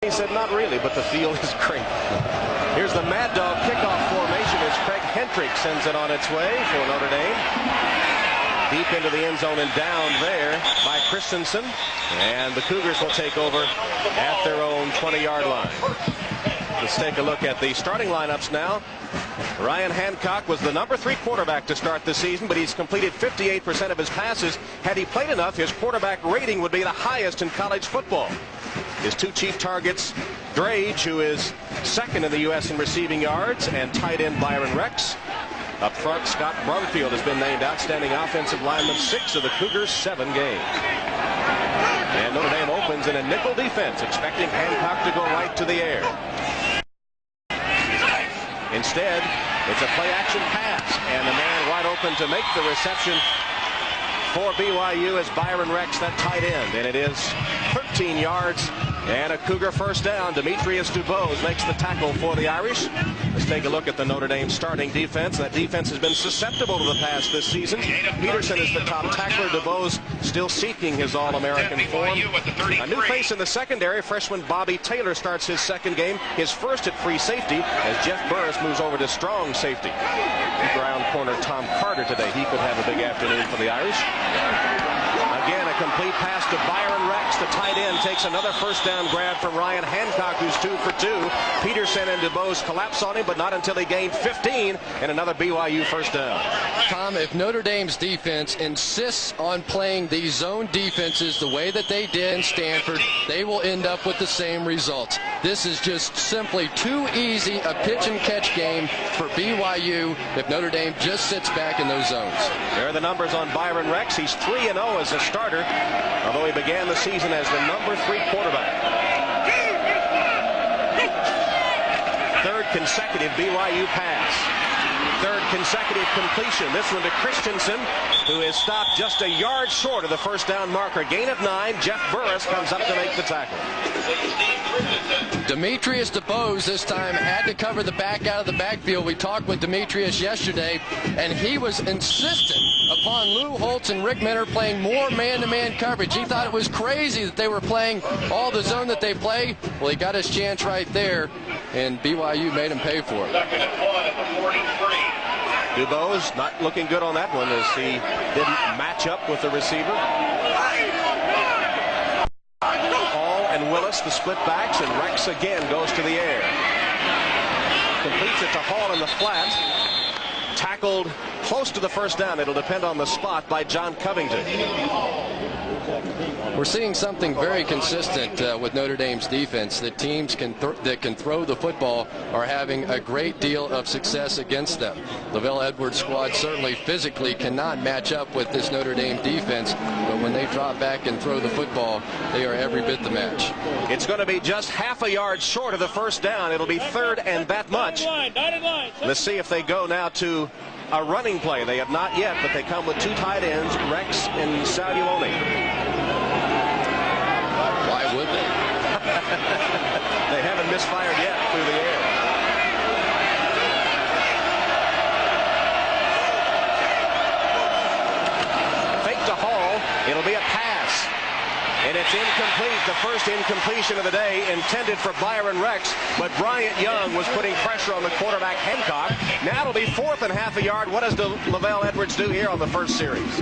He said, not really, but the field is great. Here's the Mad Dog kickoff formation as Craig Hentrick sends it on its way for Notre Dame. Deep into the end zone and down there by Christensen. And the Cougars will take over at their own 20-yard line. Let's take a look at the starting lineups now. Ryan Hancock was the number 3 quarterback to start the season, but he's completed 58% of his passes. Had he played enough, his quarterback rating would be the highest in college football. His 2 chief targets, Drage, who is second in the U.S. in receiving yards, and tight end Byron Rex. Up front, Scott Brumfield has been named outstanding offensive lineman 6 of the Cougars' 7 games. And Notre Dame opens in a nickel defense, expecting Hancock to go right to the air. Instead, it's a play-action pass, and the man wide open to make the reception for BYU is Byron Rex, that tight end, and it is 13 yards and a Cougar first down. Demetrius DuBose makes the tackle for the Irish. Let's take a look at the Notre Dame starting defense. That defense has been susceptible to the pass this season. Peterson is the top tackler. DuBose still seeking his All-American form. A new face in the secondary. Freshman Bobby Taylor starts his second game, his first at free safety, as Jeff Burris moves over to strong safety. Keep around corner Tom Carter today. He could have a big afternoon for the Irish. Again, a complete pass to Byron Rex. The tight end takes another first down grab from Ryan Hancock, who's 2 for 2. Peterson and DuBose collapse on him, but not until he gained 15 and another BYU first down. Tom, if Notre Dame's defense insists on playing these zone defenses the way that they did in Stanford, they will end up with the same results. This is just simply too easy a pitch and catch game for BYU if Notre Dame just sits back in those zones. There are the numbers on Byron Rex. He's 3-0 as a starter, although he began the season as the number 3 quarterback. Third consecutive BYU pass. Third consecutive completion. This one to Christensen, who is stopped just a yard short of the first down marker. Gain of 9. Jeff Burris comes up to make the tackle. Demetrius DuBose this time had to cover the back out of the backfield. We talked with Demetrius yesterday, and he was insistent upon Lou Holtz and Rick Minner playing more man-to-man coverage. He thought it was crazy that they were playing all the zone that they play. Well, he got his chance right there, and BYU made him pay for it. DuBose not looking good on that one as he didn't match up with the receiver. Hall and Willis, the split backs, and Rex again goes to the air. Completes it to Hall in the flat. Tackled close to the first down. It'll depend on the spot by John Covington. We're seeing something very consistent with Notre Dame's defense. That teams that can throw the football are having a great deal of success against them. LaVell Edwards' squad certainly physically cannot match up with this Notre Dame defense, but when they drop back and throw the football, they are every bit the match. It's going to be just half a yard short of the first down. It'll be third and that much. Let's see if they go now to a running play. They have not yet, but they come with 2 tight ends, Rex and Saudione. Why would they? They haven't misfired yet through the air. Fake to Hall. It'll be a pass. And it's incomplete. The first incompletion of the day intended for Byron Rex, but Bryant Young was putting pressure on the quarterback Hancock. Now it'll be 4th and half a yard. What does LaVell Edwards do here on the first series?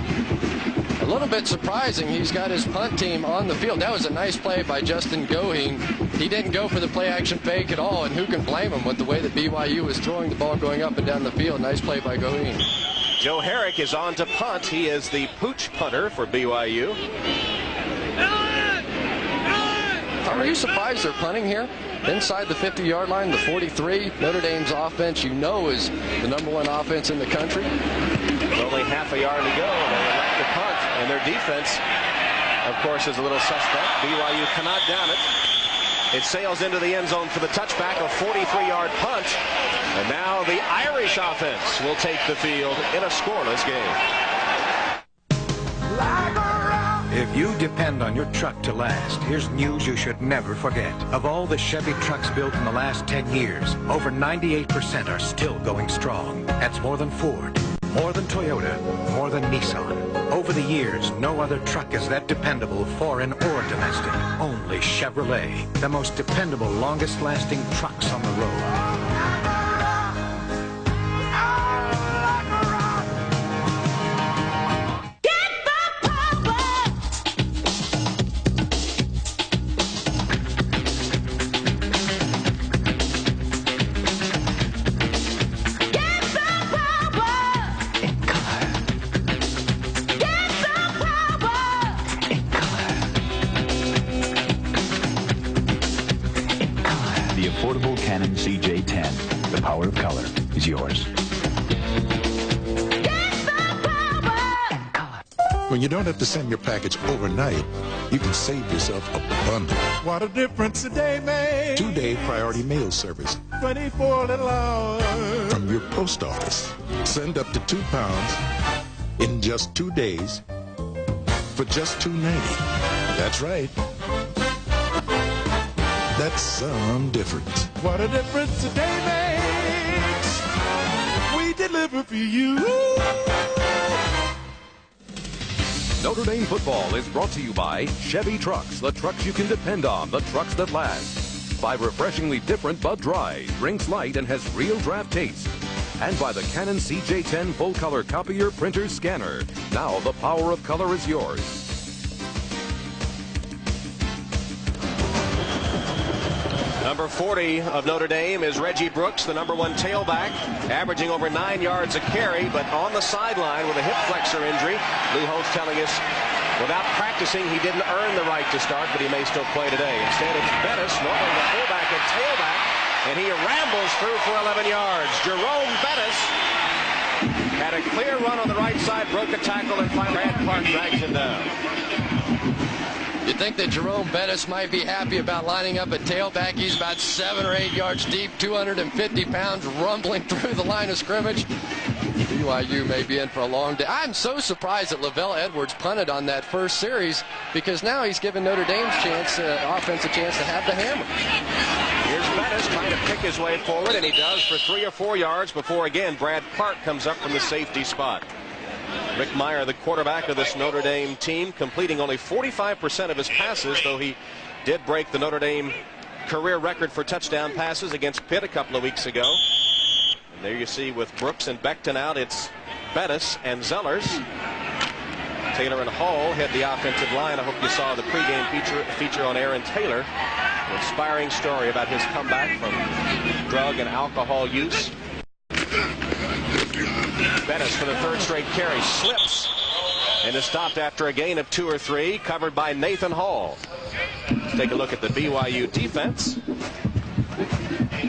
A little bit surprising. He's got his punt team on the field. That was a nice play by Justin Goheen. He didn't go for the play-action fake at all, and who can blame him with the way that BYU was throwing the ball going up and down the field. Nice play by Goheen. Joe Herrick is on to punt. He is the pooch punter for BYU. Are you surprised they're punting here? Inside the 50-yard line, the 43. Notre Dame's offense, you know, is the #1 offense in the country. With only half a yard to go, they elect the punt, and their defense, of course, is a little suspect. BYU cannot down it. It sails into the end zone for the touchback, a 43-yard punt. And now the Irish offense will take the field in a scoreless game. If you depend on your truck to last, here's news you should never forget. Of all the Chevy trucks built in the last 10 years, over 98% are still going strong. That's more than Ford, More than Toyota, more than Nissan. Over the years, no other truck is that dependable, foreign or domestic. Only Chevrolet, the most dependable, longest-lasting trucks on the road. Affordable Canon CJ10. The power of color is yours. When you don't have to send your package overnight, you can save yourself a bundle. What a difference a day makes. 2-day priority mail service 24 little hours. from your post office. Send up to 2 pounds in just 2 days for just $2.90. That's right. That's some difference. What a difference a day makes. We deliver for you. Notre Dame football is brought to you by Chevy Trucks, the trucks you can depend on, the trucks that last. By refreshingly different but dry, drinks light and has real draft taste. And by the Canon CJ10 full-color copier printer scanner. Now the power of color is yours. Number 40 of Notre Dame is Reggie Brooks, the #1 tailback, averaging over 9 yards a carry, but on the sideline with a hip flexor injury. Lou Holtz telling us without practicing he didn't earn the right to start, but he may still play today. Instead, it's Bettis, normally the fullback at tailback, and he rambles through for 11 yards. Jerome Bettis had a clear run on the right side, broke a tackle, and finally Brad Park drags him down. You'd think that Jerome Bettis might be happy about lining up at tailback. He's about 7 or 8 yards deep, 250 pounds, rumbling through the line of scrimmage. BYU may be in for a long day. I'm so surprised that Lavelle Edwards punted on that first series, because now he's given Notre Dame's offense a chance to have the hammer. Here's Bettis trying to pick his way forward, and he does for 3 or 4 yards before, again, Brad Park comes up from the safety spot. Rick Meyer, the quarterback of this Notre Dame team, completing only 45% of his passes, though he did break the Notre Dame career record for touchdown passes against Pitt a couple of weeks ago. And there you see with Brooks and Becton out, it's Bettis and Zellers. Taylor and Hall head the offensive line. I hope you saw the pregame feature on Aaron Taylor. An inspiring story about his comeback from drug and alcohol use. Bettis for the 3rd straight carry slips and is stopped after a gain of 2 or 3, covered by Nathan Hall. Let's take a look at the BYU defense.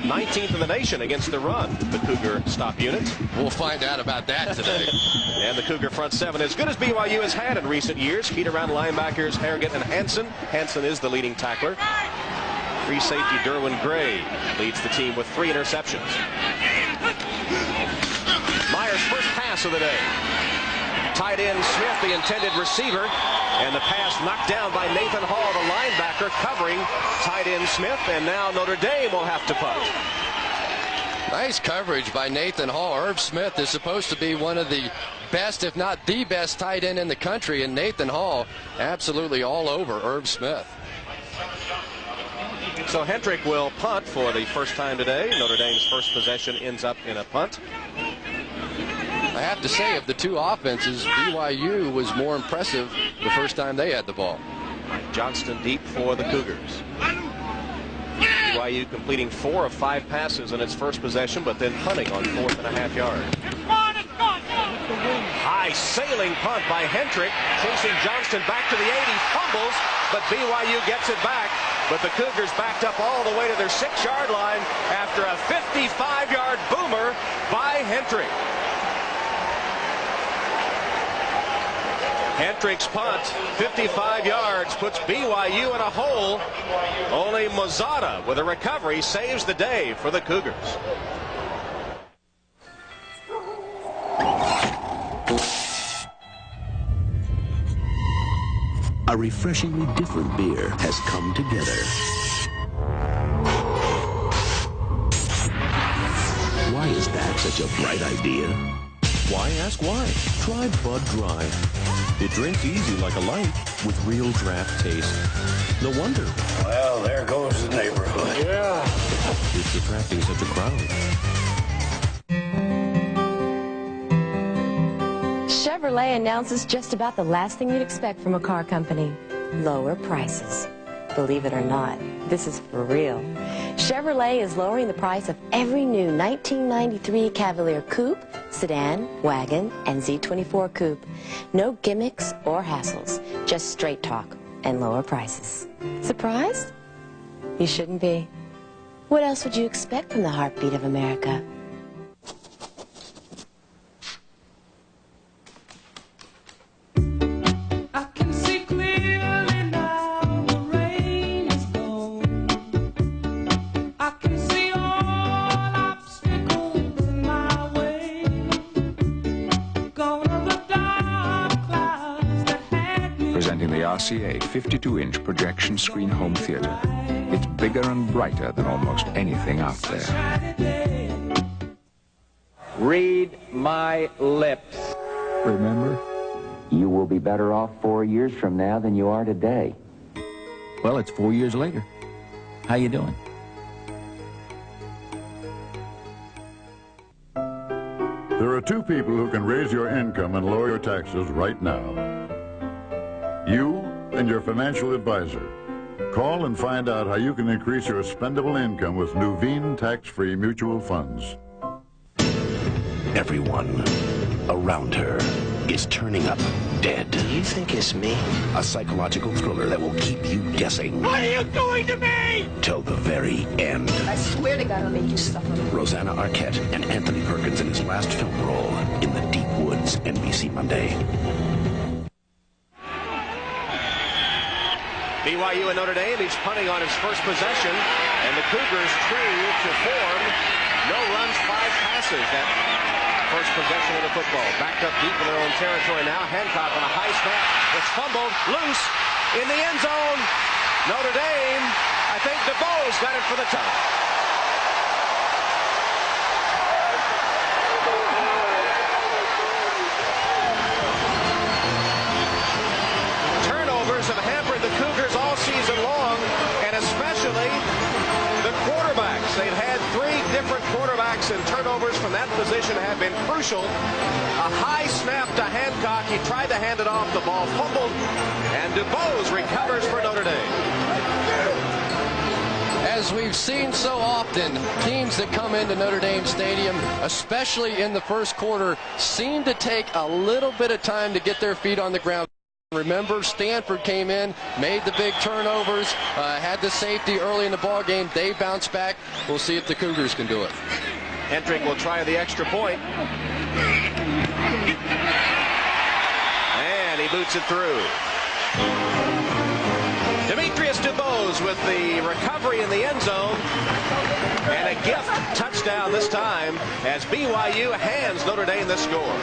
19th in the nation against the run, the Cougar stop unit. We'll find out about that today. And the Cougar front 7 as good as BYU has had in recent years. Keyed around linebackers Harrigan and Hansen. Hansen is the leading tackler. Free safety Derwin Gray leads the team with 3 interceptions. Meyer's first pass of the day. Tight end Smith, the intended receiver, and the pass knocked down by Nathan Hall, the linebacker, covering tight end Smith, and now Notre Dame will have to punt. Nice coverage by Nathan Hall. Herb Smith is supposed to be one of the best, if not the best, tight end in the country, and Nathan Hall absolutely all over Herb Smith. So Hendrick will punt for the first time today. Notre Dame's first possession ends up in a punt. I have to say, of the two offenses, BYU was more impressive the first time they had the ball. Mike Johnston deep for the Cougars. BYU completing 4 of 5 passes in its first possession, but then punting on 4th and a half yard. High sailing punt by Hendrick, chasing Johnston back to the 80, fumbles, but BYU gets it back. But the Cougars backed up all the way to their 6-yard line after a 55-yard boomer by Hendrick. Hendrick's punt, 55 yards, puts BYU in a hole. Only Mozada with a recovery saves the day for the Cougars. A refreshingly different beer has come together. Why is that such a bright idea? Why ask why? Try Bud Dry. It drinks easy like a light with real draft taste. No wonder. Well, there goes the neighborhood. Yeah. It's attracting such a crowd. Chevrolet announces just about the last thing you'd expect from a car company: lower prices. Believe it or not, this is for real. Chevrolet is lowering the price of every new 1993 Cavalier Coupe, sedan, wagon, and Z24 Coupe. No gimmicks or hassles, just straight talk and lower prices. Surprised? You shouldn't be. What else would you expect from the heartbeat of America? Presenting the RCA 52-inch projection screen home theater. It's bigger and brighter than almost anything out there. Read my lips. Remember, you will be better off 4 years from now than you are today. Well, it's 4 years later. How you doing? There are two people who can raise your income and lower your taxes right now. You and your financial advisor. Call and find out how you can increase your spendable income with Nuveen tax-free mutual funds. Everyone around her is turning up dead. Do you think it's me? A psychological thriller that will keep you guessing. What are you doing to me? Till the very end. I swear to God I'll make you suffer. Rosanna Arquette and Anthony Perkins in his last film role in The Deep Woods, NBC Monday. BYU and Notre Dame, each punting on his first possession, and the Cougars true to form. No runs, 5 passes. That first possession of the football. Backed up deep in their own territory now. Hancock on a high snap. It's fumbled, loose, in the end zone. Notre Dame, I think DeBose got it for the touchdown. Have hampered the Cougars all season long, and especially the quarterbacks. They've had 3 different quarterbacks, and turnovers from that position have been crucial. A high snap to Hancock. He tried to hand it off. The ball fumbled, and DuBose recovers for Notre Dame. As we've seen so often, teams that come into Notre Dame Stadium, especially in the first quarter, seem to take a little bit of time to get their feet on the ground. Remember, Stanford came in, made the big turnovers, had the safety early in the ball game. They bounced back. We'll see if the Cougars can do it. Hendrick will try the extra point. And he boots it through. Demetrius DuBose with the recovery in the end zone. And a gift touchdown this time as BYU hands Notre Dame the score.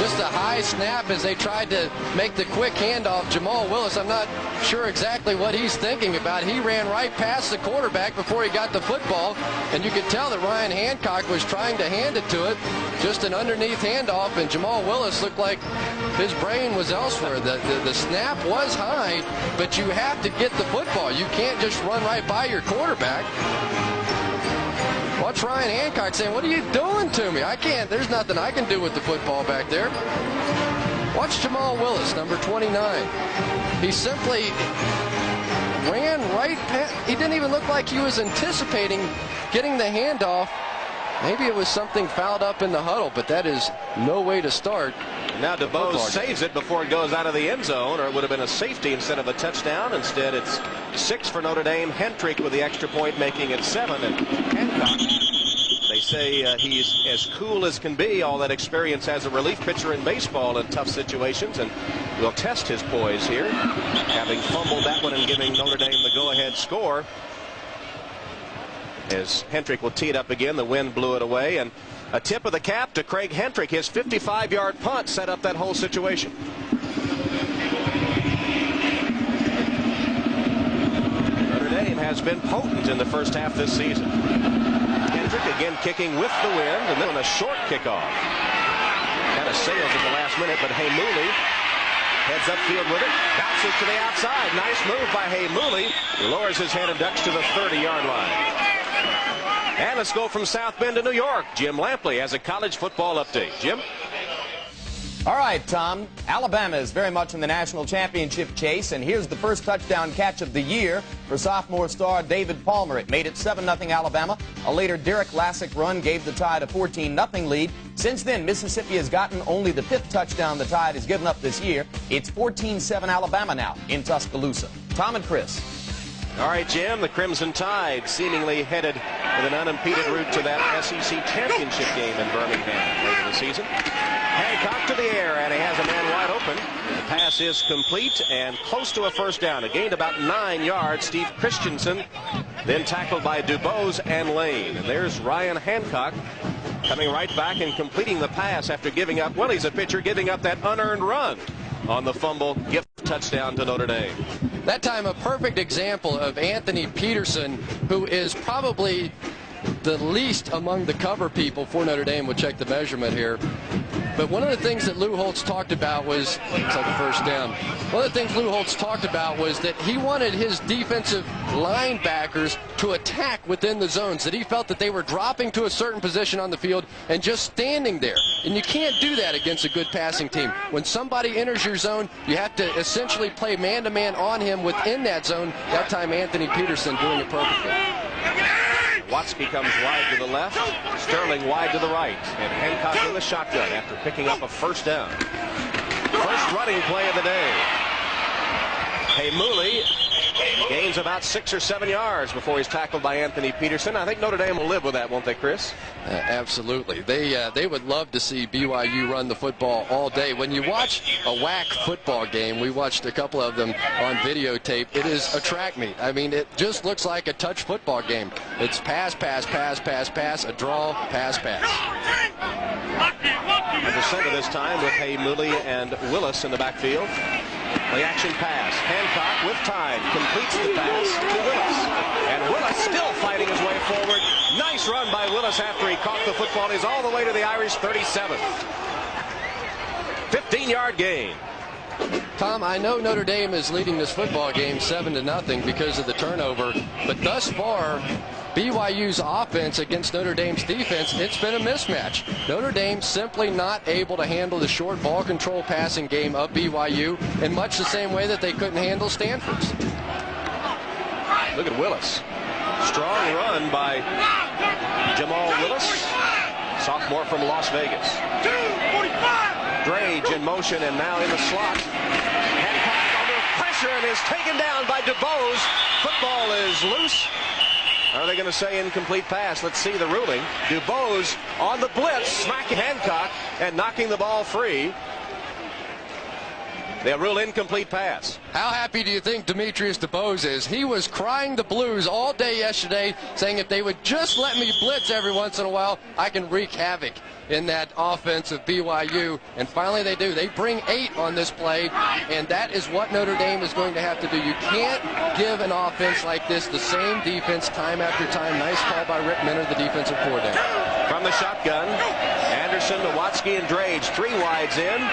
Just a high snap as they tried to make the quick handoff. Jamal Willis, I'm not sure exactly what he's thinking about. He ran right past the quarterback before he got the football, and you could tell that Ryan Hancock was trying to hand it to it. Just an underneath handoff, and Jamal Willis looked like his brain was elsewhere. The snap was high, but you have to get the football. You can't just run right by your quarterback. Watch Ryan Hancock saying, "What are you doing to me? I can't. There's nothing I can do with the football back there." Watch Jamal Willis, number 29. He simply ran right past. He didn't even look like he was anticipating getting the handoff. Maybe it was something fouled up in the huddle, but that is no way to start. Now DuBose saves it before it goes out of the end zone, or it would have been a safety instead of a touchdown. Instead, it's 6 for Notre Dame. Hendrick with the extra point, making it 7. And Hancock, they say he's as cool as can be. All that experience as a relief pitcher in baseball in tough situations, and will test his poise here, having fumbled that one and giving Notre Dame the go-ahead score. As Hendrick will tee it up again, the wind blew it away, and a tip of the cap to Craig Hendrick. His 55-yard punt set up that whole situation. Notre Dame has been potent in the first half this season. Hendrick again kicking with the wind, and then a short kickoff. Kind of sails at the last minute, but Mooley heads upfield with it, bounces to the outside. Nice move by Mooley. He lowers his head and ducks to the 30-yard line. And let's go from South Bend to New York. Jim Lampley has a college football update. Jim? All right, Tom. Alabama is very much in the national championship chase, and here's the first touchdown catch of the year for sophomore star David Palmer. It made it 7-0 Alabama. A later Derek Lassick run gave the Tide a 14-0 lead. Since then, Mississippi has gotten only the 5th touchdown the Tide has given up this year. It's 14-7 Alabama now in Tuscaloosa. Tom and Chris. All right, Jim, the Crimson Tide seemingly headed with an unimpeded route to that SEC championship game in Birmingham later in the season. Hancock to the air, and he has a man wide open. The pass is complete and close to a first down. It gained about 9 yards. Steve Christensen then tackled by DuBose and Lane. And there's Ryan Hancock coming right back and completing the pass after giving up, well, he's a pitcher, giving up that unearned run on the fumble gift touchdown to Notre Dame. That time a perfect example of Anthony Peterson, who is probably the least among the cover people for Notre Dame. We'll check the measurement here. But one of the things that Lou Holtz talked about was, it's like a first down. One of the things Lou Holtz talked about was that he wanted his defensive linebackers to attack within the zones, that he felt that they were dropping to a certain position on the field and just standing there. And you can't do that against a good passing team. When somebody enters your zone, you have to essentially play man-to-man on him within that zone. That time Anthony Peterson doing it perfectly. Watsky comes wide to the left, Sterling wide to the right, and Hancock in the shotgun after picking up a first down. First running play of the day. Mooley gains about 6 or 7 yards before he's tackled by Anthony Peterson. I think Notre Dame will live with that, won't they, Chris? Absolutely. They would love to see BYU run the football all day. When you watch a WAC football game, we watched a couple of them on videotape, it is a track meet. I mean, it just looks like a touch football game. It's pass, pass, pass, pass, pass, a draw, pass, pass. Under center this time with Mooley and Willis in the backfield. Play action pass. Hancock with time completes the pass to Willis. And Willis still fighting his way forward. Nice run by Willis after he caught the football. He's all the way to the Irish 37. 15-yard gain. Tom, I know Notre Dame is leading this football game 7-0 because of the turnover, but thus far, BYU's offense against Notre Dame's defense, it's been a mismatch. Notre Dame simply not able to handle the short ball control passing game of BYU in much the same way that they couldn't handle Stanford's. Look at Willis. Strong run by Jamal Willis, sophomore from Las Vegas. Drage in motion and now in the slot. Hancock under pressure and is taken down by DuBose. Football is loose. Are they going to say incomplete pass? Let's see the ruling. DuBose on the blitz, smacking Hancock and knocking the ball free. They'll rule incomplete pass. How happy do you think Demetrius DuBose is? He was crying the blues all day yesterday, saying if they would just let me blitz every once in a while, I can wreak havoc in that offense of BYU. And finally they do. They bring 8 on this play, and that is what Notre Dame is going to have to do. You can't give an offense like this the same defense time after time. Nice call by Rick Minner, the defensive coordinator. From the shotgun, Anderson to Watsky and Drage. 3 wides in.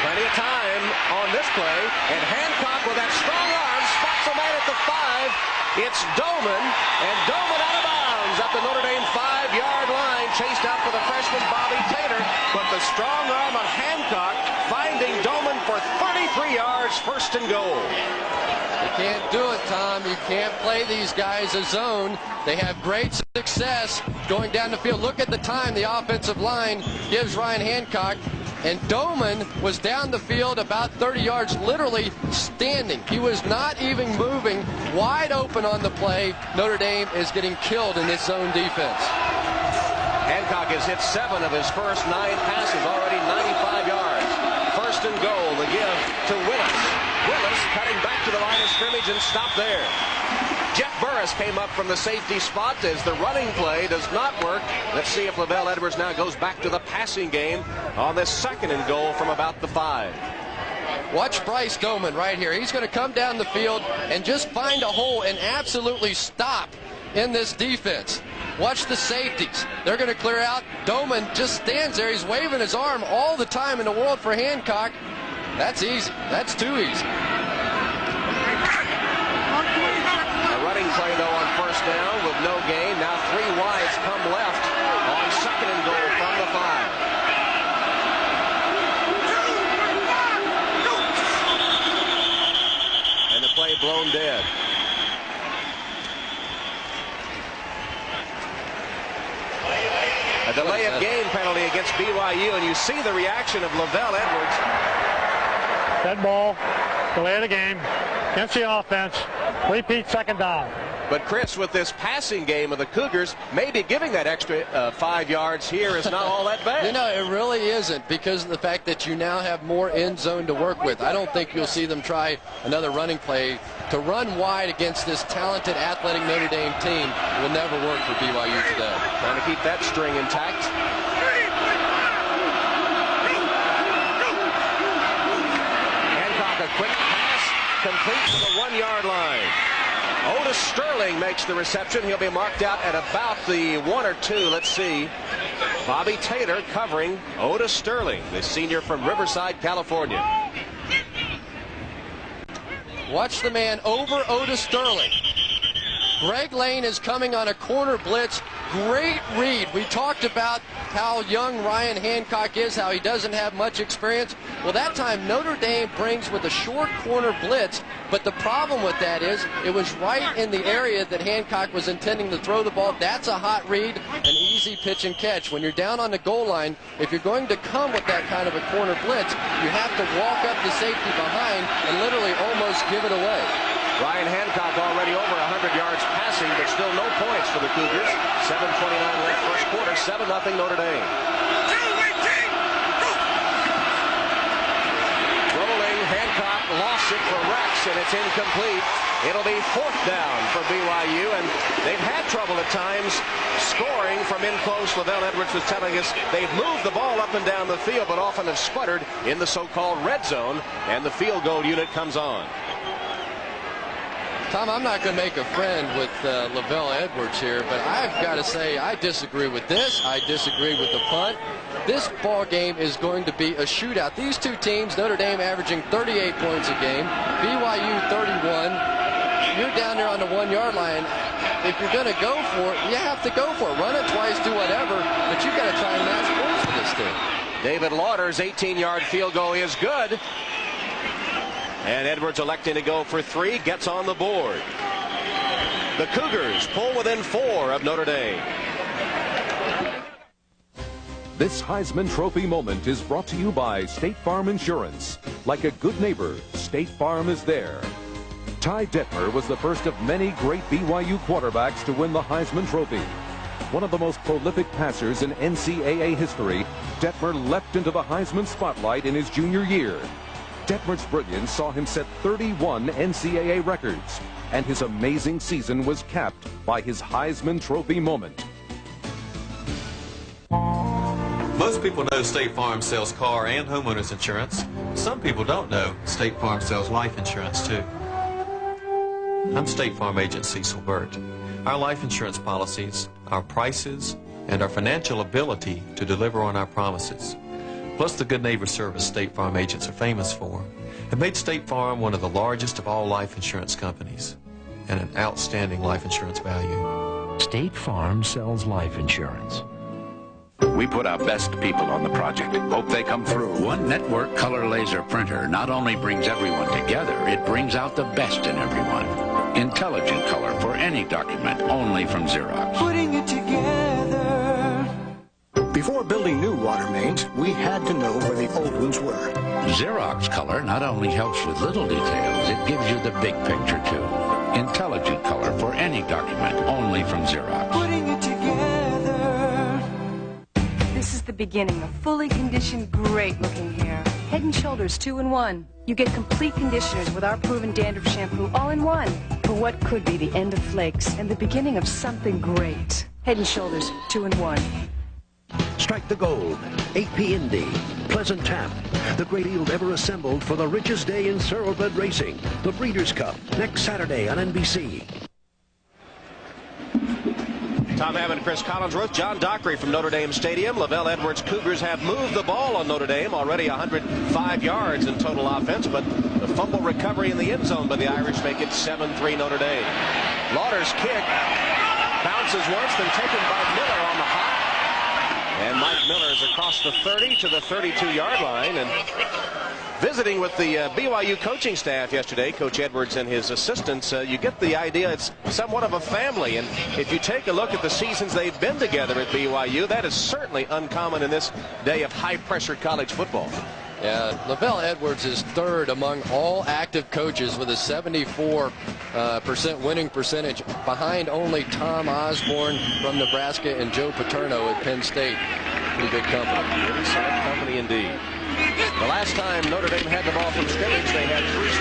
Plenty of time on this play, and Hancock with that strong arm spots a man at the 5. It's Doman, and Doman out of bounds at the Notre Dame 5-yard line, chased out for the freshman Bobby Taylor, but the strong arm of Hancock finding Doman for 33 yards, first and goal. You can't do it, Tom. You can't play these guys a zone. They have great success going down the field. Look at the time the offensive line gives Ryan Hancock. And Doman was down the field about 30 yards, literally standing. He was not even moving, wide open on the play. Notre Dame is getting killed in this zone defense. Hancock has hit 7 of his first 9 passes, already 95 yards. First and goal, the give to Willis. Willis cutting back to the line of scrimmage and stopped there. Jeff Burris came up from the safety spot as the running play does not work. Let's see if LaVell Edwards now goes back to the passing game on this second and goal from about the 5. Watch Bryce Doman right here. He's going to come down the field and just find a hole and absolutely stop in this defense. Watch the safeties. They're going to clear out. Doman just stands there. He's waving his arm all the time in the world for Hancock. That's easy. That's too easy. A running play, though, on first down with no gain. Now 3 wides come left on second and goal from the 5. And the play blown dead. A delay of game penalty against BYU, and you see the reaction of Lavelle Edwards. Dead ball, delay of the game, against the offense, repeat second down. But Chris, with this passing game of the Cougars, maybe giving that extra 5 yards here is not all that bad. You know, it really isn't, because of the fact that you now have more end zone to work with. I don't think you'll see them try another running play. To run wide against this talented, athletic Notre Dame team will never work for BYU today. Trying to keep that string intact. Hancock, a quick pass, complete to the 1-yard line. Otis Sterling makes the reception. He'll be marked out at about the 1 or 2. Let's see. Bobby Taylor covering Otis Sterling, the senior from Riverside, California. Watch the man over Otis Sterling. Greg Lane is coming on a corner blitz. Great read. We talked about how young Ryan Hancock is, how he doesn't have much experience. Well, that time Notre Dame brings with a short corner blitz, but the problem with that is it was right in the area that Hancock was intending to throw the ball. That's a hot read, an easy pitch and catch. When you're down on the goal line, if you're going to come with that kind of a corner blitz, you have to walk up the safety behind and literally almost give it away. Ryan Hancock already over 100 yards passing, but still no points for the Cougars. 7:29 left first quarter, 7-0 Notre Dame. Rolling, Hancock lost it for Rex, and it's incomplete. It'll be 4th down for BYU, and they've had trouble at times scoring from in close. Lavelle Edwards was telling us they've moved the ball up and down the field, but often have sputtered in the so-called red zone, and the field goal unit comes on. Tom, I'm not going to make a friend with Lavelle Edwards here, but I've got to say I disagree with this. I disagree with the punt. This ball game is going to be a shootout. These two teams, Notre Dame averaging 38 points a game, BYU 31. You're down there on the 1-yard line. If you're going to go for it, you have to go for it. Run it twice, do whatever, but you've got to try and match points for this team. David Lauder's 18-yard field goal is good. And Edwards electing to go for 3, gets on the board. The Cougars pull within 4 of Notre Dame. This Heisman Trophy moment is brought to you by State Farm Insurance. Like a good neighbor, State Farm is there. Ty Detmer was the first of many great BYU quarterbacks to win the Heisman Trophy. One of the most prolific passers in NCAA history, Detmer leapt into the Heisman spotlight in his junior year. Detmer's brilliance saw him set 31 NCAA records, and his amazing season was capped by his Heisman Trophy moment. Most people know State Farm sells car and homeowners insurance. Some people don't know State Farm sells life insurance too. I'm State Farm agent Cecil Burt. Our life insurance policies, our prices, and our financial ability to deliver on our promises, plus the good neighbor service State Farm agents are famous for, have made State Farm one of the largest of all life insurance companies and an outstanding life insurance value. State Farm sells life insurance. We put our best people on the project. Hope they come through. One network color laser printer not only brings everyone together, it brings out the best in everyone. Intelligent color for any document, only from Xerox. Putting it together. Before building new water mains, we had to know where the old ones were. Xerox color not only helps with little details, it gives you the big picture too. Intelligent color for any document, only from Xerox. Putting it together. This is the beginning of fully conditioned, great-looking hair. Head & Shoulders 2-in-1. You get complete conditioners with our proven dandruff shampoo all in one. For what could be the end of flakes and the beginning of something great. Head & Shoulders 2-in-1. Strike the gold. 8P Indy. Pleasant Tap. The great field ever assembled for the richest day in thoroughbred racing. The Breeders' Cup. Next Saturday on NBC. Tom Hammond, Chris Collinsworth, John Dockery from Notre Dame Stadium. Lavelle Edwards Cougars have moved the ball on Notre Dame, already 105 yards in total offense, but the fumble recovery in the end zone by the Irish make it 7-3 Notre Dame. Lauder's kick bounces once, then taken by Miller on the hop. And Mike Miller is across the 30 to the 32-yard line. And visiting with the BYU coaching staff yesterday, Coach Edwards and his assistants, you get the idea it's somewhat of a family. And if you take a look at the seasons they've been together at BYU, that is certainly uncommon in this day of high-pressure college football. Yeah, Lavelle Edwards is third among all active coaches with a 74% winning percentage, behind only Tom Osborne from Nebraska and Joe Paterno at Penn State. Pretty good company. Pretty solid company indeed. The last time Notre Dame had the ball from scrimmage, they had three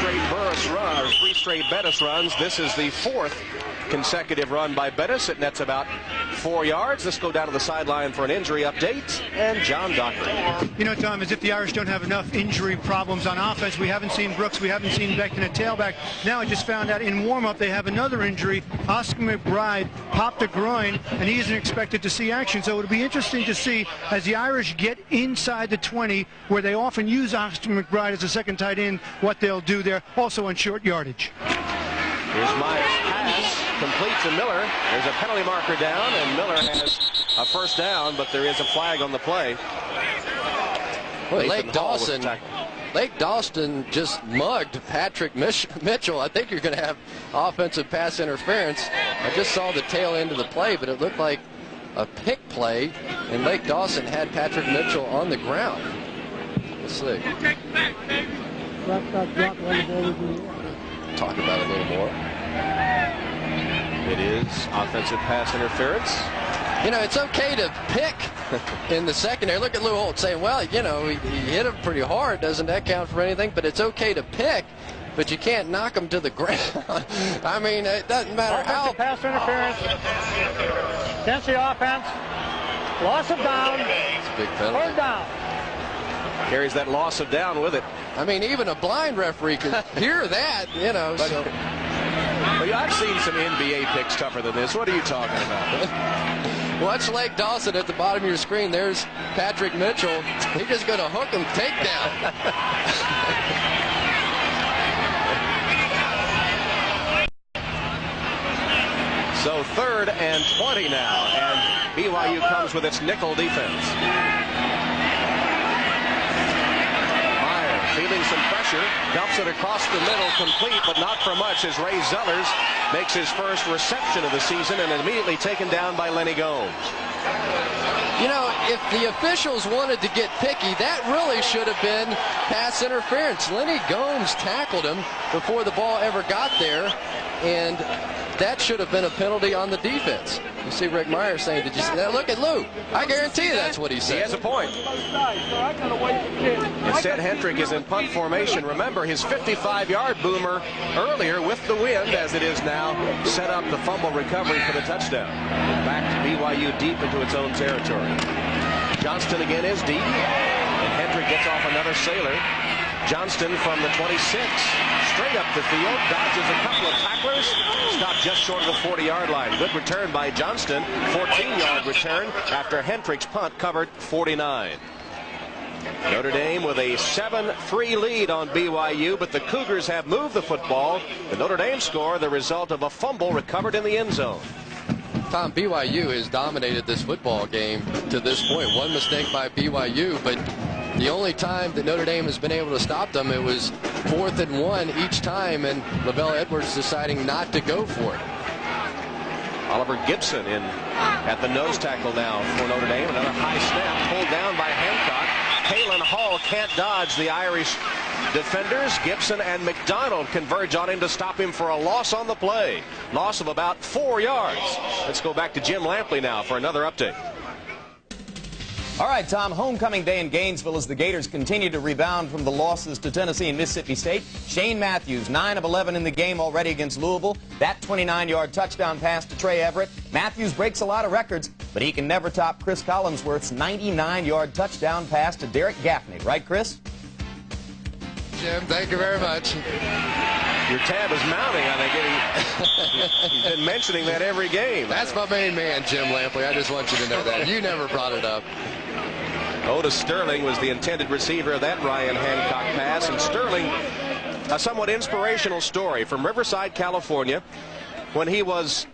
straight Bettis runs. This is the fourth consecutive run by Bettis. It nets about 4 yards. Let's go down to the sideline for an injury update. And John Dockery. You know, Tom, as if the Irish don't have enough injury problems on offense. We haven't seen Brooks. We haven't seen Beckton at tailback. Now I just found out in warm-up they have another injury. Oscar McBride popped a groin, and he isn't expected to see action. So it'll be interesting to see as the Irish get inside the 20, where they often use Oscar McBride as a second tight end, what they'll do there, also on short yardage. Here's Myers' pass, complete to Miller. There's a penalty marker down, and Miller has a first down, but there is a flag on the play. Boy, Lake Dawson just mugged Patrick Mitchell. I think you're going to have offensive pass interference. I just saw the tail end of the play, but it looked like a pick play, and Lake Dawson had Patrick Mitchell on the ground. Let's see. Talk about it a little more. It is offensive pass interference. You know, it's okay to pick in the secondary. Look at Lou Holt saying, well, you know, he hit him pretty hard. Doesn't that count for anything? But it's okay to pick, but you can't knock him to the ground. I mean, it doesn't matter how. Pass interference against the offense. Loss of down. It's a big penalty. Third down. Carries that loss of down with it. I mean, even a blind referee could hear that, you know. But, so. Well, I've seen some NBA picks tougher than this. What are you talking about? Watch Lake Dawson at the bottom of your screen. There's Patrick Mitchell. He's just going to hook him takedown. So 3rd and 20 now, and BYU comes with its nickel defense. Feeling some pressure, dumps it across the middle, complete, but not for much, as Ray Zellers makes his first reception of the season and immediately taken down by Lenny Gomes. You know, if the officials wanted to get picky, that really should have been pass interference. Lenny Gomes tackled him before the ball ever got there, and that should have been a penalty on the defense. You see Rick Meyer saying, did you see that? Look at Lou. I guarantee you that's what he said. He has a point. Instead, Hendrick is in punt formation. Remember, his 55-yard boomer earlier with the wind, as it is now, set up the fumble recovery for the touchdown. Back to BYU deep into its own territory. Johnston again is deep, and Hendrick gets off another sailor. Johnston from the 26, straight up the field, dodges a couple of tacklers, stopped just short of the 40-yard line. Good return by Johnston, 14-yard return after Hendrick's punt covered 49. Notre Dame with a 7-3 lead on BYU, but the Cougars have moved the football. The Notre Dame score, the result of a fumble recovered in the end zone. Tom, BYU has dominated this football game to this point. One mistake by BYU, but the only time that Notre Dame has been able to stop them, it was 4th and 1 each time, and Lavelle Edwards deciding not to go for it. Oliver Gibson in at the nose tackle now for Notre Dame. Another high snap pulled down by Hancock. Kalen Hall can't dodge the Irish defenders. Gibson and McDonald converge on him to stop him for a loss on the play. Loss of about 4 yards. Let's go back to Jim Lampley now for another update. All right, Tom, homecoming day in Gainesville as the Gators continue to rebound from the losses to Tennessee and Mississippi State. Shane Matthews, 9 of 11 in the game already against Louisville. That 29-yard touchdown pass to Trey Everett. Matthews breaks a lot of records, but he can never top Chris Collinsworth's 99-yard touchdown pass to Derek Gaffney. Right, Chris? Jim, thank you very much. Your tab is mounting. I think he's been mentioning that every game. That's my main man, Jim Lampley. I just want you to know that. You never brought it up. Otis Sterling was the intended receiver of that Ryan Hancock pass. And Sterling, a somewhat inspirational story from Riverside, California. When he was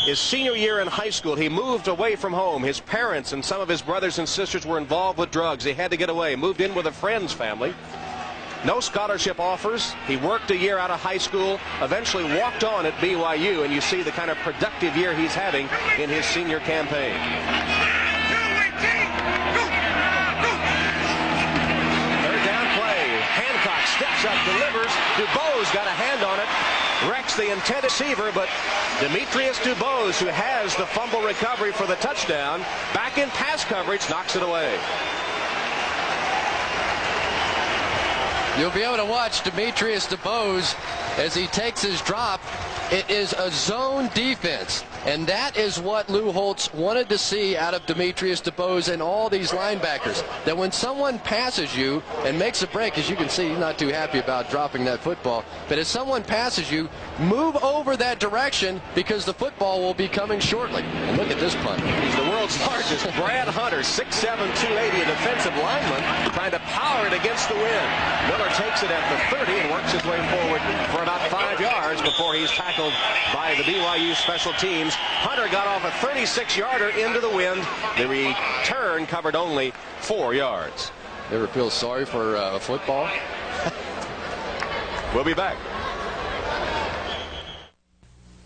his senior year in high school, he moved away from home. His parents and some of his brothers and sisters were involved with drugs. He had to get away. Moved in with a friend's family. No scholarship offers. He worked a year out of high school, eventually walked on at BYU, and you see the kind of productive year he's having in his senior campaign. Third down play. Hancock steps up, delivers. Dubose got a hand on it. Wrecks the intended receiver, but Demetrius Dubose, who has the fumble recovery for the touchdown, back in pass coverage, knocks it away. You'll be able to watch Demetrius Dubose as he takes his drop. It is a zone defense, and that is what Lou Holtz wanted to see out of Demetrius Dubose and all these linebackers, that when someone passes you and makes a break, as you can see, he's not too happy about dropping that football, but as someone passes you, move over that direction because the football will be coming shortly. And look at this punt. He's the world's largest. Brad Hunter, 6'7", 280, a defensive lineman, trying to power it against the wind. Miller takes it at the 30 and works his way forward for about 5 yards before he's tackled by the BYU special teams. Hunter got off a 36-yarder into the wind. The return covered only 4 yards. Ever feel sorry for football? We'll be back.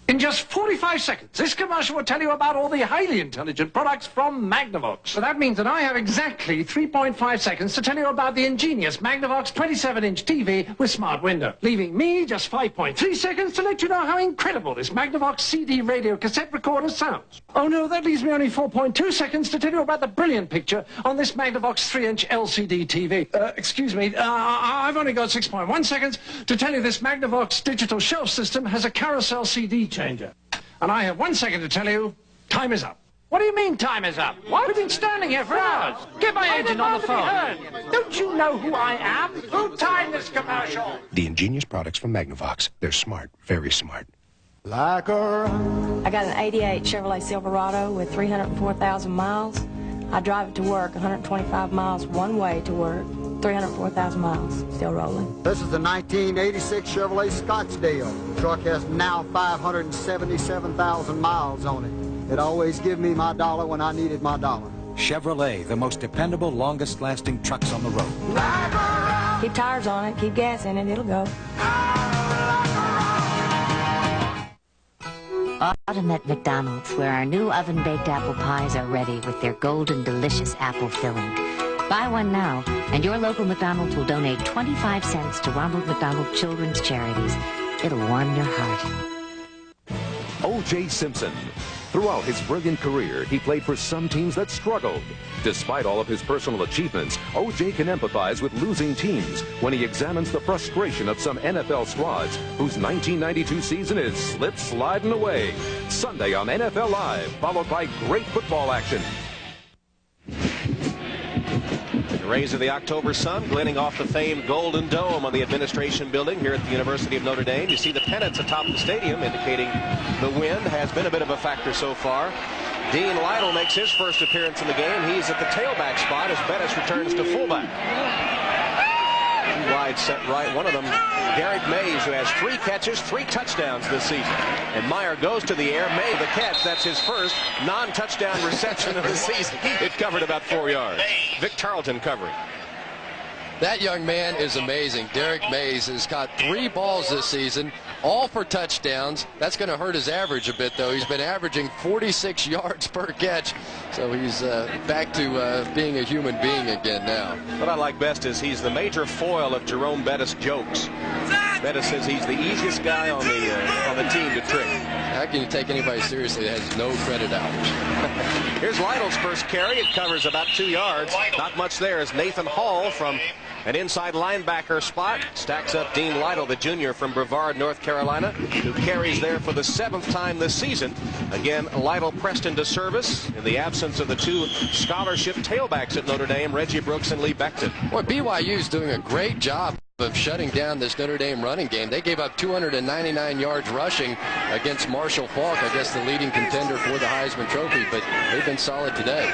In just 45 seconds, this commercial will tell you about all the highly intelligent products from Magnavox. So that means that I have exactly 3.5 seconds to tell you about the ingenious Magnavox 27-inch TV with smart window, leaving me just 5.3 seconds to let you know how incredible this Magnavox CD radio cassette recorder sounds. Oh no, that leaves me only 4.2 seconds to tell you about the brilliant picture on this Magnavox 3-inch LCD TV. Excuse me, I've only got 6.1 seconds to tell you this Magnavox digital shelf system has a carousel CD changer. And I have 1 second to tell you, time is up. What do you mean time is up? What? We've been standing here for hours. Get my agent on the phone. Don't you know who I am? Who timed this commercial? The ingenious products from Magnavox. They're smart, very smart. Like a... I got an 88 Chevrolet Silverado with 304,000 miles. I drive it to work, 125 miles one way to work, 304,000 miles, still rolling. This is the 1986 Chevrolet Scottsdale. The truck has now 577,000 miles on it. It always gives me my dollar when I needed my dollar. Chevrolet, the most dependable, longest-lasting trucks on the road. Keep tires on it, keep gas in it, it'll go. Autumn at McDonald's, where our new oven-baked apple pies are ready with their golden, delicious apple filling. Buy one now, and your local McDonald's will donate 25 cents to Ronald McDonald Children's Charities. It'll warm your heart. O.J. Simpson. Throughout his brilliant career, he played for some teams that struggled. Despite all of his personal achievements, O.J. can empathize with losing teams when he examines the frustration of some NFL squads whose 1992 season is slip-sliding away. Sunday on NFL Live, followed by great football action. The rays of the October sun glinting off the famed Golden Dome on the administration building here at the University of Notre Dame. You see the pennants atop the stadium indicating the wind has been a bit of a factor so far. Dean Lytle makes his first appearance in the game. He's at the tailback spot as Bettis returns to fullback. Wide set right. One of them, Derek Mays, who has 3 catches, 3 touchdowns this season. And Meyer goes to the air. May the catch. That's his first non-touchdown reception of the season. It covered about 4 yards. Vic Tarleton covering. That young man is amazing. Derek Mays has caught 3 balls this season, all for touchdowns. That's going to hurt his average a bit, though. He's been averaging 46 yards per catch, so he's back to being a human being again now. What I like best is he's the major foil of Jerome Bettis' jokes. Bettis says he's the easiest guy on the team to trick. How can you take anybody seriously that has no credit hours? Here's Lytle's first carry. It covers about 2 yards. Not much there as Nathan Hall from an inside linebacker spot stacks up Dean Lytle, the junior from Brevard, North Carolina, who carries there for the 7th time this season. Again, Lytle pressed into service in the absence of the 2 scholarship tailbacks at Notre Dame, Reggie Brooks and Lee Becton. Boy, BYU's doing a great job of shutting down this Notre Dame running game. They gave up 299 yards rushing against Marshall Faulk, I guess the leading contender for the Heisman Trophy, but they've been solid today.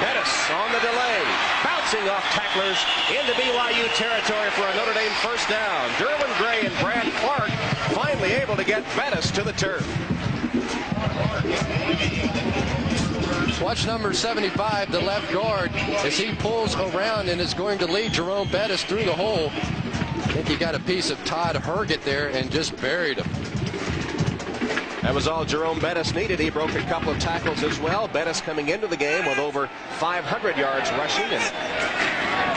Bettis on the delay, bouncing off tacklers into BYU territory for a Notre Dame first down. Derwin Gray and Brad Clark finally able to get Bettis to the turf. Watch number 75, the left guard, as he pulls around and is going to lead Jerome Bettis through the hole. I think he got a piece of Todd Herget there and just buried him. That was all Jerome Bettis needed. He broke a couple of tackles as well. Bettis coming into the game with over 500 yards rushing and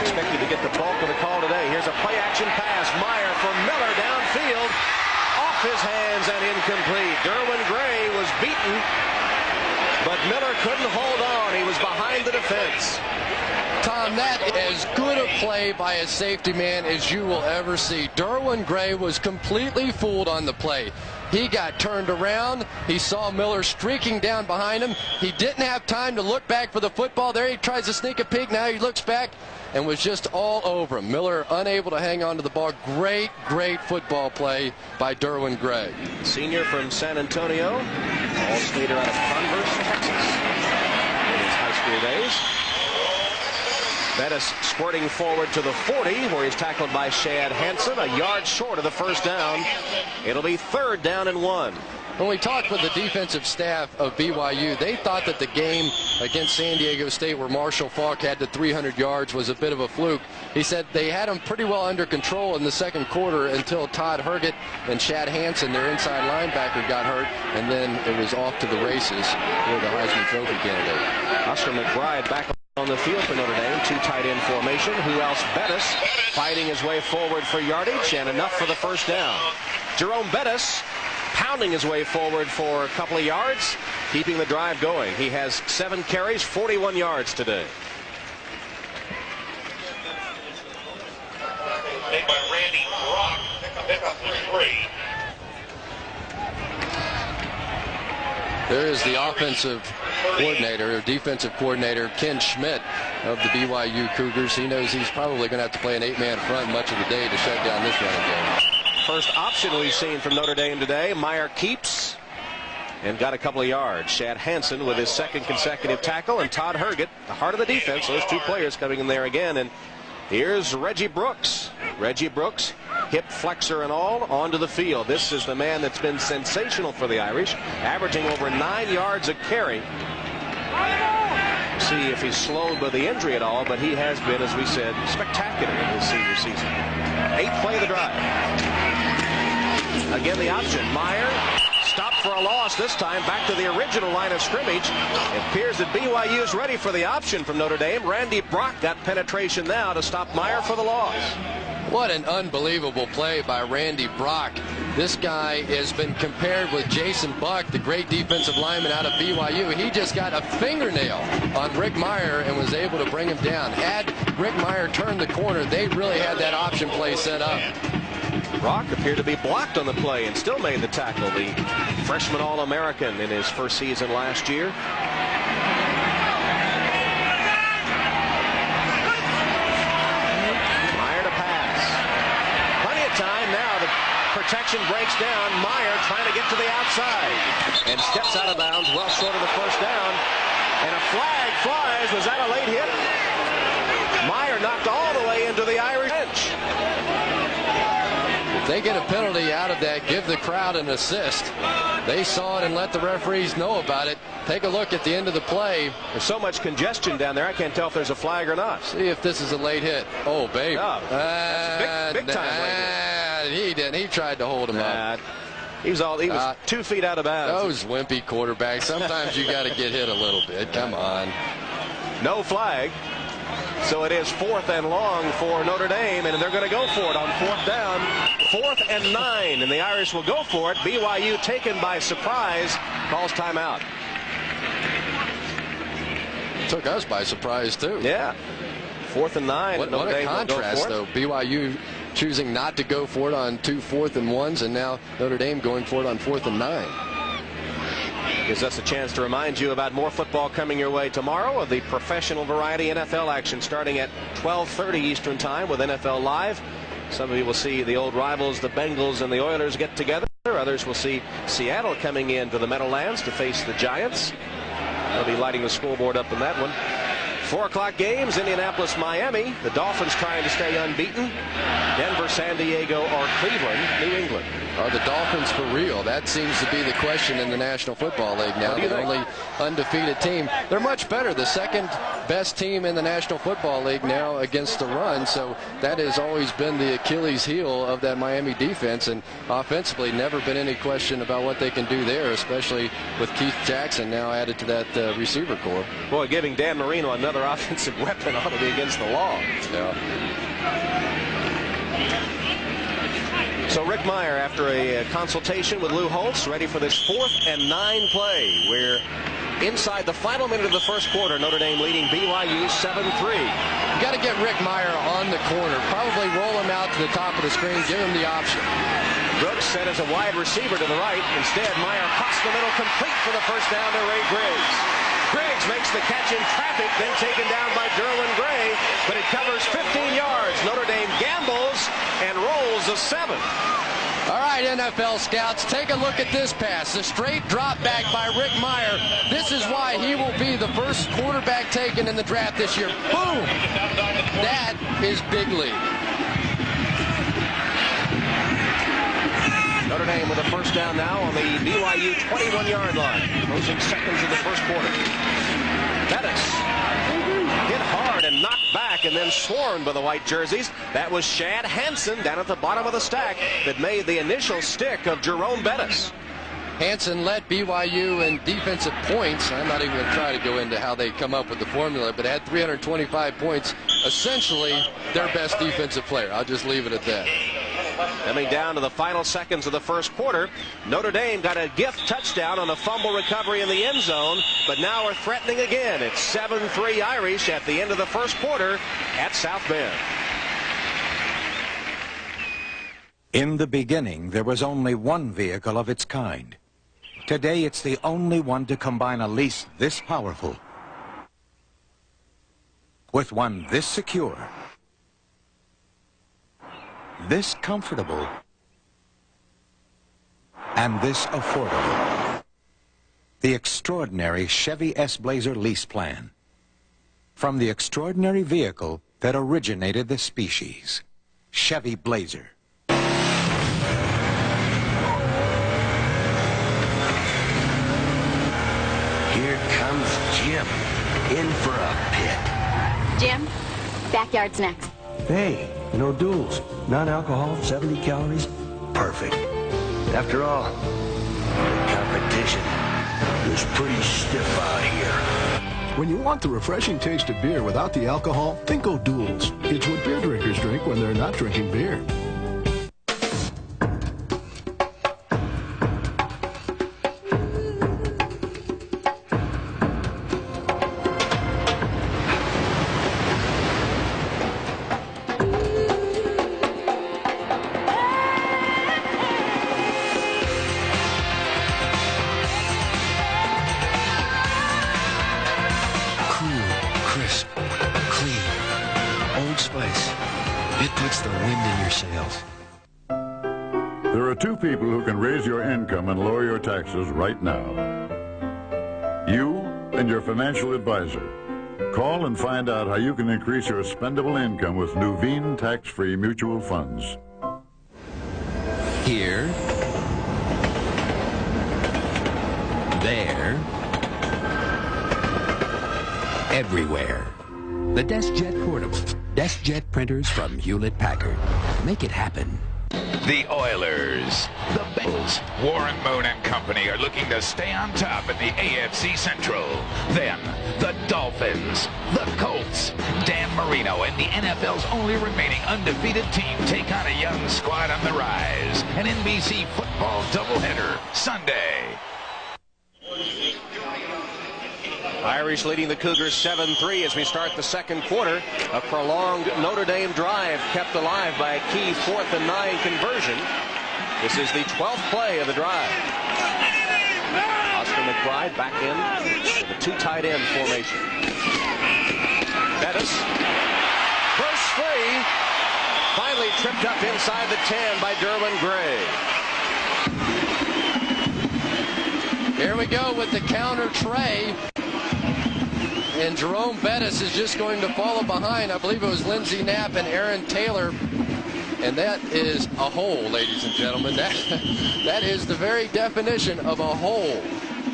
expected to get the bulk of the call today. Here's a play-action pass. Meyer for Miller downfield. Off his hands and incomplete. Derwin Gray was beaten, but Miller couldn't hold on. He was behind the defense. Tom, that is as good a play by a safety man as you will ever see. Derwin Gray was completely fooled on the play. He got turned around. He saw Miller streaking down behind him. He didn't have time to look back for the football. There he tries to sneak a peek. Now he looks back and was just all over him. Miller unable to hang on to the ball. Great, great football play by Derwin Gray. Senior from San Antonio, all-stater out of Converse, Texas, in his high school days. Bettis squirting forward to the 40, where he's tackled by Shad Hansen, a yard short of the first down. It'll be 3rd down and 1. When we talked with the defensive staff of BYU, they thought that the game against San Diego State, where Marshall Faulk had the 300 yards, was a bit of a fluke. He said they had him pretty well under control in the second quarter until Todd Herget and Shad Hansen, their inside linebacker, got hurt, and then it was off to the races for the Heisman Trophy candidate. Oscar McBride back on the field for Notre Dame, 2 tight end formation. Who else? Bettis fighting his way forward for yardage and enough for the first down. Jerome Bettis pounding his way forward for a couple of yards, keeping the drive going. He has 7 carries, 41 yards today. Made by Randy Brock, pickup 3. There is the offensive coordinator, or defensive coordinator, Ken Schmidt of the BYU Cougars. He knows he's probably going to have to play an 8-man front much of the day to shut down this running game. First option we've seen from Notre Dame today. Meyer keeps and got a couple of yards. Shad Hansen with his 2nd consecutive tackle, and Todd Herget, the heart of the defense. Those 2 players coming in there again. And here's Reggie Brooks. Reggie Brooks, hip flexor and all, onto the field. This is the man that's been sensational for the Irish, averaging over 9 yards a carry. See if he's slowed by the injury at all, but he has been, as we said, spectacular in his senior season. 8th play of the drive. Again, the option. Meyer stopped for a loss this time, back to the original line of scrimmage. It appears that BYU is ready for the option from Notre Dame. Randy Brock got penetration now to stop Meyer for the loss. What an unbelievable play by Randy Brock. This guy has been compared with Jason Buck, the great defensive lineman out of BYU. He just got a fingernail on Rick Meyer and was able to bring him down. Had Rick Meyer turned the corner, they really had that option play set up. Brock appeared to be blocked on the play and still made the tackle. The freshman All-American in his first season last year. Protection breaks down. Meyer trying to get to the outside and steps out of bounds, well short of the first down. And a flag flies. Was that a late hit? Meyer knocked all the way into the Irish bench. If they get a penalty out of that, give the crowd an assist. They saw it and let the referees know about it. Take a look at the end of the play. There's so much congestion down there, I can't tell if there's a flag or not. See if this is a late hit. Oh, baby. Oh, that's big time late hit. He didn't. He tried to hold him up. He was 2 feet out of bounds. Those wimpy quarterbacks. Sometimes you got to get hit a little bit. Come on. No flag. So it is 4th and long for Notre Dame, and they're going to go for it on 4th down. 4th and 9, and the Irish will go for it. BYU taken by surprise, calls timeout. Took us by surprise, too. Yeah. 4th and 9. What a contrast, though. BYU choosing not to go for it on 2 4th and 1s, and now Notre Dame going for it on 4th and 9. Gives us a chance to remind you about more football coming your way tomorrow of the professional variety NFL action starting at 12:30 Eastern Time with NFL Live. Some of you will see the old rivals, the Bengals and the Oilers, get together. Others will see Seattle coming into the Meadowlands to face the Giants. They'll be lighting the scoreboard up in that one. 4 o'clock games, Indianapolis, Miami. The Dolphins trying to stay unbeaten. Denver, San Diego, or Cleveland, New England. Are the Dolphins for real? That seems to be the question in the National Football League now. The only undefeated team. They're much better. The second best team in the National Football League now against the run. So that has always been the Achilles heel of that Miami defense. And offensively, never been any question about what they can do there, especially with Keith Jackson now added to that receiver corps. Boy, giving Dan Marino another offensive weapon ought to be against the law. Yeah. So Rick Meyer, after a consultation with Lou Holtz, ready for this 4th and 9 play. We're inside the final minute of the first quarter. Notre Dame leading BYU 7-3. You got to get Rick Meyer on the corner. Probably roll him out to the top of the screen. Give him the option. Brooks set as a wide receiver to the right. Instead, Meyer across the middle, complete for the first down to Ray Griggs. Griggs makes the catch in traffic, then taken down by Derwin Gray, but it covers 15 yards. Notre Dame gambles and rolls a 7. All right, NFL scouts, take a look at this pass. The straight drop back by Rick Meyer. This is why he will be the first quarterback taken in the draft this year. Boom! That is big league. Notre Dame with a first down now on the BYU 21-yard line. Closing seconds of the first quarter. Bettis hit hard and knocked back and then swarmed by the white jerseys. That was Shad Hansen down at the bottom of the stack that made the initial stick of Jerome Bettis. Hansen led BYU in defensive points. I'm not even going to try to go into how they come up with the formula, but had 325 points. Essentially their best defensive player. I'll just leave it at that. Coming down to the final seconds of the first quarter, Notre Dame got a gift touchdown on a fumble recovery in the end zone, but now are threatening again. It's 7-3 Irish at the end of the first quarter at South Bend. In the beginning, there was only one vehicle of its kind. Today, it's the only one to combine a lease this powerful with one this secure, this comfortable, and this affordable. The extraordinary Chevy S-Blazer lease plan. From the extraordinary vehicle that originated the species, Chevy Blazer. Here comes Jim, in for a pit. Jim, backyard's next. Hey, no duels. Non-alcohol, 70 calories. Perfect. After all, the competition is pretty stiff out here. When you want the refreshing taste of beer without the alcohol, think O'Doul's. It's what beer drinkers drink when they're not drinking beer. There are two people who can raise your income and lower your taxes right now. You and your financial advisor. Call and find out how you can increase your spendable income with Nuveen tax-free mutual funds. Here. There. Everywhere. The DeskJet Portable. DeskJet printers from Hewlett-Packard. Make it happen. The Oilers, the Bengals, Warren Moon and company are looking to stay on top in the AFC Central. Then, the Dolphins, the Colts, Dan Marino and the NFL's only remaining undefeated team take on a young squad on the rise. An NBC football doubleheader, Sunday. Irish leading the Cougars 7-3 as we start the second quarter. A prolonged Notre Dame drive kept alive by a key 4th and 9 conversion. This is the 12th play of the drive. Oscar McBride back in the two tight end formation. Bettis bursts free. Finally tripped up inside the 10 by Derwin Gray. Here we go with the counter tray. And Jerome Bettis is just going to follow behind. I believe it was Lindsey Knapp and Aaron Taylor. And that is a hole, ladies and gentlemen. That is the very definition of a hole.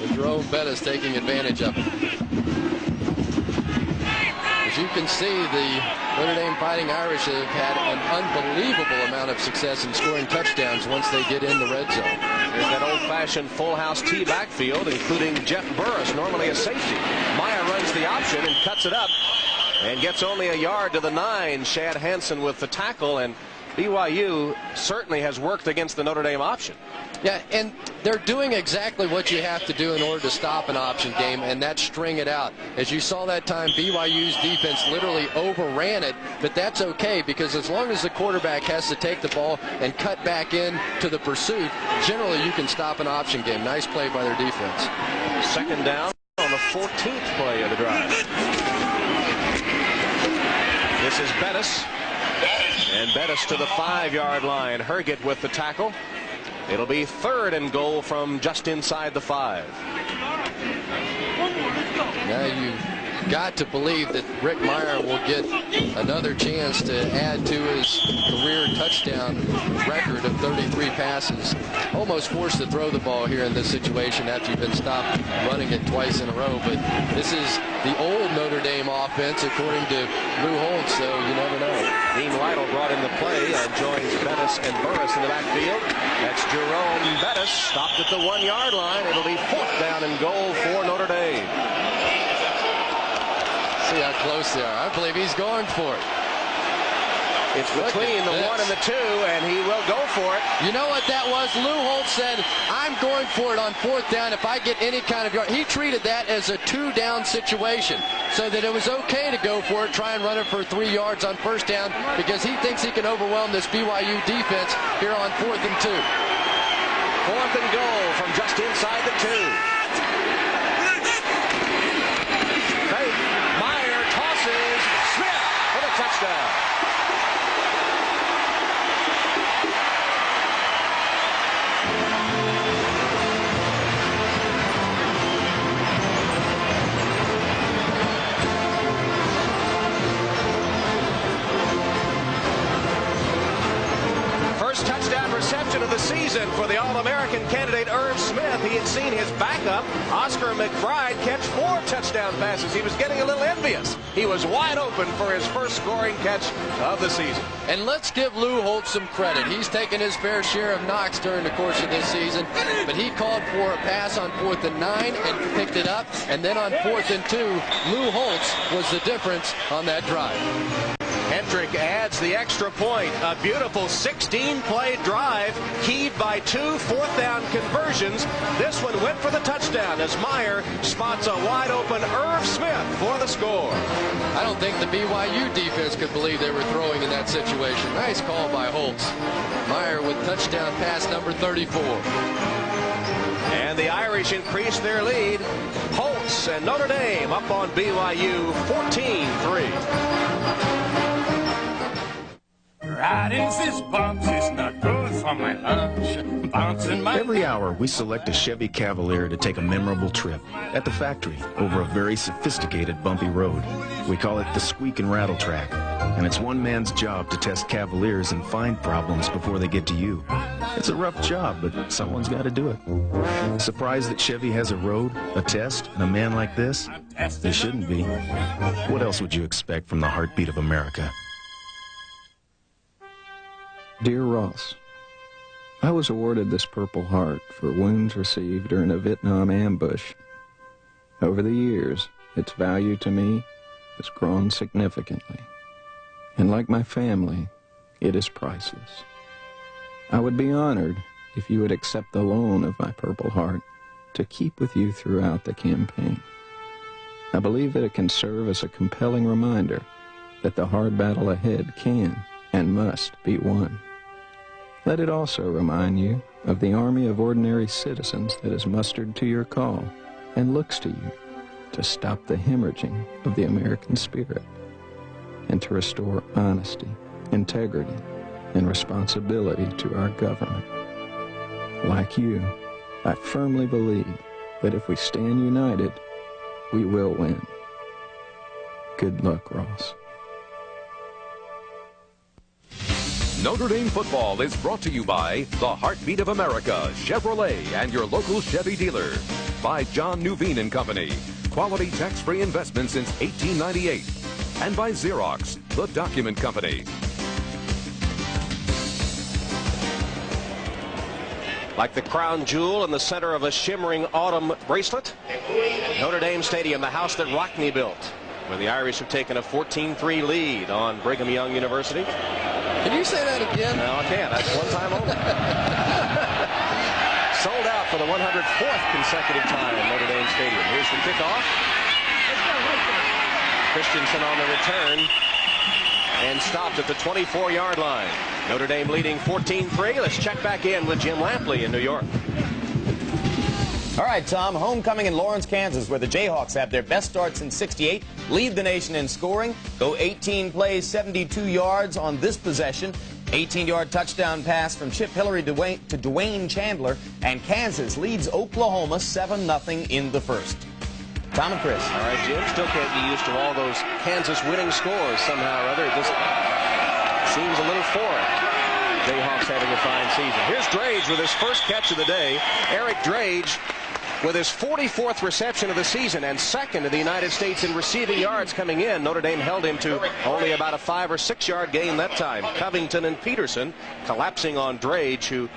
And Jerome Bettis taking advantage of it. As you can see, the Notre Dame Fighting Irish have had an unbelievable amount of success in scoring touchdowns once they get in the red zone. There's that old-fashioned full house T backfield, including Jeff Burris, normally a safety. Meyer runs the option and cuts it up and gets only a yard to the 9. Shad Hansen with the tackle, and BYU certainly has worked against the Notre Dame option. Yeah, and they're doing exactly what you have to do in order to stop an option game, and that's string it out. As you saw that time, BYU's defense literally overran it, but that's okay because as long as the quarterback has to take the ball and cut back in to the pursuit, generally you can stop an option game. Nice play by their defense. Second down on the 14th play of the drive. This is Bettis. And Bettis to the 5-yard line. Herget with the tackle. It'll be 3rd and goal from just inside the 5. Now you've got to believe that Rick Meyer will get another chance to add to his career touchdown record of 33 passes. Almost forced to throw the ball here in this situation after you've been stopped running it twice in a row. But this is the old Notre Dame offense, according to Lou Holtz, so you never know. Dean Lytle brought in the play and joins Bettis and Burris in the backfield. That's Jerome Bettis, stopped at the 1-yard line. It'll be 4th down and goal for Notre Dame. See how close they are. I believe he's going for it. It's between the 1 and the 2, and he will go for it. You know what that was? Lou Holtz said, I'm going for it on 4th down if I get any kind of yard. He treated that as a 2-down situation, so that it was okay to go for it, try and run it for 3 yards on 1st down, because he thinks he can overwhelm this BYU defense here on 4th and 2. 4th and goal from just inside the 2. Meyer tosses Smith for the touchdown. First touchdown reception of the season for the All-American candidate Irv Smith. He had seen his backup, Oscar McBride, catch 4 touchdown passes. He was getting a little envious. He was wide open for his first scoring catch of the season. And let's give Lou Holtz some credit. He's taken his fair share of knocks during the course of this season, but he called for a pass on 4th and 9 and picked it up. And then on 4th and 2, Lou Holtz was the difference on that drive. Hendrick adds the extra point. A beautiful 16-play drive, keyed by 2 4th-down conversions. This one went for the touchdown as Meyer spots a wide-open Irv Smith for the score. I don't think the BYU defense could believe they were throwing in that situation. Nice call by Holtz. Meyer with touchdown pass number 34. And the Irish increase their lead. Holtz and Notre Dame up on BYU 14-3. Riding fist bumps is not good for my lunch. Bouncing my Every hour, we select a Chevy Cavalier to take a memorable trip at the factory over a very sophisticated bumpy road. We call it the squeak and rattle track, and it's one man's job to test Cavaliers and find problems before they get to you. It's a rough job, but someone's got to do it. Surprised that Chevy has a road, a test, and a man like this? You shouldn't be. What else would you expect from the heartbeat of America? Dear Ross, I was awarded this Purple Heart for wounds received during a Vietnam ambush. Over the years, its value to me has grown significantly. And like my family, it is priceless. I would be honored if you would accept the loan of my Purple Heart to keep with you throughout the campaign. I believe that it can serve as a compelling reminder that the hard battle ahead can and must be won. Let it also remind you of the army of ordinary citizens that is mustered to your call and looks to you to stop the hemorrhaging of the American spirit and to restore honesty, integrity, and responsibility to our government. Like you, I firmly believe that if we stand united, we will win. Good luck, Ross. Notre Dame football is brought to you by the Heartbeat of America, Chevrolet, and your local Chevy dealer. By John Nuveen and Company, quality tax-free investment since 1898. And by Xerox, the document company. Like the crown jewel in the center of a shimmering autumn bracelet, Notre Dame Stadium, the house that Rockne built, where the Irish have taken a 14-3 lead on Brigham Young University. Can you say that again? No, I can't. That's one time only. Sold out for the 104th consecutive time in Notre Dame Stadium. Here's the kickoff. Christensen on the return and stopped at the 24-yard line. Notre Dame leading 14-3. Let's check back in with Jim Lampley in New York. All right, Tom, homecoming in Lawrence, Kansas, where the Jayhawks have their best start since '68, lead the nation in scoring, go 18 plays, 72 yards on this possession, 18-yard touchdown pass from Chip Hillary to Dwayne Chandler, and Kansas leads Oklahoma 7-0 in the first. Tom and Chris. All right, Jim, still can't be used to all those Kansas winning scores somehow or other. It just seems a little foreign. Jayhawks having a fine season. Here's Drage with his first catch of the day. Eric Drage with his 44th reception of the season and second in the United States in receiving yards coming in. Notre Dame held him to only about a 5 or 6 yard gain that time. Covington and Peterson collapsing on Drage, who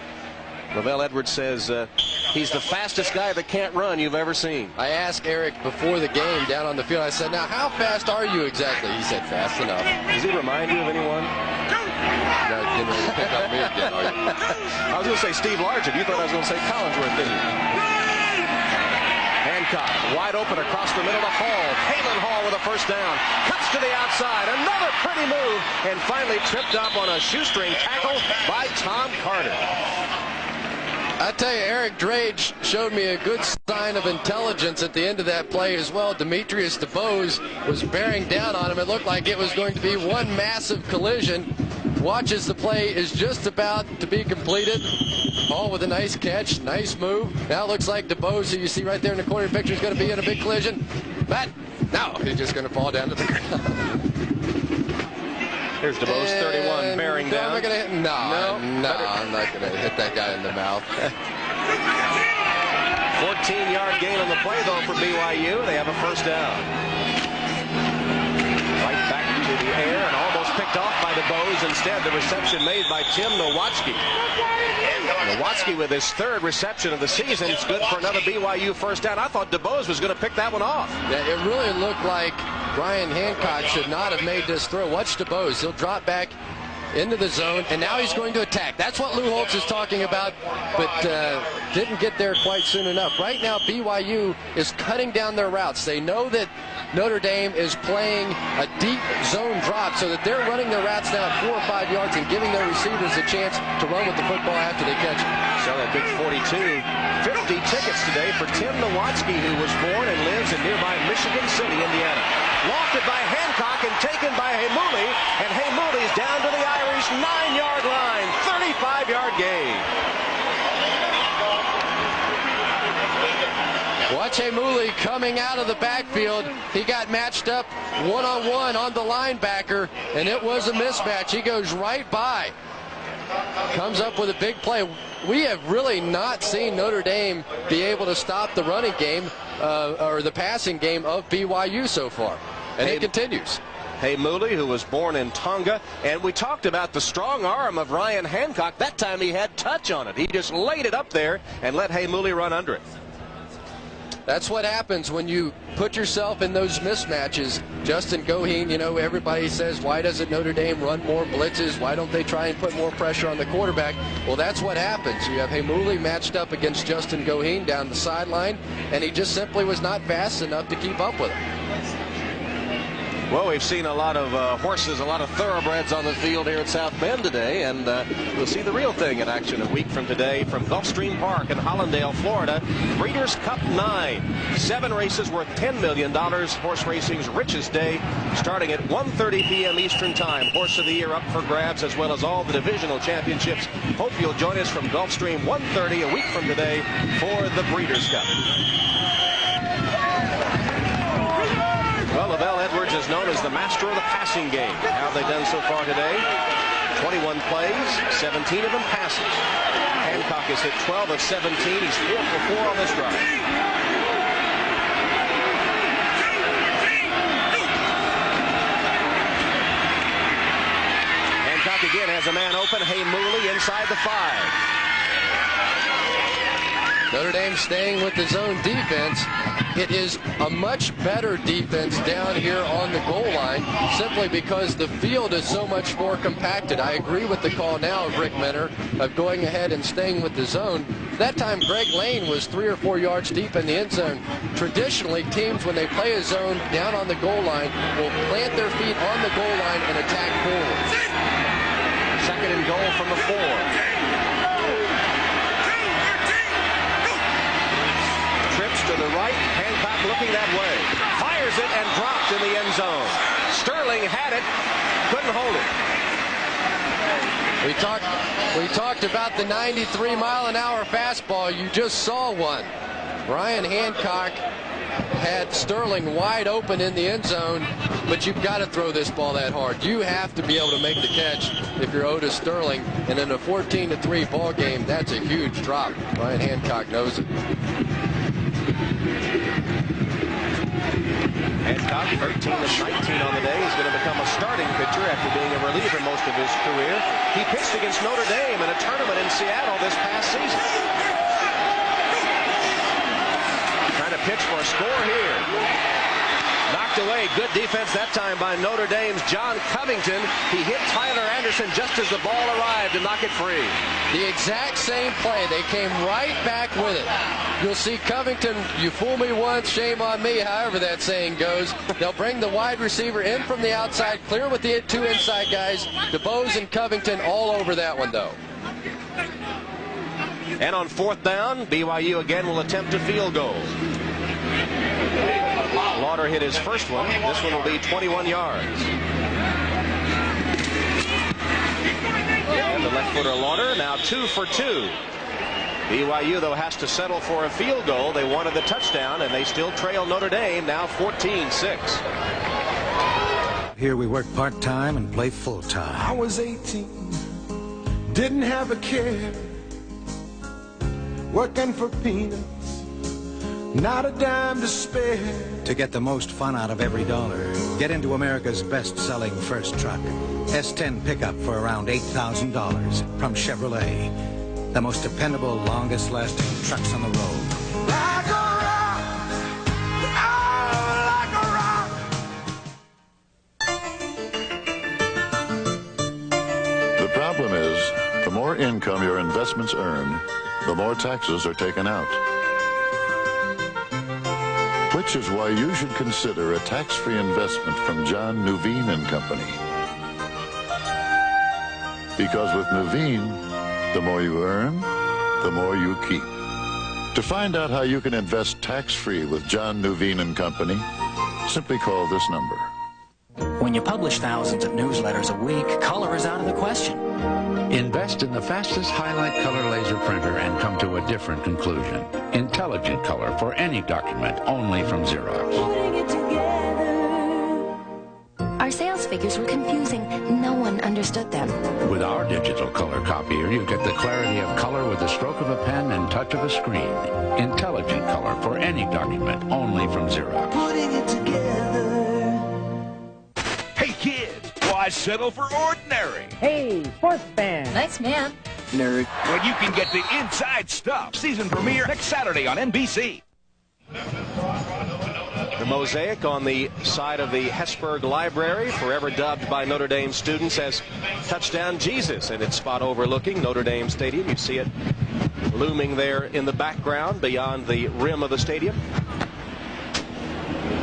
Lavelle Edwards says he's the fastest guy that can't run you've ever seen. I asked Eric before the game down on the field, I said, now how fast are you exactly? He said, fast enough. Does he remind you of anyone? No, you didn't pick up me again, are you? I was going to say Steve Largent. You thought I was going to say Collinsworth, didn't you? Hancock wide open across the middle to Hall. Kalen Hall with a first down. Cuts to the outside. Another pretty move. And finally tripped up on a shoestring tackle by Tom Carter. I tell you, Eric Drage showed me a good sign of intelligence at the end of that play as well. Demetrius DeBose was bearing down on him. It looked like it was going to be one massive collision. Watches the play is just about to be completed. Hall with a nice catch, nice move. Now it looks like DeBose, who you see right there in the corner picture, is going to be in a big collision. But no, he's just going to fall down to the ground. Here's DeBose, 31, bearing down. Am I gonna hit? No, I'm not going to hit that guy in the mouth. 14-yard gain on the play, though, for BYU. They have a first down. Right back to the air and almost picked off by DeBose. Instead, the reception made by Tim Nowatzki. Nowatzki with his third reception of the season. It's good for another BYU first down. I thought DeBose was going to pick that one off. Yeah, it really looked like Brian Hancock should not have made this throw. Watch DeBose. He'll drop back into the zone, and now he's going to attack. That's what Lou Holtz is talking about, but didn't get there quite soon enough. Right now, BYU is cutting down their routes. They know that Notre Dame is playing a deep zone drop, so that they're running their routes now at 4 or 5 yards and giving their receivers a chance to run with the football after they catch it. So that big 42, 50 tickets today for Tim Nowatzki, who was born and lives in nearby Michigan City, Indiana. Lofted by Hancock and taken by Heimuli, and Heimuli's down to the Irish 9-yard line, 35-yard gain. Watch Heimuli coming out of the backfield. He got matched up one-on-one on the linebacker, and it was a mismatch. He goes right by. Comes up with a big play. We have really not seen Notre Dame be able to stop the running game or the passing game of BYU so far. And it continues. Heimuli, who was born in Tonga, and we talked about the strong arm of Ryan Hancock. That time he had touch on it. He just laid it up there and let Heimuli run under it. That's what happens when you put yourself in those mismatches. Justin Goheen, you know, everybody says, why doesn't Notre Dame run more blitzes? Why don't they try and put more pressure on the quarterback? Well, that's what happens. You have Heimuli matched up against Justin Goheen down the sideline, and he just simply was not fast enough to keep up with him. Well, we've seen a lot of horses, a lot of thoroughbreds on the field here at South Bend today, and we'll see the real thing in action a week from today from Gulfstream Park in Hollandale, Florida. Breeders' Cup 9. 7 races worth $10 million. Horse racing's richest day, starting at 1:30 p.m. Eastern Time. Horse of the Year up for grabs, as well as all the divisional championships. Hope you'll join us from Gulfstream 1:30 a week from today for the Breeders' Cup. Well, Lavelle Edwards is known as the master of the passing game. How have they done so far today? 21 plays, 17 of them passes. Hancock has hit 12 of 17. He's 4 for 4 on this drive. Hancock again has a man open. Hey Mooley inside the 5. Notre Dame staying with the zone defense. It is a much better defense down here on the goal line simply because the field is so much more compacted. I agree with the call now of Rick Minner of going ahead and staying with the zone. That time Greg Lane was 3 or 4 yards deep in the end zone. Traditionally, teams, when they play a zone down on the goal line, will plant their feet on the goal line and attack forward. 2nd and goal from the 4. To the right, Hancock looking that way, fires it and dropped in the end zone. Sterling had it, couldn't hold it. We talked about the 93-mile-an-hour fastball. You just saw one. Ryan Hancock had Sterling wide open in the end zone, but you've got to throw this ball that hard. You have to be able to make the catch if you're Otis Sterling. And in a 14-3 ball game, that's a huge drop. Ryan Hancock knows it. Hancock, 13 of 19 on the day. He's going to become a starting pitcher after being a reliever most of his career. He pitched against Notre Dame in a tournament in Seattle this past season. Trying to pitch for a score here. Knocked away. Good defense that time by Notre Dame's John Covington. He hit Tyler Anderson just as the ball arrived to knock it free. The exact same play. They came right back with it. You'll see Covington, you fool me once, shame on me, however that saying goes. They'll bring the wide receiver in from the outside, clear with the 2 inside guys. DeBose and Covington all over that one, though. And on 4th down, BYU again will attempt a field goal. Lauder hit his first one. This one will be 21 yards. And the left footer Lauder now 2 for 2. BYU, though, has to settle for a field goal. They wanted the touchdown, and they still trail Notre Dame, now 14-6. Here we work part-time and play full-time. I was 18, didn't have a care, working for peanuts, not a dime to spare. To get the most fun out of every dollar, get into America's best-selling first truck. S10 pickup for around $8,000 from Chevrolet. The most dependable, longest-lasting trucks on the road. Like a rock, oh, like a rock. The problem is, the more income your investments earn, the more taxes are taken out. Which is why you should consider a tax-free investment from John Nuveen and Company. Because with Nuveen, the more you earn, the more you keep. To find out how you can invest tax-free with John Nuveen and Company, simply call this number. When you publish thousands of newsletters a week, color is out of the question. Invest in the fastest highlight color laser printer and come to a different conclusion. Intelligent color for any document, only from Xerox. Our sales figures were confusing. No one understood them. With our digital color copier, you get the clarity of color with the stroke of a pen and touch of a screen. Intelligent color for any document, only from Xerox. Putting it together. Hey kids, why settle for ordinary? Hey, sports fan. Nice man. Nerd. When you can get the inside stuff. Season premiere next Saturday on NBC. The mosaic on the side of the Hesburgh Library, forever dubbed by Notre Dame students as Touchdown Jesus, and its spot overlooking Notre Dame Stadium. You see it looming there in the background beyond the rim of the stadium.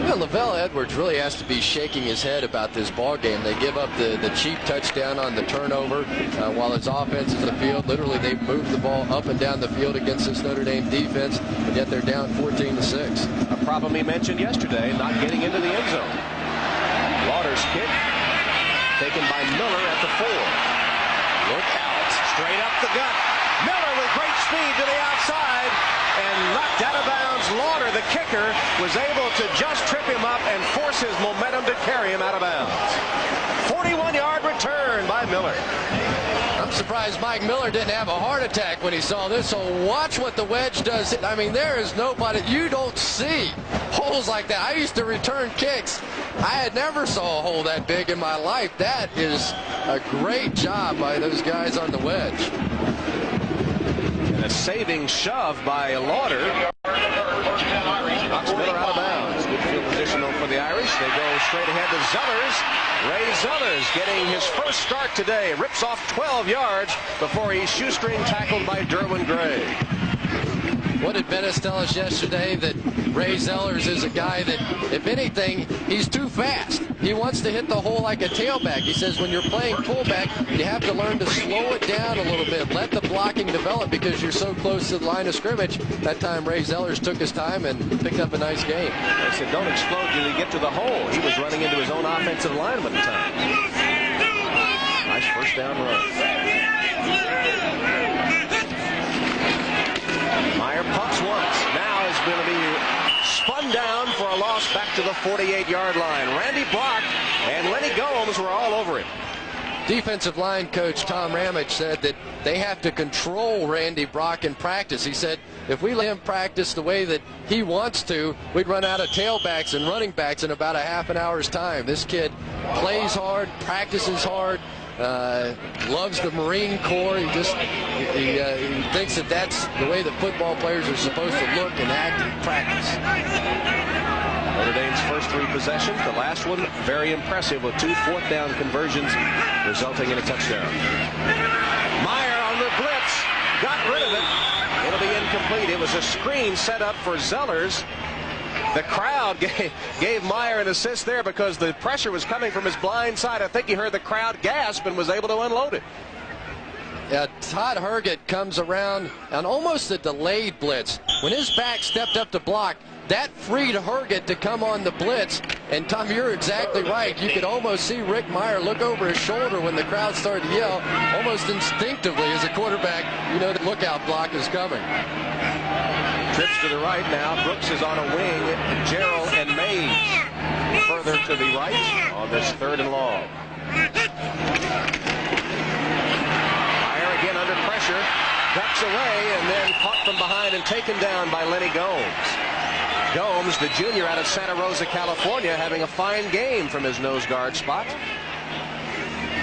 Well, Lavelle Edwards really has to be shaking his head about this ball game. They give up the cheap touchdown on the turnover while his offense is in the field. Literally, they move the ball up and down the field against this Notre Dame defense, and yet they're down 14-6. A problem he mentioned yesterday, not getting into the end zone. Lauder's kick taken by Miller at the 4. Look out. Straight up the gut. Miller with great speed to the outside and knocked out of bounds. Lauder, the kicker, was able to just trip him up and force his momentum to carry him out of bounds. 41-yard return by Miller. I'm surprised Mike Miller didn't have a heart attack when he saw this, so watch what the wedge does. I mean, there is nobody, you don't see holes like that. I used to return kicks. I had never saw a hole that big in my life. That is a great job by those guys on the wedge. And a saving shove by Lauder. Knocks Miller out of bounds. Good field position though for the Irish. They go straight ahead to Zellers. Ray Zellers getting his first start today. Rips off 12 yards before he's shoestring tackled by Derwin Gray. What did Bettis tell us yesterday? That Ray Zellers is a guy that, if anything, he's too fast. He wants to hit the hole like a tailback. He says when you're playing fullback, you have to learn to slow it down a little bit. Let the blocking develop because you're so close to the line of scrimmage. That time Ray Zellers took his time and picked up a nice game. I said, don't explode till you get to the hole. He was running into his own offensive lineman at the time. Nice first down run. Meyer pumps once. Now is going to be spun down for a loss back to the 48-yard line. Randy Brock and Lenny Gomes were all over him. Defensive line coach Tom Ramage said that they have to control Randy Brock in practice. He said if we let him practice the way that he wants to, we'd run out of tailbacks and running backs in about a half an hour's time. This kid plays hard, practices hard, loves the Marine Corps. He thinks that that's the way that football players are supposed to look and act in practice. Notre Dame's first 3 possessions, the last one very impressive with 2 fourth-down conversions resulting in a touchdown. Meyer on the blitz, got rid of it. It'll be incomplete. It was a screen set up for Zellers. The crowd gave Meyer an assist there because the pressure was coming from his blind side. I think he heard the crowd gasp and was able to unload it. Todd Herget comes around on almost a delayed blitz. When his back stepped up to block, that freed Herget to come on the blitz. And Tom, you're exactly right. You could almost see Rick Meyer look over his shoulder when the crowd started to yell. Almost instinctively as a quarterback, you know the lookout block is coming. Trips to the right now. Brooks is on a wing. Gerald and Mays further to the right on this 3rd and long. Meyer again under pressure. Ducks away and then caught from behind and taken down by Lenny Gomes. Gomes, the junior out of Santa Rosa, California, having a fine game from his nose guard spot.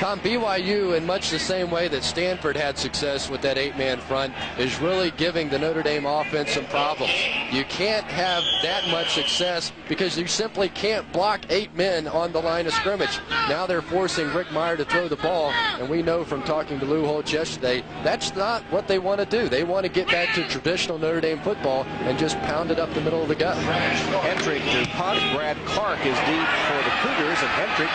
Tom, BYU, in much the same way that Stanford had success with that 8-man front, is really giving the Notre Dame offense some problems. You can't have that much success because you simply can't block 8 men on the line of scrimmage. Now they're forcing Rick Meyer to throw the ball, and we know from talking to Lou Holtz yesterday, that's not what they want to do. They want to get back to traditional Notre Dame football and just pound it up the middle of the gut. Hendrick to punt. Brad Clark is deep for the Cougars, and Hendrick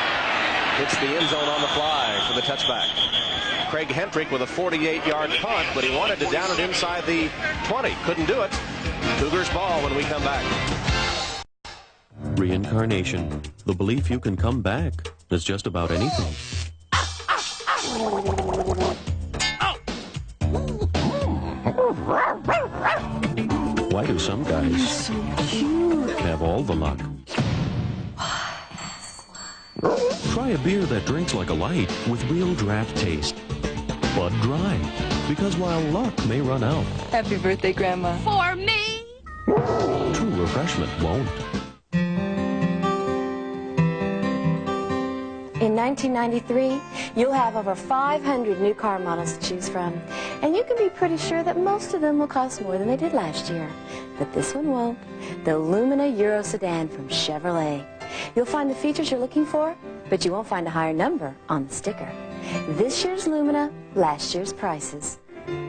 hits the end zone on the fly for the touchback. Craig Hendrick with a 48-yard punt, but he wanted to down it inside the 20. Couldn't do it. Cougars ball when we come back. Reincarnation. The belief you can come back is just about anything. Why do some guys have all the luck? Try a beer that drinks like a light with real draft taste. Bud Dry. Because while luck may run out, Happy birthday, Grandma. For me! true refreshment won't. In 1993, you'll have over 500 new car models to choose from. And you can be pretty sure that most of them will cost more than they did last year. But this one won't. The Lumina Euro Sedan from Chevrolet. You'll find the features you're looking for, but you won't find a higher number on the sticker. This year's Lumina, last year's prices.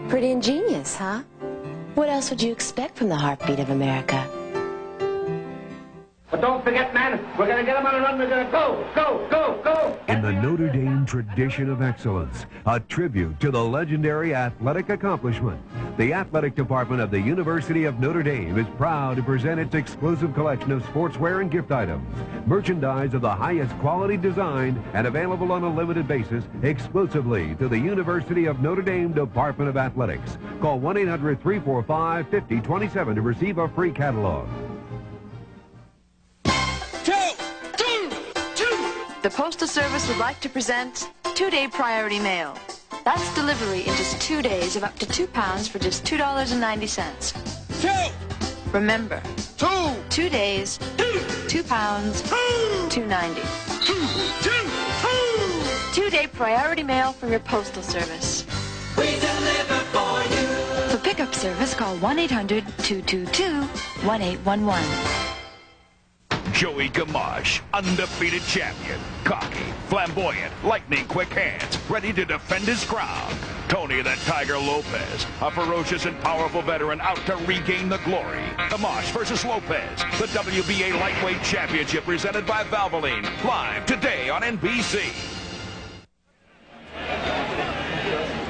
Pretty ingenious, huh? What else would you expect from the heartbeat of America? But don't forget, man, we're going to get them on a run. We're going to go, go, go, go. In the Notre Dame tradition of excellence, a tribute to the legendary athletic accomplishment, the athletic department of the University of Notre Dame is proud to present its exclusive collection of sportswear and gift items, merchandise of the highest quality design and available on a limited basis exclusively to the University of Notre Dame Department of Athletics. Call 1-800-345-5027 to receive a free catalog. The Postal Service would like to present 2-day priority mail. That's delivery in just 2 days of up to 2 pounds for just $2.90. Remember, 2 days, 2 pounds, $2.90. 2-day priority mail from your Postal Service. We deliver for you. For pickup service, call 1-800-222-1811. Joey Gamache, undefeated champion, cocky, flamboyant, lightning-quick hands, ready to defend his crown. Tony the Tiger Lopez, a ferocious and powerful veteran out to regain the glory. Gamache versus Lopez, the WBA Lightweight Championship presented by Valvoline, live today on NBC.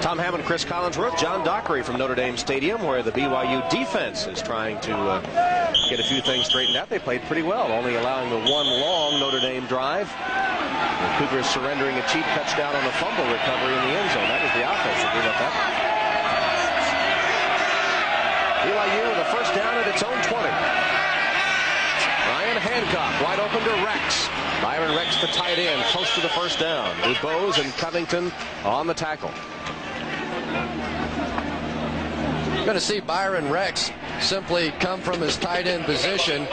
Tom Hammond, Chris Collinsworth, John Dockery from Notre Dame Stadium, where the BYU defense is trying to get a few things straightened out. They played pretty well, only allowing the one long Notre Dame drive. The Cougars surrendering a cheap touchdown on the fumble recovery in the end zone. That was the offense that gave up that. BYU with a first down at its own 20. Ryan Hancock wide open to Rex. Byron Rex, the tight end, close to the first down. Dubose and Covington on the tackle. Going to see Byron Rex simply come from his tight end position,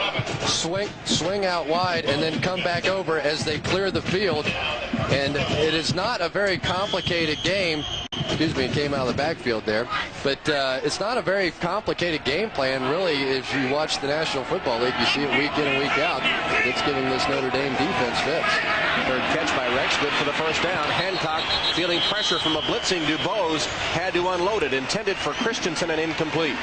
swing out wide, and then come back over as they clear the field. And it is not a very complicated game. Excuse me, it came out of the backfield there. But it's not a very complicated game plan, really. If you watch the National Football League, you see it week in and week out. It's giving this Notre Dame defense fits. Third catch by Rex, good for the first down. Hancock, feeling pressure from a blitzing Dubose, had to unload it. Intended for Christensen and incomplete.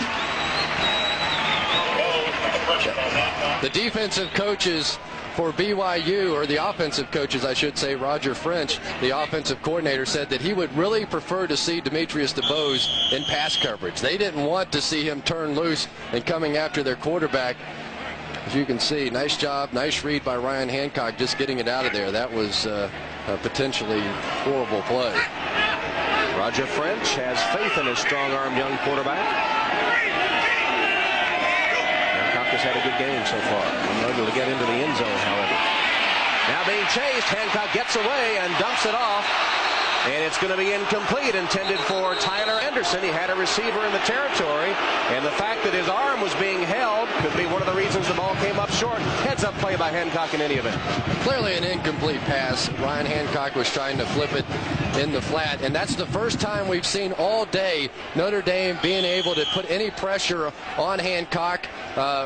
The defensive coaches for BYU, or the offensive coaches, I should say, Roger French, the offensive coordinator, said that he would really prefer to see Demetrius Dubose in pass coverage. They didn't want to see him turn loose and coming after their quarterback. As you can see, nice job, nice read by Ryan Hancock, just getting it out of there. That was a potentially horrible play. Roger French has faith in his strong-armed young quarterback. Hancock has had a good game so far. Unable to get into the end zone, however. Now being chased, Hancock gets away and dumps it off. And it's going to be incomplete, intended for Tyler Anderson. He had a receiver in the territory, and the fact that his arm was being held could be one of the reasons the ball came up short. Heads-up play by Hancock in any event. Clearly an incomplete pass. Ryan Hancock was trying to flip it in the flat, and that's the first time we've seen all day Notre Dame being able to put any pressure on Hancock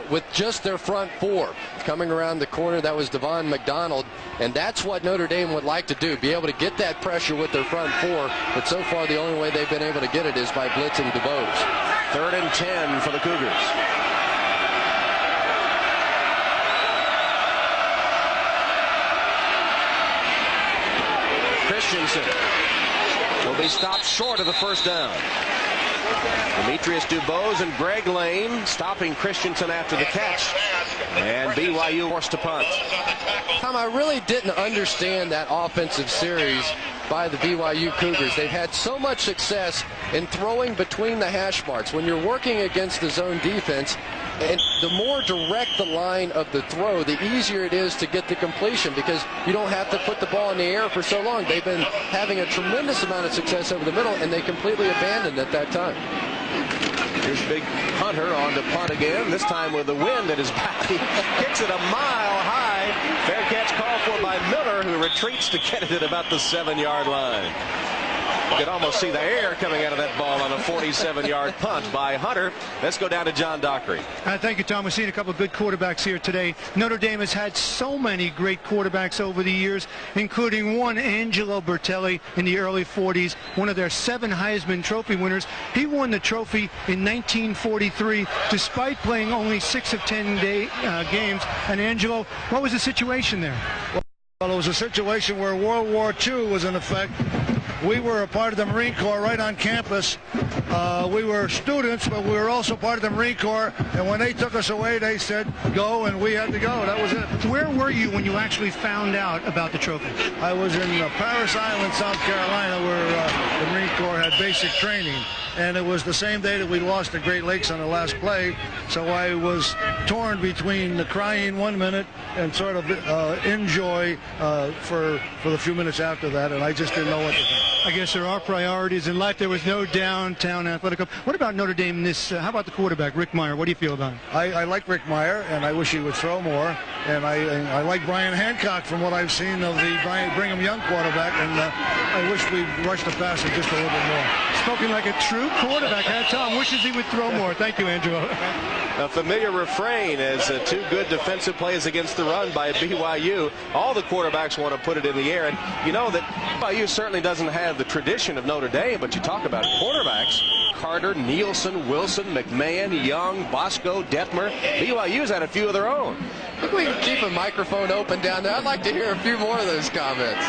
with just their front four. Coming around the corner, that was Devon McDonald, and that's what Notre Dame would like to do, be able to get that pressure with their front four, but so far the only way they've been able to get it is by blitzing Dubose. 3rd and 10 for the Cougars. Christensen will be stopped short of the first down. Demetrius Dubose and Greg Lane stopping Christensen after the catch, and BYU forced to punt. Tom, I really didn't understand that offensive series by the BYU Cougars. They've had so much success in throwing between the hash marks. When you're working against the zone defense, and the more direct the line of the throw, the easier it is to get the completion because you don't have to put the ball in the air for so long. They've been having a tremendous amount of success over the middle, and they completely abandoned at that time. Here's Big Hunter on to punt again, this time with the wind at his back. He kicks it a mile high. Fair catch called for by Miller, who retreats to get it at about the 7-yard line. You could almost see the air coming out of that ball on a 47-yard punt by Hunter. Let's go down to John Dockery. Thank you, Tom. We've seen a couple of good quarterbacks here today. Notre Dame has had so many great quarterbacks over the years, including one, Angelo Bertelli, in the early 40s, one of their 7 Heisman Trophy winners. He won the trophy in 1943, despite playing only 6 of 10 games. And Angelo, what was the situation there? Well, it was a situation where World War II was in effect. We were a part of the Marine Corps right on campus. We were students, but we were also part of the Marine Corps. And when they took us away, they said, go, and we had to go. That was it. Where were you when you actually found out about the trophy? I was in Paris Island, South Carolina, where the Marine Corps had basic training. And it was the same day that we lost the Great Lakes on the last play. So I was torn between the crying 1 minute and sort of enjoy for the few minutes after that. And I just didn't know what to think. I guess there are priorities in life. There was no downtown athletic club. What about Notre Dame? How about the quarterback, Rick Meyer? What do you feel about him? I like Rick Meyer, and I wish he would throw more. And I like Brian Hancock from what I've seen of the Brigham Young quarterback. And I wish we'd rushed the passer just a little bit more. Spoken like a true quarterback. Tom wishes he would throw more. Thank you, Angelo. A familiar refrain as 2 good defensive plays against the run by BYU. All the quarterbacks want to put it in the air. And you know that BYU certainly doesn't have the tradition of Notre Dame, but you talk about quarterbacks. Carter, Nielsen, Wilson, McMahon, Young, Bosco, Detmer. BYU's had a few of their own. I think we can keep a microphone open down there. I'd like to hear a few more of those comments.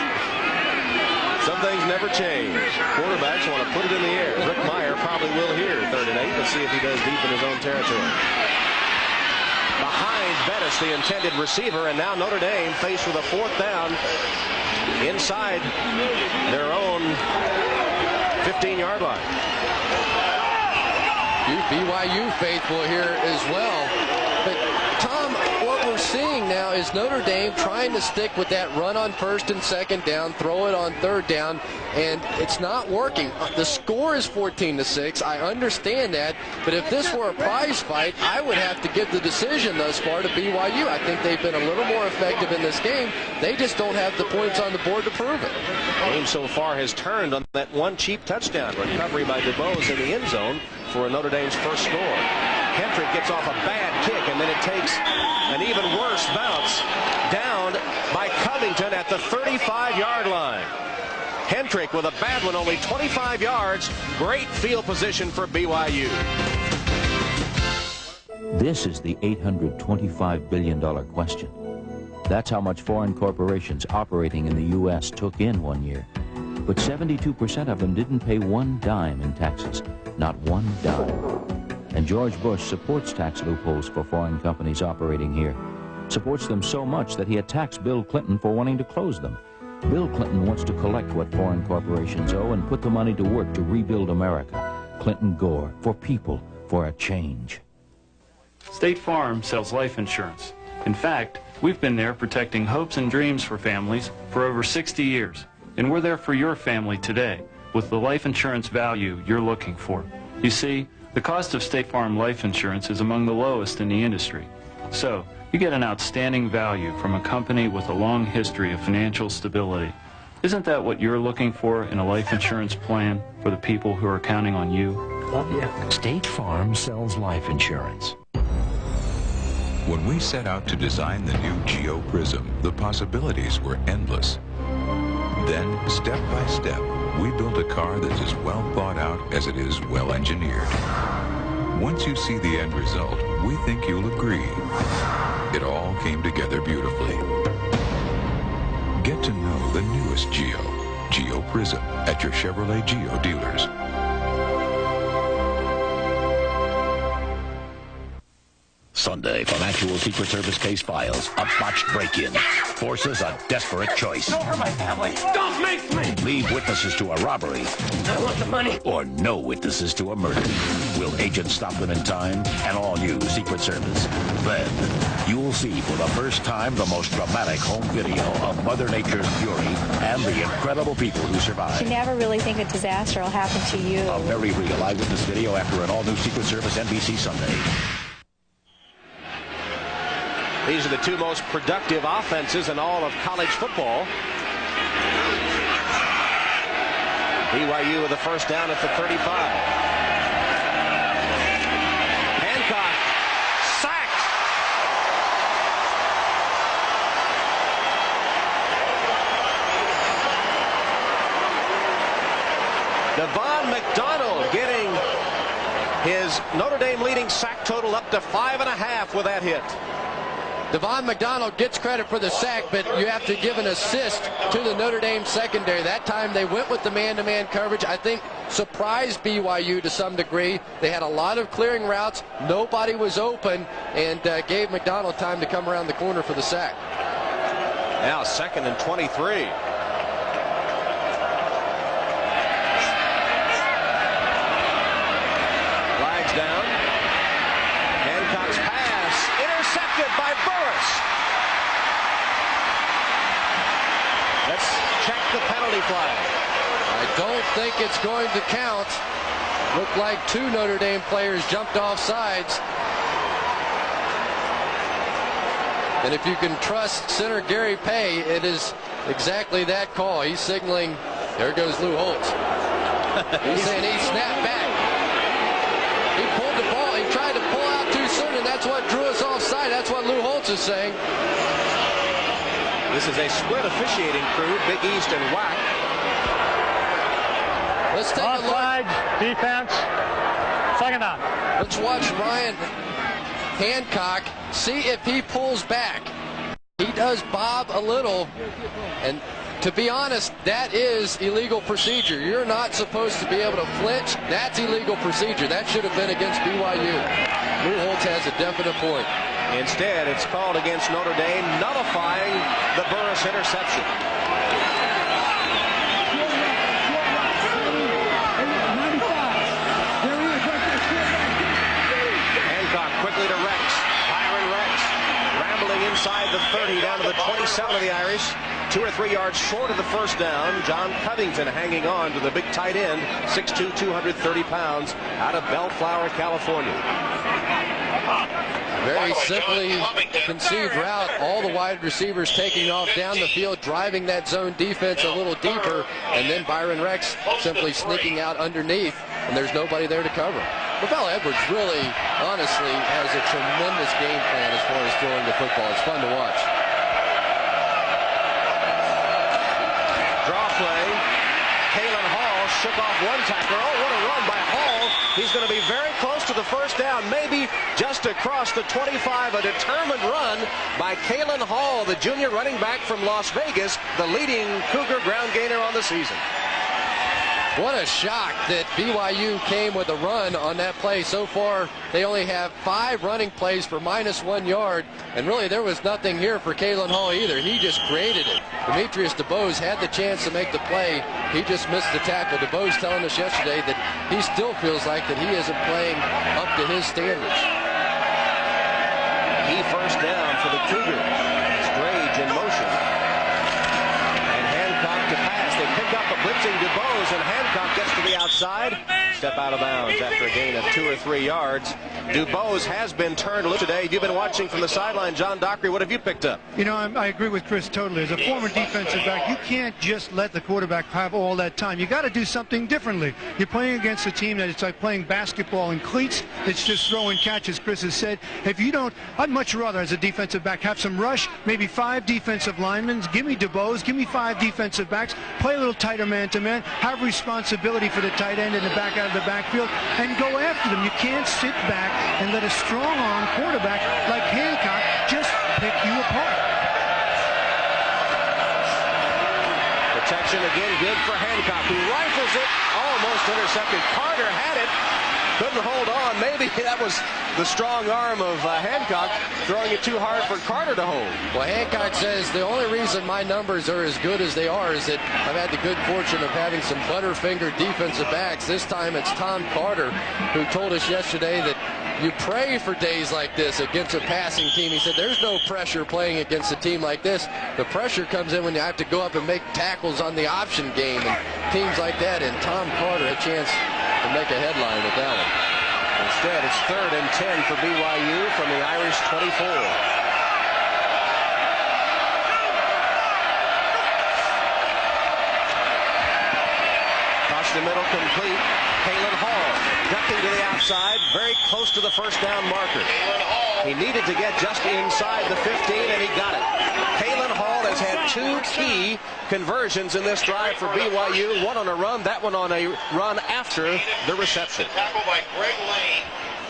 Some things never change. Quarterbacks want to put it in the air. Rick Meyer probably will here, 3rd and 8. Let's see if he does deep in his own territory. Behind Bettis, the intended receiver, and now Notre Dame faced with a 4th down inside their own 15-yard line. BYU faithful here as well. But Tom, what we're seeing now is Notre Dame trying to stick with that run on 1st and 2nd down, throw it on 3rd down, and it's not working. The score is 14-6. I understand that, but if this were a prize fight, I would have to give the decision thus far to BYU. I think they've been a little more effective in this game. They just don't have the points on the board to prove it. The game so far has turned on that one cheap touchdown. Recovery by DeBose in the end zone for Notre Dame's first score. Hendrick gets off a bad kick, and then it takes an even worse bounce down by Covington at the 35-yard line. Hendrick with a bad one, only 25 yards. Great field position for BYU. This is the $825 billion question. That's how much foreign corporations operating in the U.S. took in one year. But 72% of them didn't pay 1 dime in taxes. Not 1 dime. And George Bush supports tax loopholes for foreign companies operating here. Supports them so much that he attacks Bill Clinton for wanting to close them. Bill Clinton wants to collect what foreign corporations owe and put the money to work to rebuild America. Clinton Gore, for people, for a change. State Farm sells life insurance. In fact, we've been there protecting hopes and dreams for families for over 60 years. And we're there for your family today with the life insurance value you're looking for. You see, the cost of State Farm life insurance is among the lowest in the industry. So, you get an outstanding value from a company with a long history of financial stability. Isn't that what you're looking for in a life insurance plan for the people who are counting on you? Yeah. State Farm sells life insurance. When we set out to design the new Geo Prism, the possibilities were endless. Then, step by step, we built a car that's as well thought out as it is well engineered. Once you see the end result, we think you'll agree. It all came together beautifully. Get to know the newest Geo Prism, at your Chevrolet Geo dealers. Sunday, from actual Secret Service case files, a botched break-in forces a desperate choice. Over my family. Don't make me! Leave witnesses to a robbery. I want the money. Or no witnesses to a murder. Will agents stop them in time? An all-new Secret Service. Then, you'll see for the first time the most dramatic home video of Mother Nature's fury and the incredible people who survived. You never really think a disaster will happen to you. A very real eyewitness video after an all-new Secret Service NBC Sunday. These are the 2 most productive offenses in all of college football. BYU with the first down at the 35. Hancock sacked. Devon McDonald getting his Notre Dame leading sack total up to 5.5 with that hit. Devon McDonald gets credit for the sack, but you have to give an assist to the Notre Dame secondary. That time they went with the man-to-man coverage. I think surprised BYU to some degree. They had a lot of clearing routes. Nobody was open, and gave McDonald time to come around the corner for the sack. Now 2nd and 23. Flags down. Hancock's pass intercepted by Burris. Let's check the penalty flag. I don't think it's going to count. Looked like 2 Notre Dame players jumped off sides. And if you can trust center Gary Pay, it is exactly that call. He's signaling. There goes Lou Holtz. He's saying he snapped back. He pulled the ball. He tried to pull out too soon, and that's what drew us offside. That's what Lou Holtz is saying. This is a split officiating crew, Big East and WAC. Let's take a look. Offside, defense, 2nd down. Let's watch Ryan Hancock see if he pulls back. He does bob a little, and to be honest, that is illegal procedure. You're not supposed to be able to flinch. That's illegal procedure. That should have been against BYU. Lou Holtz has a definite point. Instead, it's called against Notre Dame, nullifying the Burris interception. Hancock quickly to Rex. Byron Rex rambling inside the 30 down to the 27 of the Irish. 2 or 3 yards short of the first down. John Covington hanging on to the big tight end, 6'2", 230 pounds, out of Bellflower, California. Very simply conceived route. All the wide receivers taking off down the field, driving that zone defense a little deeper, and then Byron Rex simply sneaking out underneath, and there's nobody there to cover. Ravel Edwards really, honestly, has a tremendous game plan as far as throwing the football. It's fun to watch. Draw play. Kalen Hall shook off one tackler. Oh, what a run by Hall. He's going to be very close to the first down, maybe just across the 25. A determined run by Kalen Hall, the junior running back from Las Vegas, the leading Cougar ground gainer on the season. What a shock that BYU came with a run on that play. So far, they only have 5 running plays for -1 yard, and really there was nothing here for Kalen Hall either. He just created it. Demetrius DeBose had the chance to make the play. He just missed the tackle. DeBose telling us yesterday that he still feels like that he isn't playing up to his standards. Key first down for the Cougars. Strage in motion. And Hancock to pass. They pick up a blitzing DeBose, and Hancock gets to the outside. Step out of bounds after a gain of 2 or 3 yards. DuBose has been turned loose today. You've been watching from the sideline. John Dockery, what have you picked up? You know, I agree with Chris totally. As a former defensive back, you can't just let the quarterback have all that time. You got to do something differently. You're playing against a team that it's like playing basketball in cleats. It's just throw and catch, as Chris has said. If you don't, I'd much rather, as a defensive back, have some rush, maybe 5 defensive linemen. Give me DuBose, give me 5 defensive backs, play a little tighter man-to-man, have responsibility for the tight end in the back out of the backfield, and go after them. You can't sit back and let a strong-arm quarterback like Hancock just pick you apart. Protection again, good for Hancock, who rifles it, almost intercepted. Carter had it, couldn't hold on. Maybe that was the strong arm of Hancock throwing it too hard for Carter to hold. Well, Hancock says the only reason my numbers are as good as they are is that I've had the good fortune of having some butterfinger defensive backs. This time it's Tom Carter, who told us yesterday that you pray for days like this against a passing team. He said there's no pressure playing against a team like this. The pressure comes in when you have to go up and make tackles on the option game and teams like that. And Tom Carter had a chance to make a headline with that one. Instead, it's 3rd and 10 for BYU from the Irish 24. Pitch to middle, complete. Kalen Hall ducking to the outside, very close to the first down marker. He needed to get just inside the 15, and he got it. Kalen Hall has had 2 key conversions in this drive for BYU. One on a run, that one on a run after the reception.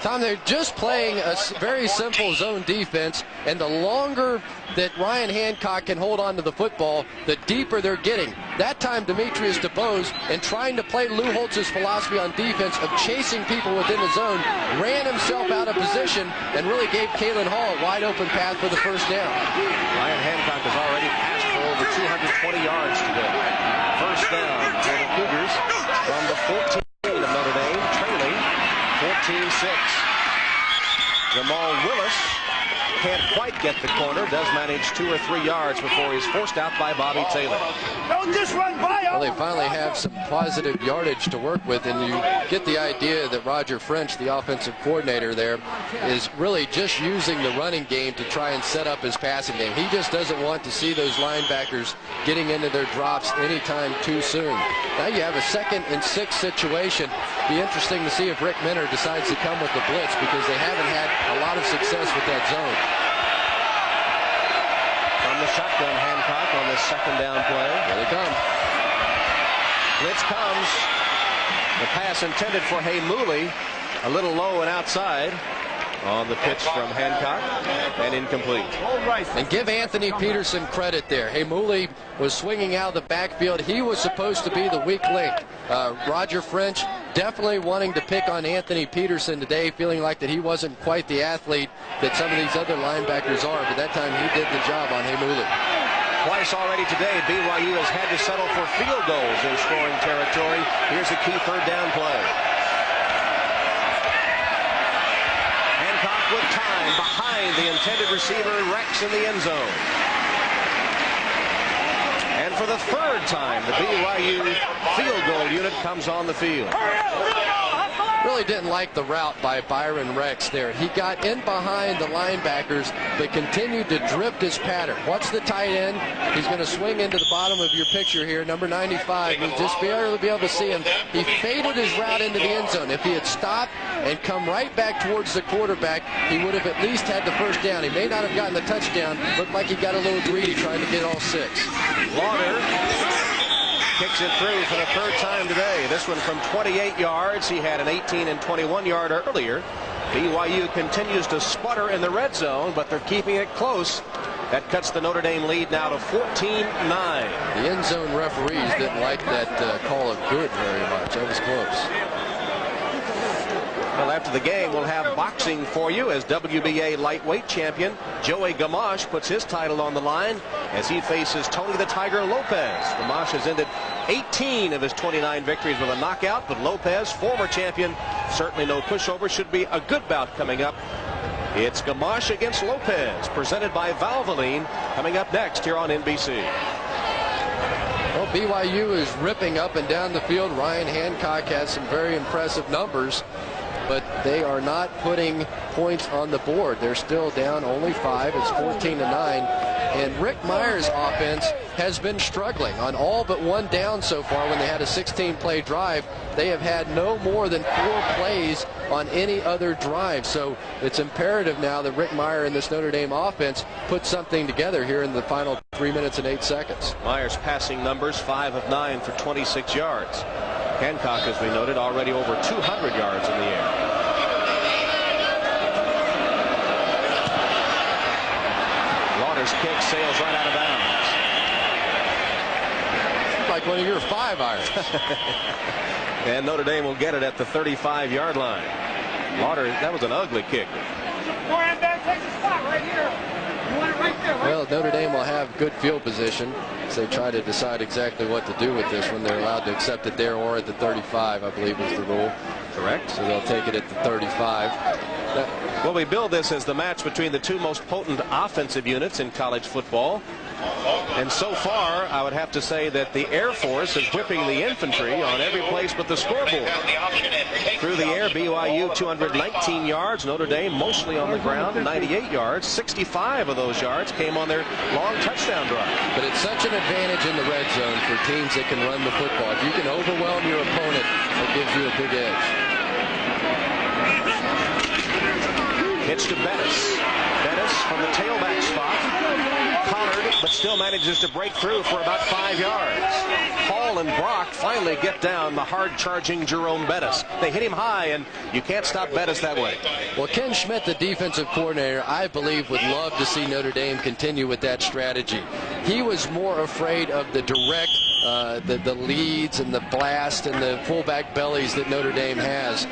Tom, they're just playing a very simple zone defense, and the longer that Ryan Hancock can hold on to the football, the deeper they're getting. That time, Demetrius DeBose, and trying to play Lou Holtz's philosophy on defense of chasing people within the zone, ran himself out of position and really gave Kalen Hall a wide open path for the first down. Ryan Hancock has already passed for over 220 yards today. First down for the Cougars from the 14 of Notre Dame, trailing 14-6. Jamal Willis can't quite get the corner, does manage 2 or 3 yards before he's forced out by Bobby Taylor. Don't just run by him. Well, they finally have some positive yardage to work with, and you get the idea that Roger French, the offensive coordinator there, is really just using the running game to try and set up his passing game. He just doesn't want to see those linebackers getting into their drops anytime too soon. Now you have a 2nd and 6 situation. Be interesting to see if Rick Minter decides to come with the blitz, because they haven't had a lot of success with that zone. From the shotgun, Hancock on this 2nd down play. Here they come. Blitz comes. The pass intended for Haymouli, a little low and outside on the pitch from Hancock, and incomplete. And give Anthony Peterson credit there. Haymouli was swinging out of the backfield. He was supposed to be the weak link. Roger French definitely wanting to pick on Anthony Peterson today, feeling like that he wasn't quite the athlete that some of these other linebackers are, but that time he did the job on Haymouli. Twice already today, BYU has had to settle for field goals in scoring territory. Here's a key 3rd down play. Hancock with time behind the intended receiver, Rex in the end zone. And for the 3rd time, the BYU field goal unit comes on the field. Really didn't like the route by Byron Rex there. He got in behind the linebackers, but continued to drift his pattern. Watch the tight end. He's going to swing into the bottom of your picture here, number 95. You'll just barely be able to see him. He faded his route into the end zone. If he had stopped and come right back towards the quarterback, he would have at least had the first down. He may not have gotten the touchdown. Looked like he got a little greedy trying to get all 6. Lauder kicks it through for the 3rd time today. This one from 28 yards. He had an 18 and 21 yard earlier. BYU continues to sputter in the red zone, but they're keeping it close. That cuts the Notre Dame lead now to 14-9. The end zone referees didn't like that call of good very much. That was close. Well, after the game, we'll have boxing for you as WBA lightweight champion Joey Gamache puts his title on the line as he faces Tony the Tiger Lopez. Gamache has ended 18 of his 29 victories with a knockout, but Lopez, former champion, certainly no pushover. Should be a good bout coming up. It's Gamache against Lopez, presented by Valvoline, coming up next here on NBC. Well, BYU is ripping up and down the field. Ryan Hancock has some very impressive numbers, but they are not putting points on the board. They're still down only 5. It's 14-9. And Rick Meyer's offense has been struggling on all but one down so far. When they had a 16-play drive, they have had no more than 4 plays on any other drive. So it's imperative now that Rick Meyer and this Notre Dame offense put something together here in the final 3 minutes and 8 seconds. Meyer's passing numbers, 5 of 9 for 26 yards. Hancock, as we noted, already over 200 yards in the air. Lauder's kick sails right out of bounds. Like one of your 5 irons. And Notre Dame will get it at the 35-yard line. Lauder, that was an ugly kick. Well, Notre Dame will have good field position as they try to decide exactly what to do with this when they're allowed to accept it there or at the 35, I believe is the rule. Correct. So they'll take it at the 35. Well, we build this as the match between the two most potent offensive units in college football. And so far, I would have to say that the Air Force is whipping the infantry on every place but the scoreboard. Through the air, BYU 219 yards. Notre Dame mostly on the ground, 98 yards. 65 of those yards came on their long touchdown drive. But it's such an advantage in the red zone for teams that can run the football. If you can overwhelm your opponent, it gives you a big edge. Pitch to Bettis. Bettis from the tailback spot. Collared, but still manages to break through for about 5 yards. Hall and Brock finally get down the hard-charging Jerome Bettis. They hit him high, and you can't stop Bettis that way. Well, Ken Schmidt, the defensive coordinator, I believe would love to see Notre Dame continue with that strategy. He was more afraid of the direct, the leads and the blast and the fullback bellies that Notre Dame has,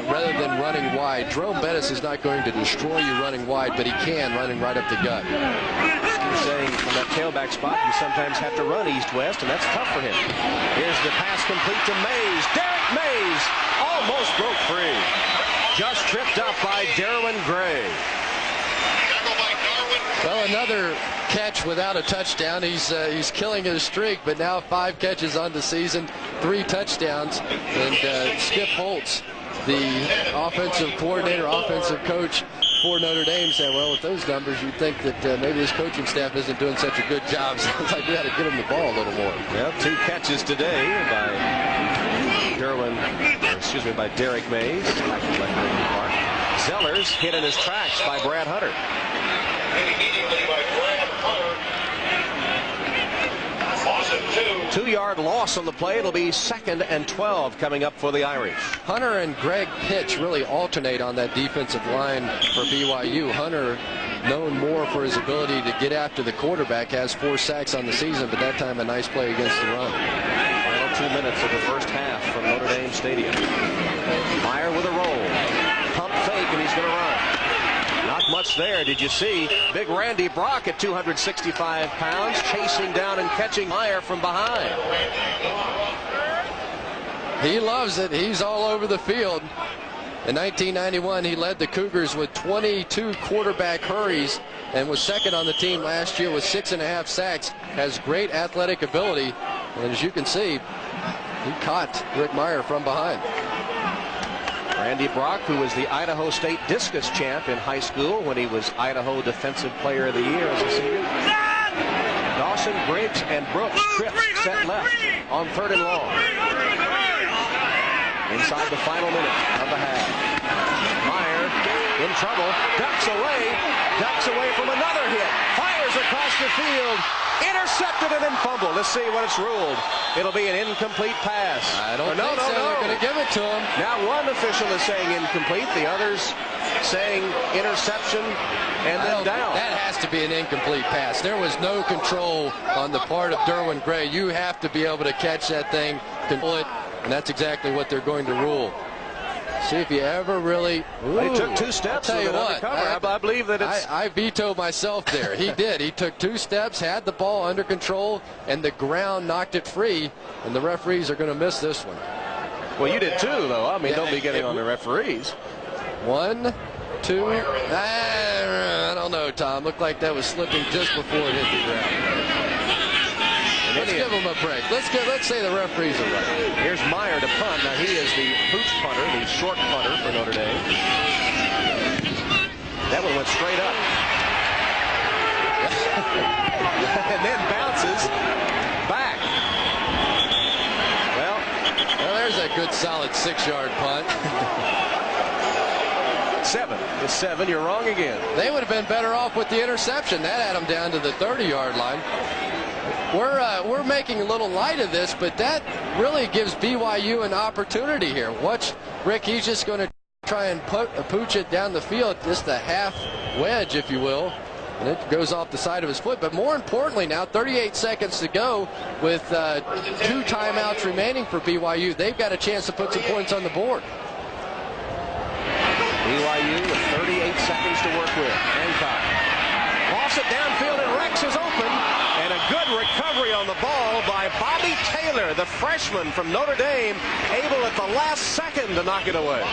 rather than running wide. Jerome Bettis is not going to destroy you running wide, but he can running right up the gut. You're saying from that tailback spot, you sometimes have to run east-west, and that's tough for him. Here's the pass complete to Mays. Derek Mays almost broke free. Just tripped up by Derwin Gray. Well, another catch without a touchdown. He's killing his streak, but now 5 catches on the season, 3 touchdowns. And Skip Holtz, the offensive coordinator, offensive coach for Notre Dame, said, well, with those numbers, you'd think that maybe this coaching staff isn't doing such a good job. Sounds like we got to get him the ball a little more. Well, 2 catches today by by Derek Mays. Zellers hit in his tracks by Brad Hunter. 2-yard loss on the play. It'll be 2nd and 12 coming up for the Irish. Hunter and Greg Pitch really alternate on that defensive line for BYU. Hunter, known more for his ability to get after the quarterback, has 4 sacks on the season, but that time a nice play against the run. Final 2 minutes of the first half from Notre Dame Stadium. Meyer with a roll. Pump fake, and he's going to run. Not much there. Did you see big Randy Brock at 265 pounds chasing down and catching Meyer from behind? He loves it. He's all over the field. In 1991, he led the Cougars with 22 quarterback hurries and was 2nd on the team last year with 6.5 sacks. Has great athletic ability, and as you can see, he caught Rick Meyer from behind. Randy Brock, who was the Idaho State discus champ in high school when he was Idaho Defensive Player of the Year as a senior. Dawson, Briggs, and Brooks trips set left on 3rd and long. Inside the final minute of the half. Meyer in trouble, ducks away from another hit, fires across the field, intercepted and then fumbled. Let's see what it's ruled. It'll be an incomplete pass. I don't think so. They're going to give it to him. Now one official is saying incomplete, the others saying interception and then down. That has to be an incomplete pass. There was no control on the part of Derwin Gray. You have to be able to catch that thing, control it, and that's exactly what they're going to rule. See if you ever really... He took 2 steps. I'll tell you what, I believe that it's... I veto myself there. He did. He took 2 steps, had the ball under control, and the ground knocked it free, and the referees are going to miss this one. Well, you did too, though. I mean, don't be getting on the referees. 1, 2... I don't know, Tom. Looked like that was slipping just before it hit the ground. Let's give him a break. Let's say the referees are right. Here's Meyer to punt. Now he is the pooch punter, the short punter for Notre Dame. That one went straight up. And then bounces back. Well, there's a good solid 6-yard punt. 7. It's 7. You're wrong again. They would have been better off with the interception. That had them down to the 30-yard line. We're making a little light of this, but that really gives BYU an opportunity here. Watch Rick. He's just going to try and pooch it down the field, just a half wedge, if you will, and it goes off the side of his foot. But more importantly now, 38 seconds to go with 2 timeouts remaining for BYU. They've got a chance to put some points on the board. BYU with 38 seconds to work with. Hancock lofts it downfield, and Rex is open. And a good recovery on the ball by by Bobby Taylor, the freshman from Notre Dame, able at the last second to knock it away.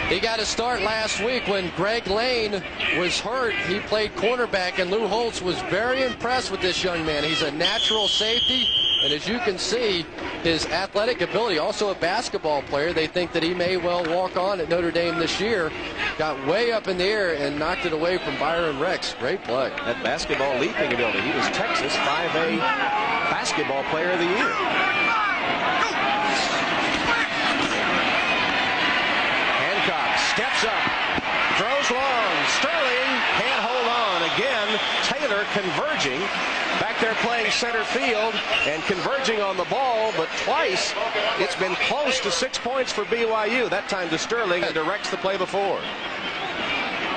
He got a start last week when Greg Lane was hurt. He played cornerback, and Lou Holtz was very impressed with this young man. He's a natural safety, and as you can see, his athletic ability, also a basketball player. They think that he may well walk on at Notre Dame this year. Got way up in the air and knocked it away from Byron Rex. Great play. That basketball leaping ability. He was Texas 5A basketball player of the year. Steps up, throws long, Sterling can't hold on. Again, Taylor converging, back there playing center field and converging on the ball, but twice it's been close to 6 points for BYU, that time to Sterling, and directs the play before.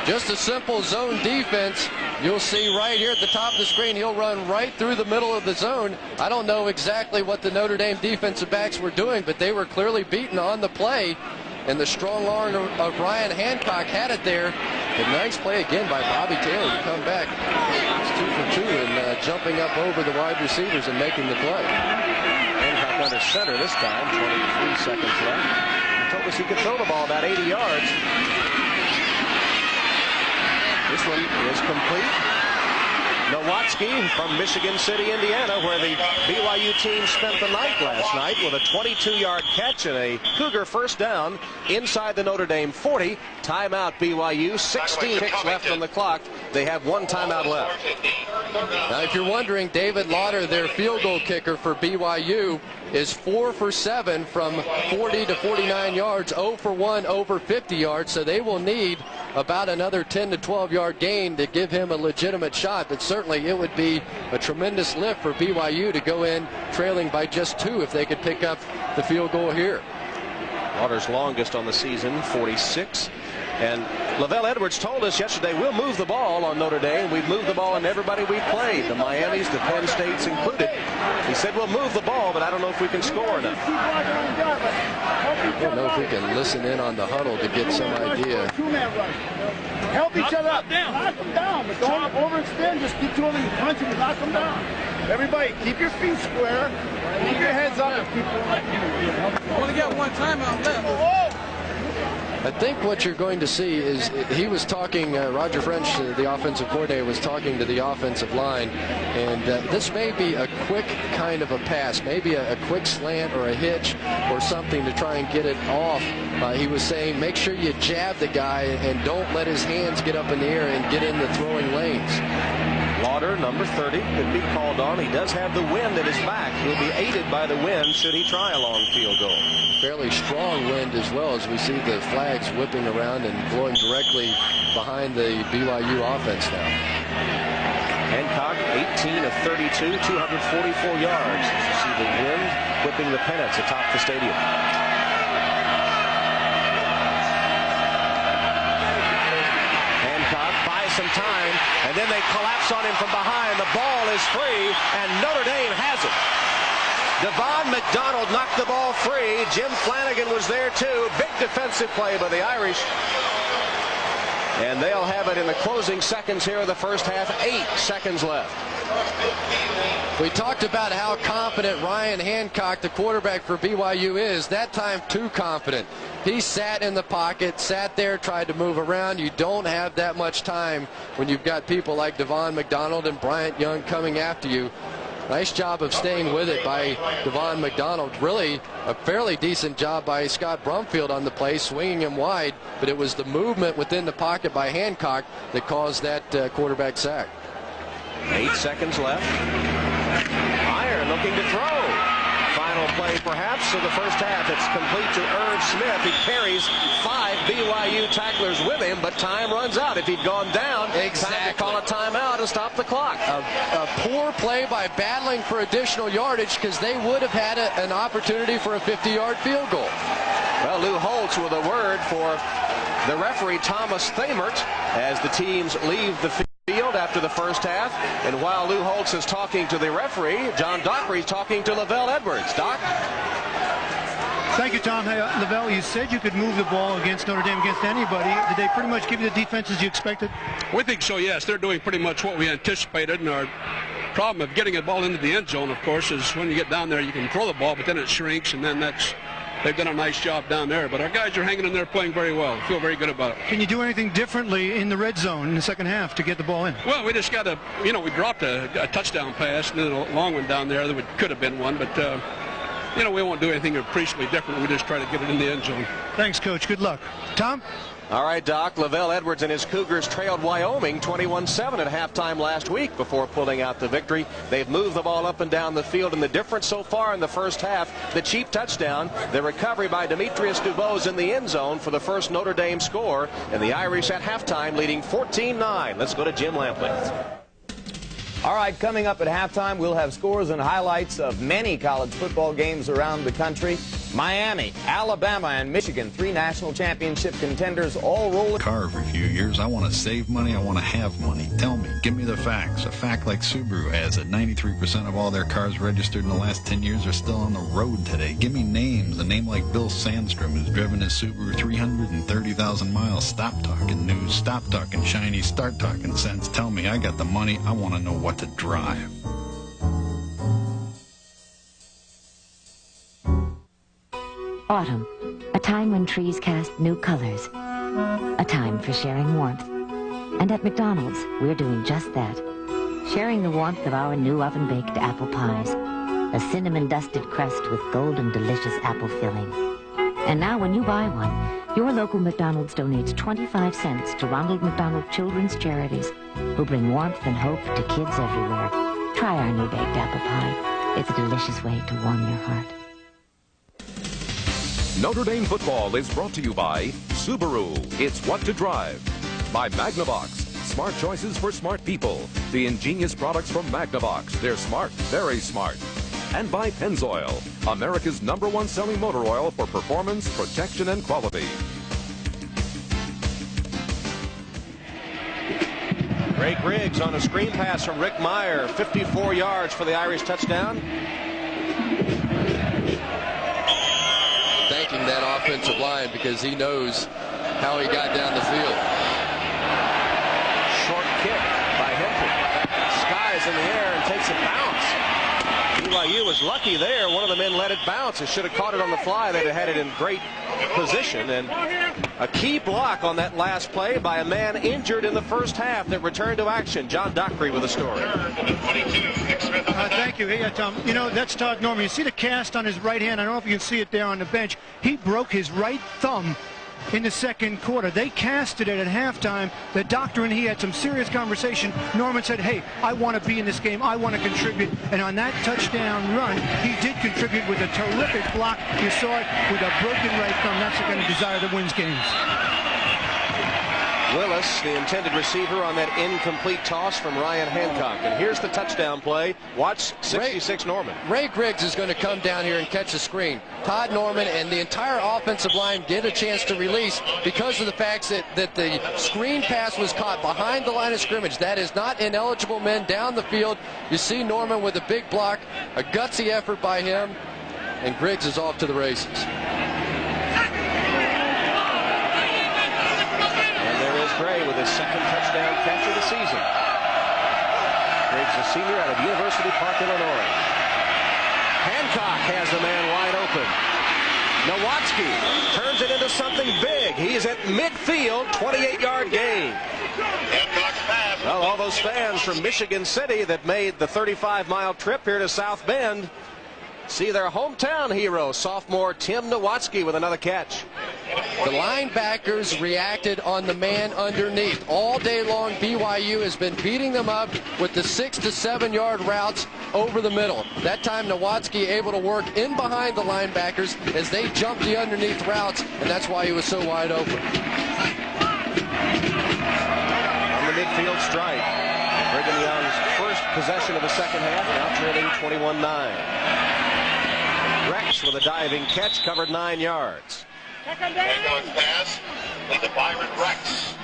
Just a simple zone defense. You'll see right here at the top of the screen, he'll run right through the middle of the zone. I don't know exactly what the Notre Dame defensive backs were doing, but they were clearly beaten on the play. And the strong arm of Ryan Hancock had it there. A nice play again by Bobby Taylor to come back. It's 2 for 2 and jumping up over the wide receivers and making the play. Hancock under center this time, 23 seconds left. He told us he could throw the ball about 80 yards. This one is complete. Nowatzki from Michigan City, Indiana, where the BYU team spent the night last night with a 22-yard catch and a Cougar first down inside the Notre Dame 40. Timeout BYU, 16 ticks left on the clock. They have 1 timeout left. Now, if you're wondering, David Lauder, their field goal kicker for BYU, is 4 for 7 from 40 to 49 yards, 0 for 1 over 50 yards, so they will need about another 10 to 12-yard gain to give him a legitimate shot. But certainly it would be a tremendous lift for BYU to go in trailing by just 2 if they could pick up the field goal here. Lauder's longest on the season, 46. And Lavelle Edwards told us yesterday, we'll move the ball on Notre Dame. We've moved the ball on everybody we've played, the Miamis, the Penn States included. He said, we'll move the ball, but I don't know if we can score enough. I don't know if we can listen in on the huddle to get some idea. Help each other up. Knock them down, but don't overextend. Just keep two of them and punch them and knock them down. Everybody, keep your feet square. Keep your heads up. Only got 1 timeout left. I think what you're going to see is he was talking, Roger French, the offensive coordinator, was talking to the offensive line, and this may be a quick kind of a pass, maybe a quick slant or a hitch or something to try and get it off. He was saying make sure you jab the guy and don't let his hands get up in the air and get in the throwing lanes. Lauder, number 30, could be called on. He does have the wind at his back. He'll be aided by the wind should he try a long field goal. Fairly strong wind as well, as we see the flags whipping around and blowing directly behind the BYU offense now. Hancock, 18 of 32, 244 yards. You see the wind whipping the pennants atop the stadium. Hancock buys some time, and then they collapse on him from behind. The ball is free, and Notre Dame has it. Devon McDonald knocked the ball free. Jim Flanagan was there too. Big defensive play by the Irish. And they'll have it in the closing seconds here of the first half. 8 seconds left. We talked about how confident Ryan Hancock, the quarterback for BYU, is. That time too confident. He sat in the pocket, sat there, tried to move around. You don't have that much time when you've got people like Devon McDonald and Bryant Young coming after you. Nice job of staying with it by Devon McDonald. Really a fairly decent job by Scott Brumfield on the play, swinging him wide, but it was the movement within the pocket by Hancock that caused that quarterback sack. 8 seconds left. Iron looking to throw. Final play perhaps of the first half. It's complete to Irv Smith. He carries 5 BYU tacklers with him, but time runs out. If he'd gone down, time to call a timeout and stop the clock. A poor play by battling for additional yardage, because they would have had an opportunity for a 50-yard field goal. Well, Lou Holtz with a word for the referee, Thomas Thamert, as the teams leave the field after the first half. And while Lou Holtz is talking to the referee, John Dockery's talking to Lavelle Edwards. Doc? Thank you, Tom. Hey, Lavelle, you said you could move the ball against Notre Dame, against anybody. Did they pretty much give you the defenses you expected? We think so, yes. They're doing pretty much what we anticipated, and our problem of getting a ball into the end zone, of course, is when you get down there, you can throw the ball, but then it shrinks, and then they've done a nice job down there. But our guys are hanging in there playing very well. Feel very good about it. Can you do anything differently in the red zone in the second half to get the ball in? Well, we just got to, we dropped a touchdown pass and then a long one down there that could have been one, but, we won't do anything appreciably different. We just try to get it in the end zone. Thanks, Coach. Good luck. Tom? All right, Doc. Lavelle Edwards and his Cougars trailed Wyoming 21-7 at halftime last week before pulling out the victory. They've moved the ball up and down the field, and the difference so far in the first half, the cheap touchdown, the recovery by Demetrius DuBose in the end zone for the first Notre Dame score, and the Irish at halftime leading 14-9. Let's go to Jim Lampley. All right, coming up at halftime, we'll have scores and highlights of many college football games around the country. Miami, Alabama, and Michigan, 3 national championship contenders all rolling. Car for a few years. I want to save money. I want to have money. Tell me. Give me the facts. A fact like Subaru has that 93% of all their cars registered in the last 10 years are still on the road today. Give me names. A name like Bill Sandstrom, who's driven his Subaru 330,000 miles. Stop talking news. Stop talking shiny. Start talking sense. Tell me. I got the money. I want to know what to drive. Autumn, a time when trees cast new colors, a time for sharing warmth. And at McDonald's, we're doing just that, sharing the warmth of our new oven-baked apple pies, a cinnamon-dusted crust with golden delicious apple filling. And now when you buy one, your local McDonald's donates 25 cents to Ronald McDonald Children's Charities, who bring warmth and hope to kids everywhere. Try our new baked apple pie. It's a delicious way to warm your heart. Notre Dame football is brought to you by Subaru. It's what to drive. By Magnavox. Smart choices for smart people. The ingenious products from Magnavox. They're smart, very smart. And by Pennzoil, America's #1 selling motor oil for performance, protection, and quality. Greg Riggs on a screen pass from Rick Meyer. 54 yards for the Irish touchdown. Thanking that offensive line because he knows how he got down the field. Short kick by Hempel. Skies in the air and takes a bounce. BYU was lucky there. One of the men let it bounce. It should have caught it on the fly. They'd have had it in great position. And a key block on that last play by a man injured in the first half that returned to action. John Dockery with a story. Thank you. Hey, Tom. That's Todd Norman. You see the cast on his right hand. I don't know if you can see it there on the bench. He broke his right thumb in the second quarter. They casted it at halftime. The doctor and he had some serious conversation. Norman said, hey, I want to be in this game. I want to contribute. And on that touchdown run, he did contribute with a terrific block. You saw it with a broken right thumb. That's the kind of desire that wins games. Willis, the intended receiver on that incomplete toss from Ryan Hancock. And here's the touchdown play. Watch 66 Norman. Ray Griggs is going to come down here and catch a screen. Todd Norman and the entire offensive line get a chance to release because of the fact that the screen pass was caught behind the line of scrimmage. That is not ineligible men down the field. You see Norman with a big block, a gutsy effort by him, and Griggs is off to the races. Gray with his second touchdown catch of the season. Griggs, a senior out of University Park, Illinois. Hancock has the man wide open. Nowatzki turns it into something big. He's at midfield, 28-yard gain. Well, all those fans from Michigan City that made the 35-mile trip here to South Bend see their hometown hero, sophomore Tim Nowatzki, with another catch. The linebackers reacted on the man underneath. All day long, BYU has been beating them up with the 6 to 7 yard routes over the middle. That time, Nowatzki able to work in behind the linebackers as they jumped the underneath routes, and that's why he was so wide open. On the midfield strike, Brigham Young's first possession of the second half, now trailing 21-9. Rex with a diving catch, covered 9 yards. Pass to Byron Rex.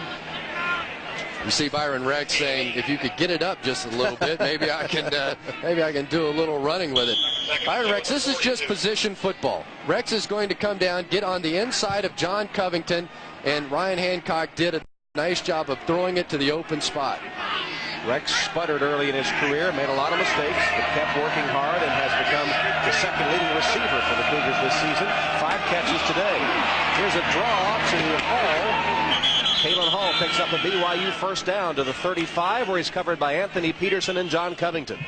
You see Byron Rex saying, if you could get it up just a little bit, maybe I can do a little running with it. Byron Rex, this is just position football. Rex is going to come down, get on the inside of John Covington, and Ryan Hancock did a nice job of throwing it to the open spot. Rex sputtered early in his career, made a lot of mistakes, but kept working hard and has become the second leading receiver for the Cougars this season. 5 catches today. Here's a draw to Hall. Kalen Hall picks up a BYU first down to the 35, where he's covered by Anthony Peterson and John Covington.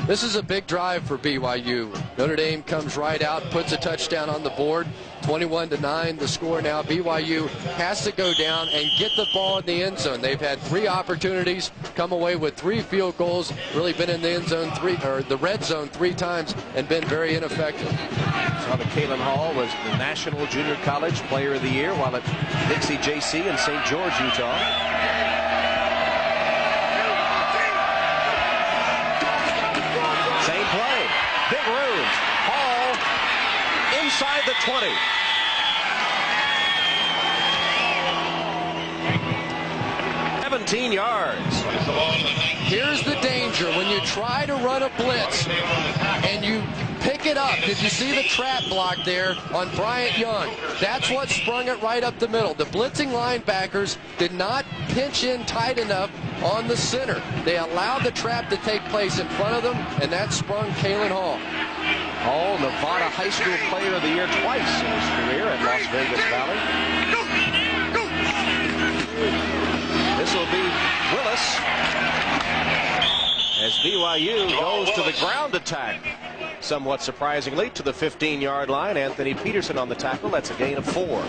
This is a big drive for BYU. Notre Dame comes right out, puts a touchdown on the board. 21-9 the score now. BYU has to go down and get the ball in the end zone. They've had 3 opportunities, come away with 3 field goals, really been in the end zone the red zone 3 times and been very ineffective. Saw that Kalen Hall was the National Junior College Player of the Year while at Dixie JC in St. George, Utah. Same play. Big rooms. Hall inside the 20. Yards. Here's the danger when you try to run a blitz and you pick it up. Did you see the trap block there on Bryant Young? That's what sprung it right up the middle. The blitzing linebackers did not pinch in tight enough on the center. They allowed the trap to take place in front of them, and that sprung Kalen Hall. Hall, Nevada High School Player of the Year twice in his career at Las Vegas Valley. This will be Willis as BYU goes to the ground attack. Somewhat surprisingly to the 15-yard line. Anthony Peterson on the tackle. That's a gain of 4.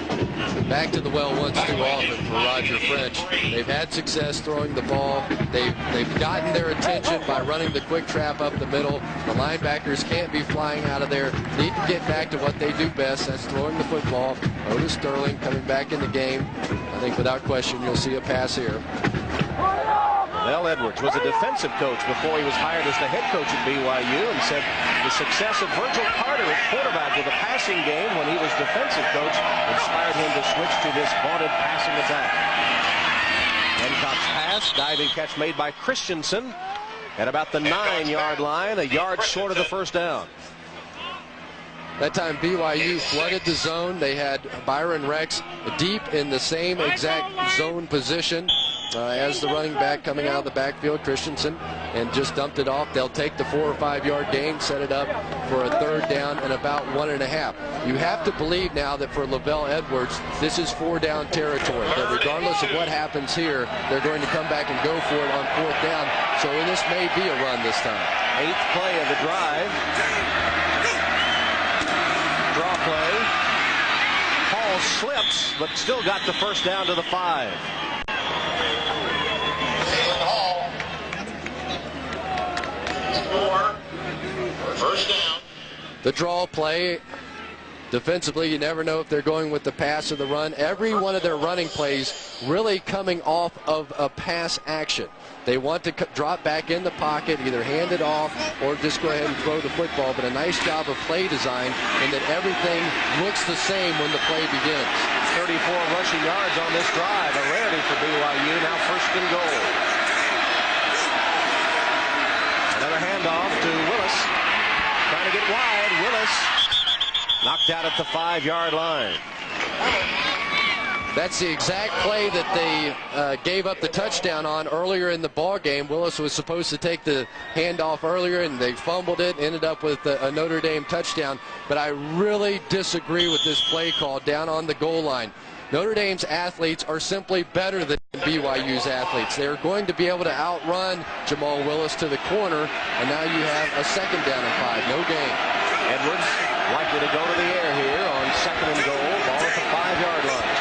Back to the well once too often for Roger French. They've had success throwing the ball. They've gotten their attention by running the quick trap up the middle. The linebackers can't be flying out of there. Need to get back to what they do best. That's throwing the football. Otis Sterling coming back in the game. I think without question you'll see a pass here. Mel Edwards was a defensive coach before he was hired as the head coach at BYU, and said the success of Virgil Carter at quarterback with a passing game when he was defensive coach inspired him to switch to this vaunted passing attack. Hancock's pass, diving catch made by Christensen at about the 9-yard line, a yard short of the first down. That time BYU flooded the zone. They had Byron Rex deep in the same exact zone position as the running back coming out of the backfield, Christensen, and just dumped it off. They'll take the 4 or 5 yard gain, set it up for a 3rd down and about 1.5. You have to believe now that for Lavelle Edwards, this is 4-down territory. That regardless of what happens here, they're going to come back and go for it on 4th down. So this may be a run this time. 8th play of the drive. Draw play. Hall slips, but still got the first down to the 5. First down. The draw play. Defensively, you never know if they're going with the pass or the run. Every one of their running plays really coming off of a pass action. They want to drop back in the pocket, either hand it off or just go ahead and throw the football. But a nice job of play design in that everything looks the same when the play begins. 34 rushing yards on this drive, a rarity for BYU. Now 1st and goal. Another handoff to Willis. Trying to get wide. Willis knocked out at the 5-yard line. That's the exact play that they gave up the touchdown on earlier in the ball game. Willis was supposed to take the handoff earlier, and they fumbled it, ended up with a Notre Dame touchdown. But I really disagree with this play call down on the goal line. Notre Dame's athletes are simply better than BYU's athletes. They're going to be able to outrun Jamal Willis to the corner, and now you have a 2nd down and 5, no gain. Edwards likely to go to the air here on 2nd and goal, ball at the 5-yard line.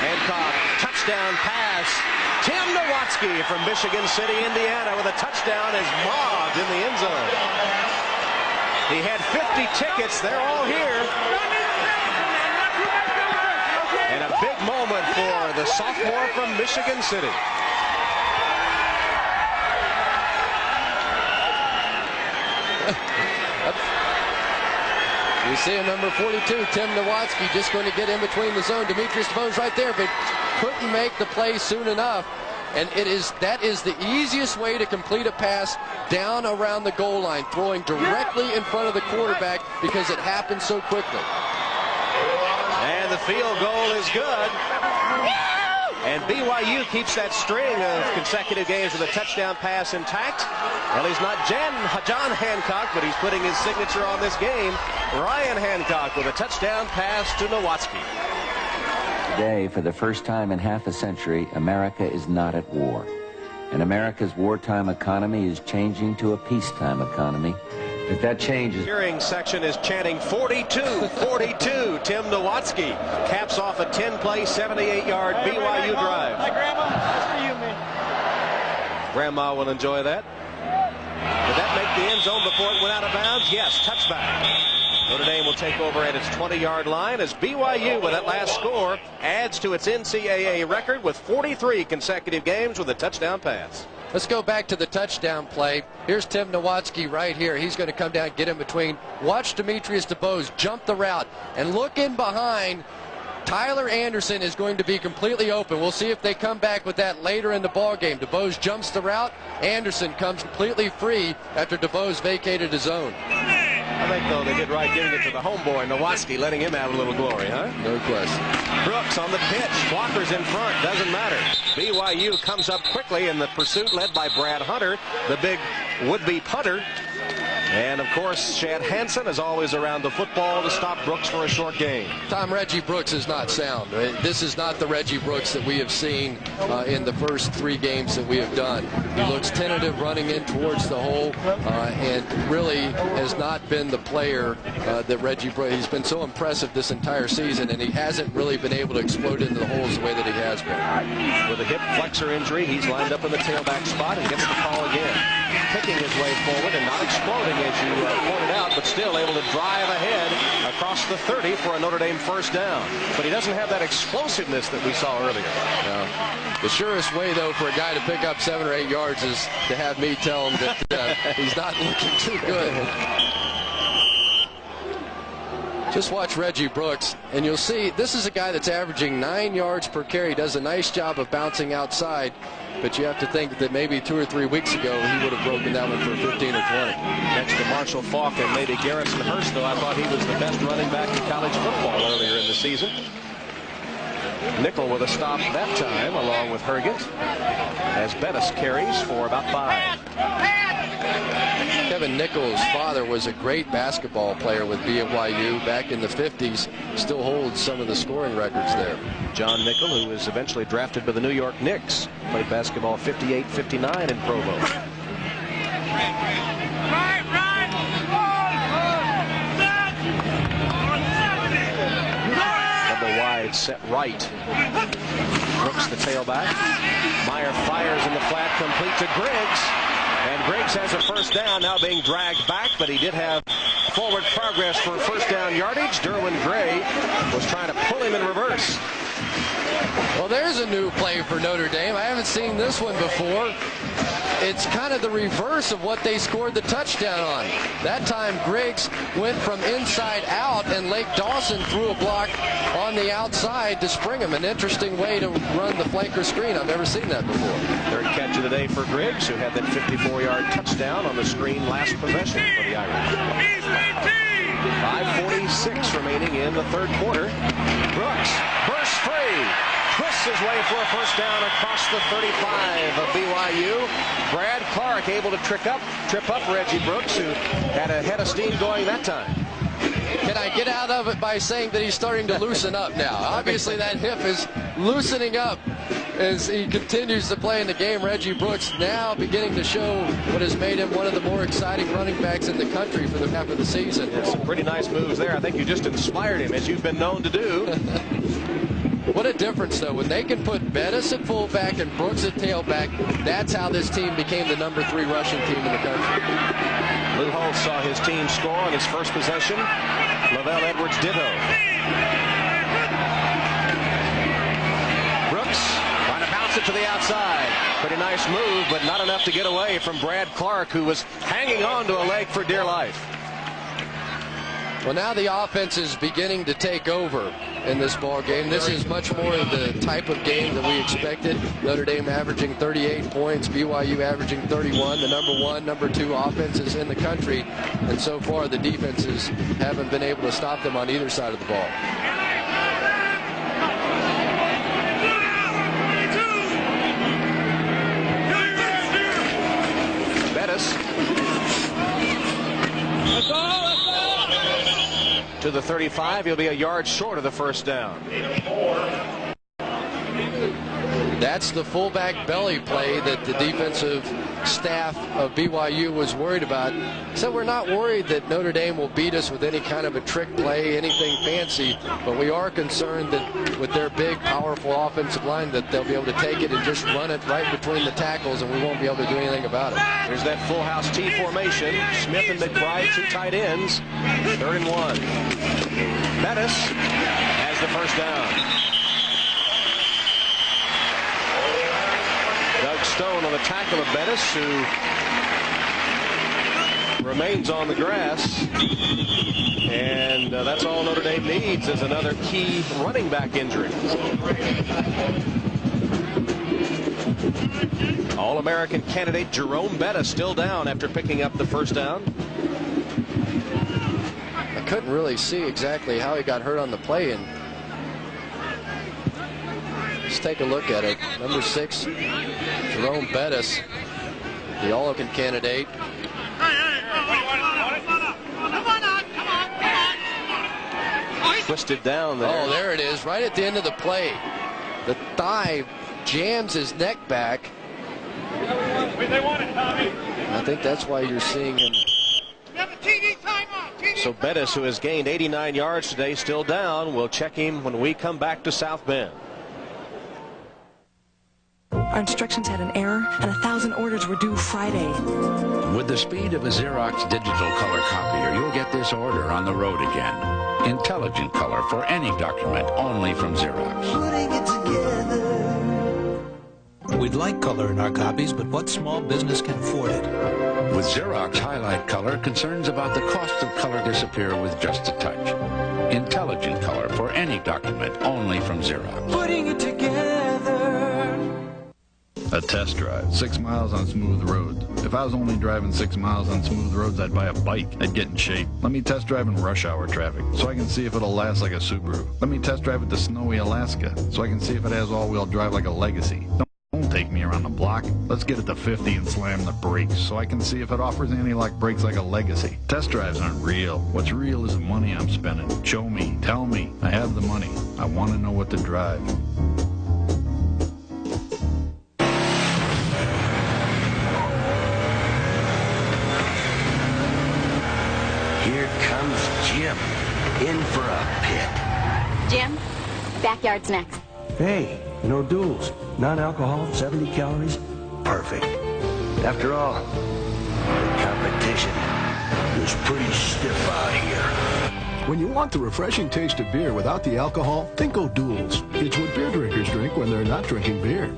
Hancock, touchdown pass. Tim Nowatzki from Michigan City, Indiana, with a touchdown is mobbed in the end zone. He had 50 tickets. They're all here. And a big moment for the sophomore from Michigan City. You see a number 42, Tim Nowatzki, just going to get in between the zone. Demetrius DeVoe's right there, but couldn't make the play soon enough. And that is the easiest way to complete a pass down around the goal line, throwing directly in front of the quarterback because it happens so quickly. And the field goal is good. And BYU keeps that string of consecutive games with a touchdown pass intact. Well, he's not John Hancock, but he's putting his signature on this game. Ryan Hancock with a touchdown pass to Nowatzki. Today, for the first time in half a century, America is not at war. And America's wartime economy is changing to a peacetime economy. If that changes... Hearing section is chanting 42, 42. Tim Nowatzki caps off a 10-play, 78-yard BYU drive. Hi, Grandma. That's for you, man. Grandma will enjoy that. Did that make the end zone before it went out of bounds? Yes, touchback. Notre Dame will take over at its 20-yard line as BYU, with that last score, adds to its NCAA record with 43 consecutive games with a touchdown pass. Let's go back to the touchdown play. Here's Tim Nowatzki right here. He's going to come down, get in between. Watch Demetrius DeBose jump the route. And look in behind. Tyler Anderson is going to be completely open. We'll see if they come back with that later in the ball game. DeBose jumps the route. Anderson comes completely free after DeBose vacated his zone. I think, though, they did right giving it to the homeboy, Nowatzki, letting him have a little glory, huh? No question. Brooks on the pitch. Blockers in front. Doesn't matter. BYU comes up quickly in the pursuit led by Brad Hunter, the big would-be punter. And, of course, Chad Hansen is always around the football to stop Brooks for a short game. Tom, Reggie Brooks is not sound. This is not the Reggie Brooks that we have seen in the first 3 games that we have done. He looks tentative running in towards the hole and really has not been the player that Reggie Brooks. He's been so impressive this entire season, and he hasn't really been able to explode into the holes the way that he has been. With a hip flexor injury, he's lined up in the tailback spot and gets the call again. Picking his way forward and not exploding, as you pointed out, but still able to drive ahead across the 30 for a Notre Dame first down. But he doesn't have that explosiveness that we saw earlier. The surest way, though, for a guy to pick up 7 or 8 yards is to have me tell him that he's not looking too good. Just watch Reggie Brooks, and you'll see this is a guy that's averaging 9 yards per carry. He does a nice job of bouncing outside, but you have to think that maybe 2 or 3 weeks ago he would have broken that one for 15 or 20. Next to Marshall Faulk and maybe Garrison Hurst, though I thought he was the best running back in college football earlier in the season. Nickel with a stop that time, along with Herget, as Bettis carries for about 5. Kevin Nichols' father was a great basketball player with BYU back in the 50s. Still holds some of the scoring records there. John Nickel, who was eventually drafted by the New York Knicks, played basketball 58-59 in Provo. Double wide set right. Brooks the tailback. Meyer fires in the flat, complete to Griggs. And Griggs has a first down, now being dragged back, but he did have forward progress for first down yardage. Derwin Gray was trying to pull him in reverse. Well, there's a new play for Notre Dame. I haven't seen this one before. It's kind of the reverse of what they scored the touchdown on. That time Griggs went from inside out, and Lake Dawson threw a block on the outside to spring him. An interesting way to run the flanker screen. I've never seen that before. Third catch of the day for Griggs, who had that 54-yard touchdown on the screen last possession for the Irish. 5:46 remaining in the third quarter. Brooks bursts free. Twists his way for a first down across the 35 of BYU. Brad Clark able to trip up Reggie Brooks, who had a head of steam going that time. Can I get out of it by saying that he's starting to loosen up now? Obviously that hip is loosening up as he continues to play in the game. Reggie Brooks now beginning to show what has made him one of the more exciting running backs in the country for the half of the season. Yeah, some pretty nice moves there. I think you just inspired him, as you've been known to do. What a difference, though. When they can put Bettis at fullback and Brooks at tailback, that's how this team became the #3 rushing team in the country. Lou Holtz saw his team score on his first possession. Lavelle Edwards ditto. Brooks trying to bounce it to the outside. Pretty nice move, but not enough to get away from Brad Clark, who was hanging on to a leg for dear life. Well, now the offense is beginning to take over in this ball game. This is much more of the type of game that we expected. Notre Dame averaging 38 points, BYU averaging 31, the #1, #2 offenses in the country. And so far, the defenses haven't been able to stop them on either side of the ball. the 35. He'll be a yard short of the first down. That's the fullback belly play that the defensive staff of BYU was worried about. So we're not worried that Notre Dame will beat us with any kind of a trick play, anything fancy, but we are concerned that with their big, powerful offensive line that they'll be able to take it and just run it right between the tackles, and we won't be able to do anything about it. There's that full house T formation. Smith and McBride, 2 tight ends. 3rd and 1. Bettis has the first down. Doug Stone on the tackle of Bettis, who remains on the grass. And that's all Notre Dame needs is another key running back injury. All-American candidate Jerome Bettis still down after picking up the first down. I couldn't really see exactly how he got hurt on the play, and let's take a look at it. Number 6, Jerome Bettis, the All-American candidate. Twisted down there. Oh, there it is, right at the end of the play. The thigh jams his neck back. I think that's why you're seeing him. So Bettis, who has gained 89 yards today, still down. We'll check him when we come back to South Bend. Our instructions had an error, and 1,000 orders were due Friday. With the speed of a Xerox digital color copier, you'll get this order on the road again. Intelligent color for any document, only from Xerox. Putting it together. We'd like color in our copies, but what small business can afford it? With Xerox Highlight Color, concerns about the cost of color disappear with just a touch. Intelligent color for any document, only from Xerox. Putting it together. A test drive, 6 miles on smooth roads. If I was only driving 6 miles on smooth roads, I'd buy a bike. I'd get in shape. Let me test drive in rush hour traffic so I can see if it'll last like a Subaru. Let me test drive it to snowy Alaska so I can see if it has all-wheel drive like a Legacy. Don't take me around the block. Let's get it to 50 and slam the brakes so I can see if it offers anti-lock brakes like a Legacy. Test drives aren't real. What's real is the money I'm spending. Show me. Tell me. I have the money. I want to know what to drive. Here comes Jim, in for a pit. Jim, backyard's next. Hey, no duels. Non-alcohol, 70 calories. Perfect. After all, the competition is pretty stiff out here. When you want the refreshing taste of beer without the alcohol, think O'Doul's. It's what beer drinkers drink when they're not drinking beer.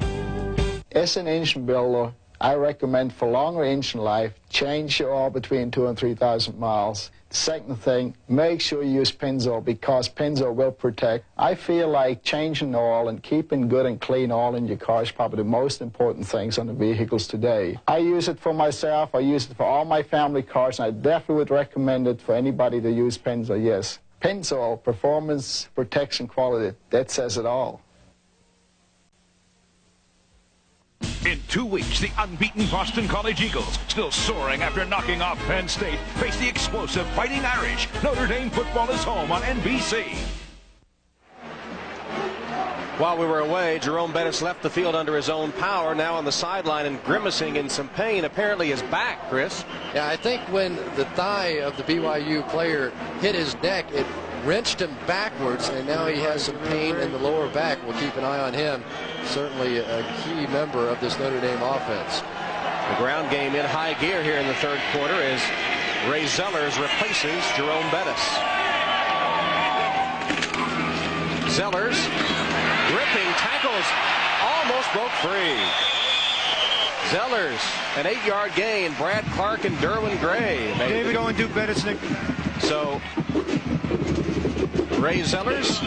As an engine builder, I recommend for longer engine life, change your oil between 2,000 and 3,000 miles. The second thing, make sure you use Pennzoil because Pennzoil will protect. I feel like changing oil and keeping good and clean oil in your car is probably the most important things on the vehicles today. I use it for myself, I use it for all my family cars, and I definitely would recommend it for anybody to use Pennzoil, yes. Pennzoil, performance, protection, quality, that says it all. In 2 weeks, the unbeaten Boston College Eagles, still soaring after knocking off Penn State, face the explosive Fighting Irish. Notre Dame football is home on NBC. While we were away, Jerome Bettis left the field under his own power, now on the sideline and grimacing in some pain. Apparently his back, Chris. Yeah, I think when the thigh of the BYU player hit his neck, it wrenched him backwards, and now he has some pain in the lower back. We'll keep an eye on him. Certainly a key member of this Notre Dame offense. The ground game in high gear here in the third quarter as Ray Zellers replaces Jerome Bettis. Zellers, gripping tackles, almost broke free. Zellers, an 8-yard gain. Brad Clark and Derwin Gray. David Owen do Bettis, Nick. So Ray Zellers,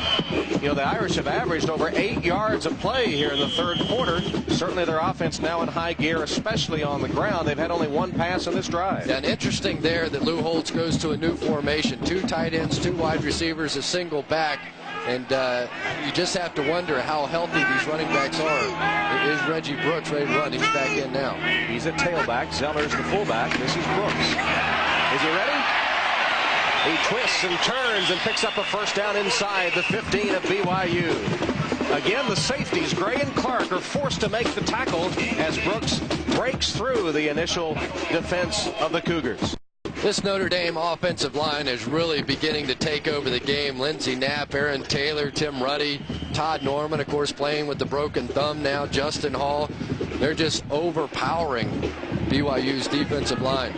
you know, the Irish have averaged over 8 yards a play here in the third quarter. Certainly their offense now in high gear, especially on the ground. They've had only one pass in this drive. Yeah, and interesting there that Lou Holtz goes to a new formation. 2 tight ends, 2 wide receivers, a single back. And you just have to wonder how healthy these running backs are. Is Reggie Brooks ready to run? He's back in now. He's at tailback. Zellers the fullback. This is Brooks. Is he ready? He twists and turns and picks up a first down inside the 15 of BYU. Again, the safeties, Gray and Clark, are forced to make the tackle as Brooks breaks through the initial defense of the Cougars. This Notre Dame offensive line is really beginning to take over the game. Lindsey Knapp, Aaron Taylor, Tim Ruddy, Todd Norman, of course, playing with the broken thumb now, Justin Hall. They're just overpowering BYU's defensive line.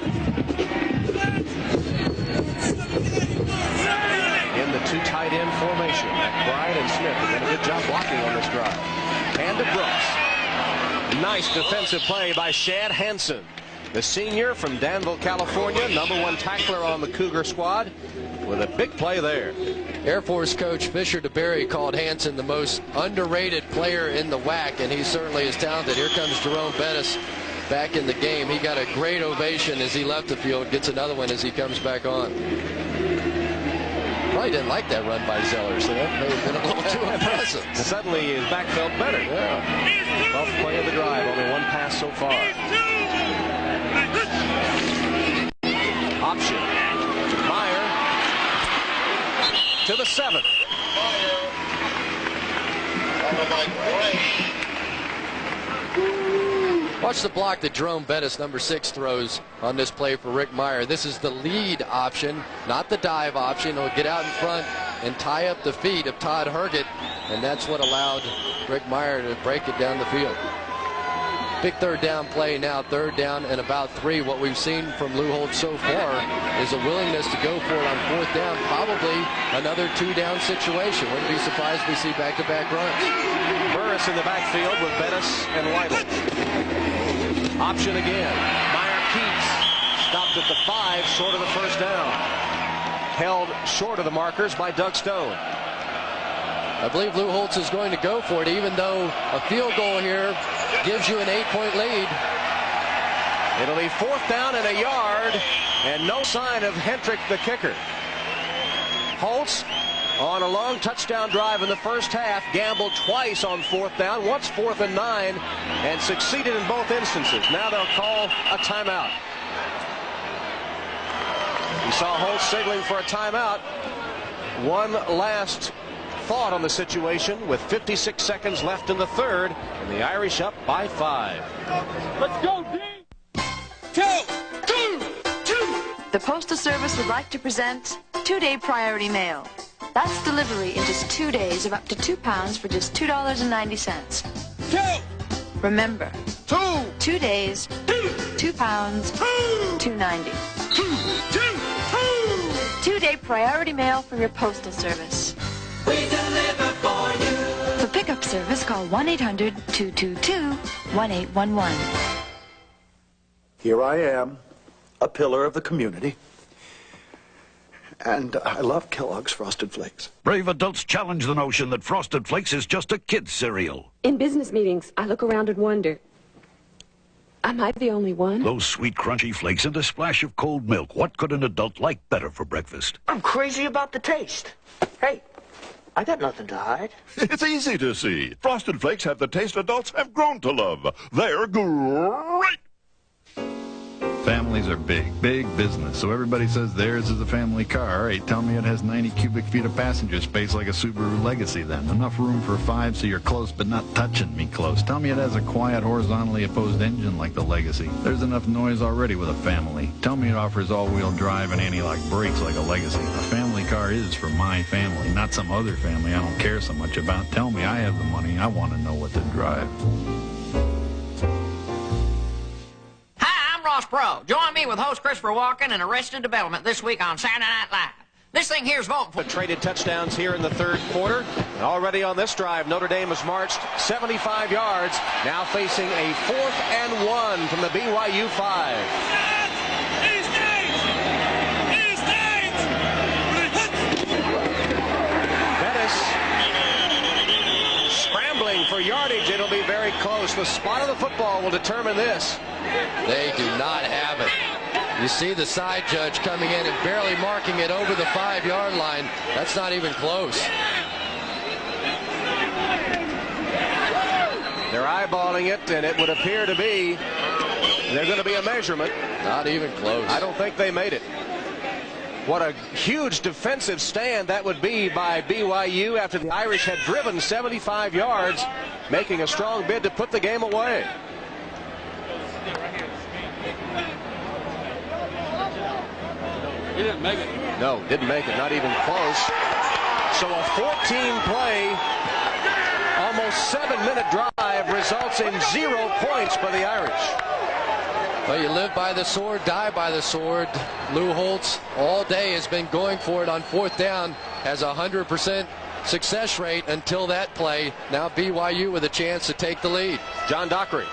In the two tight end formation, McBride and Smith have done a good job blocking on this drive. Hand to Brooks. Nice defensive play by Shad Hansen, the senior from Danville, California, #1 tackler on the Cougar squad, with a big play there. Air Force coach Fisher DeBerry called Hansen the most underrated player in the WAC, and he certainly is talented. Here comes Jerome Bettis back in the game. He got a great ovation as he left the field, gets another one as he comes back on. Probably didn't like that run by Zeller, so that may have been a little too impressive. Suddenly his back felt better. Yeah. 12th play of the drive, only one pass so far. Option. Meyer to the 7th. Watch the block that Jerome Bettis, #6, throws on this play for Rick Meyer. This is the lead option, not the dive option. He'll get out in front and tie up the feet of Todd Herget, and that's what allowed Rick Meyer to break it down the field. Big third down play now, 3rd down and about 3. What we've seen from Lou Holtz so far is a willingness to go for it on 4th down, probably another 2-down situation. Wouldn't be surprised if we see back-to-back runs. Burris in the backfield with Bettis and Lytle. Option again. Meyer keeps. Stopped at the 5, short of the first down. Held short of the markers by Doug Stone. I believe Lou Holtz is going to go for it, even though a field goal here gives you an 8-point lead. It'll be 4th down and a yard, and no sign of Hentrick, the kicker. Holtz, on a long touchdown drive in the first half, gambled twice on 4th down, once 4th and 9, and succeeded in both instances. Now they'll call a timeout. We saw Holtz signaling for a timeout. One last thought on the situation with 56 seconds left in the 3rd, and the Irish up by 5. Let's go, D! 2! The Postal Service would like to present 2-day priority mail. That's delivery in just 2 days of up to 2 pounds for just $2.90. 2! Remember, 2! 2 days, 2 pounds, $2.90. 2-day priority mail from your Postal Service. We deliver for you. For pickup service, call 1-800-222-1811. Here I am, a pillar of the community. And I love Kellogg's Frosted Flakes. Brave adults challenge the notion that Frosted Flakes is just a kid's cereal. In business meetings, I look around and wonder, am I the only one? Those sweet, crunchy flakes and a splash of cold milk. What could an adult like better for breakfast? I'm crazy about the taste. Hey, I got nothing to hide. It's easy to see. Frosted Flakes have the taste adults have grown to love. They're great. Families are big business, so everybody says theirs is a family car. All right, tell me it has 90 cubic feet of passenger space like a Subaru Legacy then. Enough room for 5 so you're close but not touching me close. Tell me it has a quiet, horizontally opposed engine like the Legacy. There's enough noise already with a family. Tell me it offers all-wheel drive and anti-lock brakes like a Legacy. A family car is for my family, not some other family I don't care so much about. Tell me I have the money. I want to know what to drive. Ross Pro. Join me with host Christopher Walken in Arrested Development this week on Saturday Night Live. This thing here's voting for. Traded touchdowns here in the 3rd quarter. And already on this drive, Notre Dame has marched 75 yards, now facing a 4th and 1 from the BYU 5. Bettis scrambling for yardage. It'll be very close. The spot of the football will determine this. They do not have it. You see the side judge coming in and barely marking it over the 5-yard line. That's not even close. They're eyeballing it, and it would appear to be there's going to be a measurement. Not even close. I don't think they made it. What a huge defensive stand that would be by BYU after the Irish had driven 75 yards, making a strong bid to put the game away. He didn't make it. No, didn't make it, not even close. So a 14-play, almost 7-minute drive results in 0 points for the Irish. Well, you live by the sword, die by the sword. Lou Holtz all day has been going for it on 4th down, has a 100% success rate until that play. Now BYU with a chance to take the lead. John Dockery.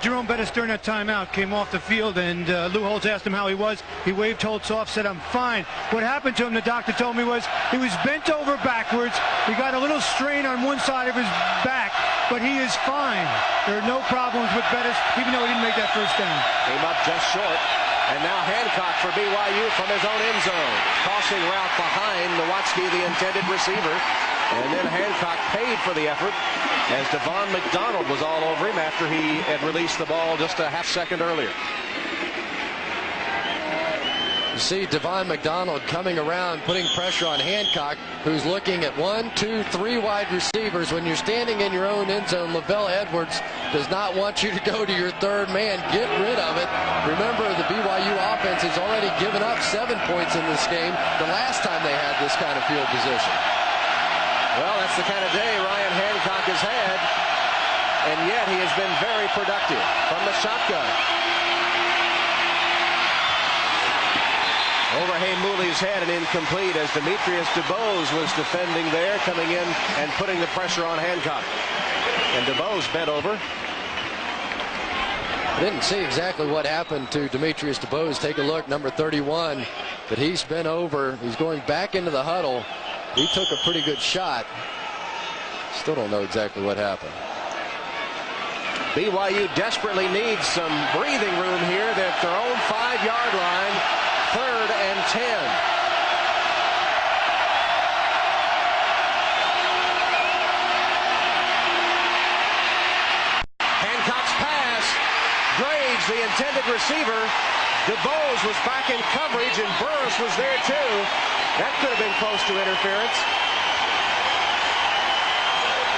Jerome Bettis during that timeout came off the field, and Lou Holtz asked him how he was. He waved Holtz off, said, "I'm fine." What happened to him, the doctor told me, was he was bent over backwards. He got a little strain on one side of his back, but he is fine. There are no problems with Bettis, even though he didn't make that first down. Came up just short. And now Hancock for BYU from his own end zone. Crossing route behind Nowatzki, the intended receiver. And then Hancock paid for the effort as Devon McDonald was all over him after he had released the ball just a half-second earlier. You see Devon McDonald coming around, putting pressure on Hancock, who's looking at 1, 2, 3 wide receivers. When you're standing in your own end zone, Lavelle Edwards does not want you to go to your third man. Get rid of it. Remember, the BYU offense has already given up 7 points in this game the last time they had this kind of field position. Well, that's the kind of day Ryan Hancock has had, and yet he has been very productive from the shotgun. Over Mooley's head and incomplete as Demetrius DeBose was defending there, coming in and putting the pressure on Hancock. And DeBose bent over. I didn't see exactly what happened to Demetrius DeBose. Take a look, number 31. But he's bent over. He's going back into the huddle. He took a pretty good shot. Still don't know exactly what happened. BYU desperately needs some breathing room here. They're at their own 5-yard line. 3rd and 10. Hancock's pass. Graves, the intended receiver. DeBose was back in coverage, and Burris was there too. That could have been close to interference.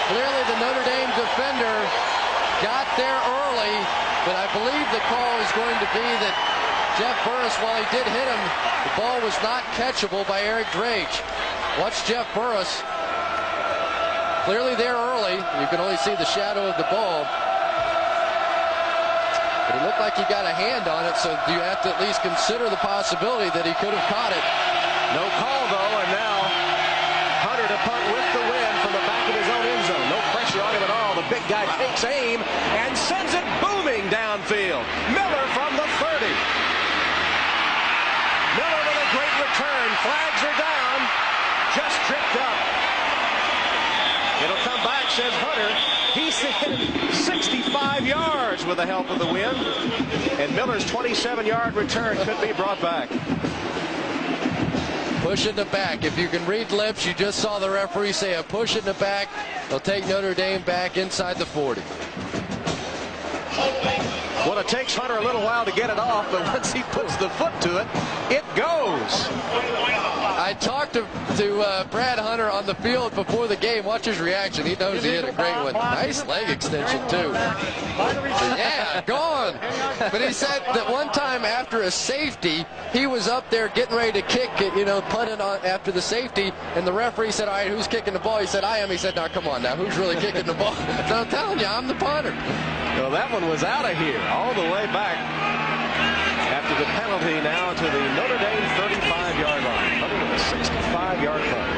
Clearly the Notre Dame defender got there early, but I believe the call is going to be that Jeff Burris, while he did hit him, the ball was not catchable by Eric Drage. Watch Jeff Burris. Clearly there early. You can only see the shadow of the ball. But it looked like he got a hand on it, so you have to at least consider the possibility that he could have caught it. No call, though, and now Hunter to punt with the win from the back of his own end zone. No pressure on him at all. The big guy takes aim and sends it booming downfield. Miller from the 30. Miller with a great return. Flags are down. Just tripped up. It'll come back, says Hunter. He's hit 65 yards with the help of the wind. And Miller's 27-yard return could be brought back. Push in the back. If you can read lips, you just saw the referee say a push in the back. They'll take Notre Dame back inside the 40. Well, it takes Hunter a little while to get it off, but once he puts the foot to it, it goes. I talked to Brad Hunter on the field before the game. Watch his reaction. He knows he hit a great one. Nice leg extension, too. Yeah, gone. But he said that one time after a safety, he was up there getting ready to kick it, punting on after the safety, and the referee said, "All right, who's kicking the ball?" He said, "I am." He said, "Now, come on now, who's really kicking the ball?" So I'm telling you, I'm the punter. Well, that one was out of here all the way back after the penalty now to the Notre Dame 35-yard line. Hunter with a 65-yard punt.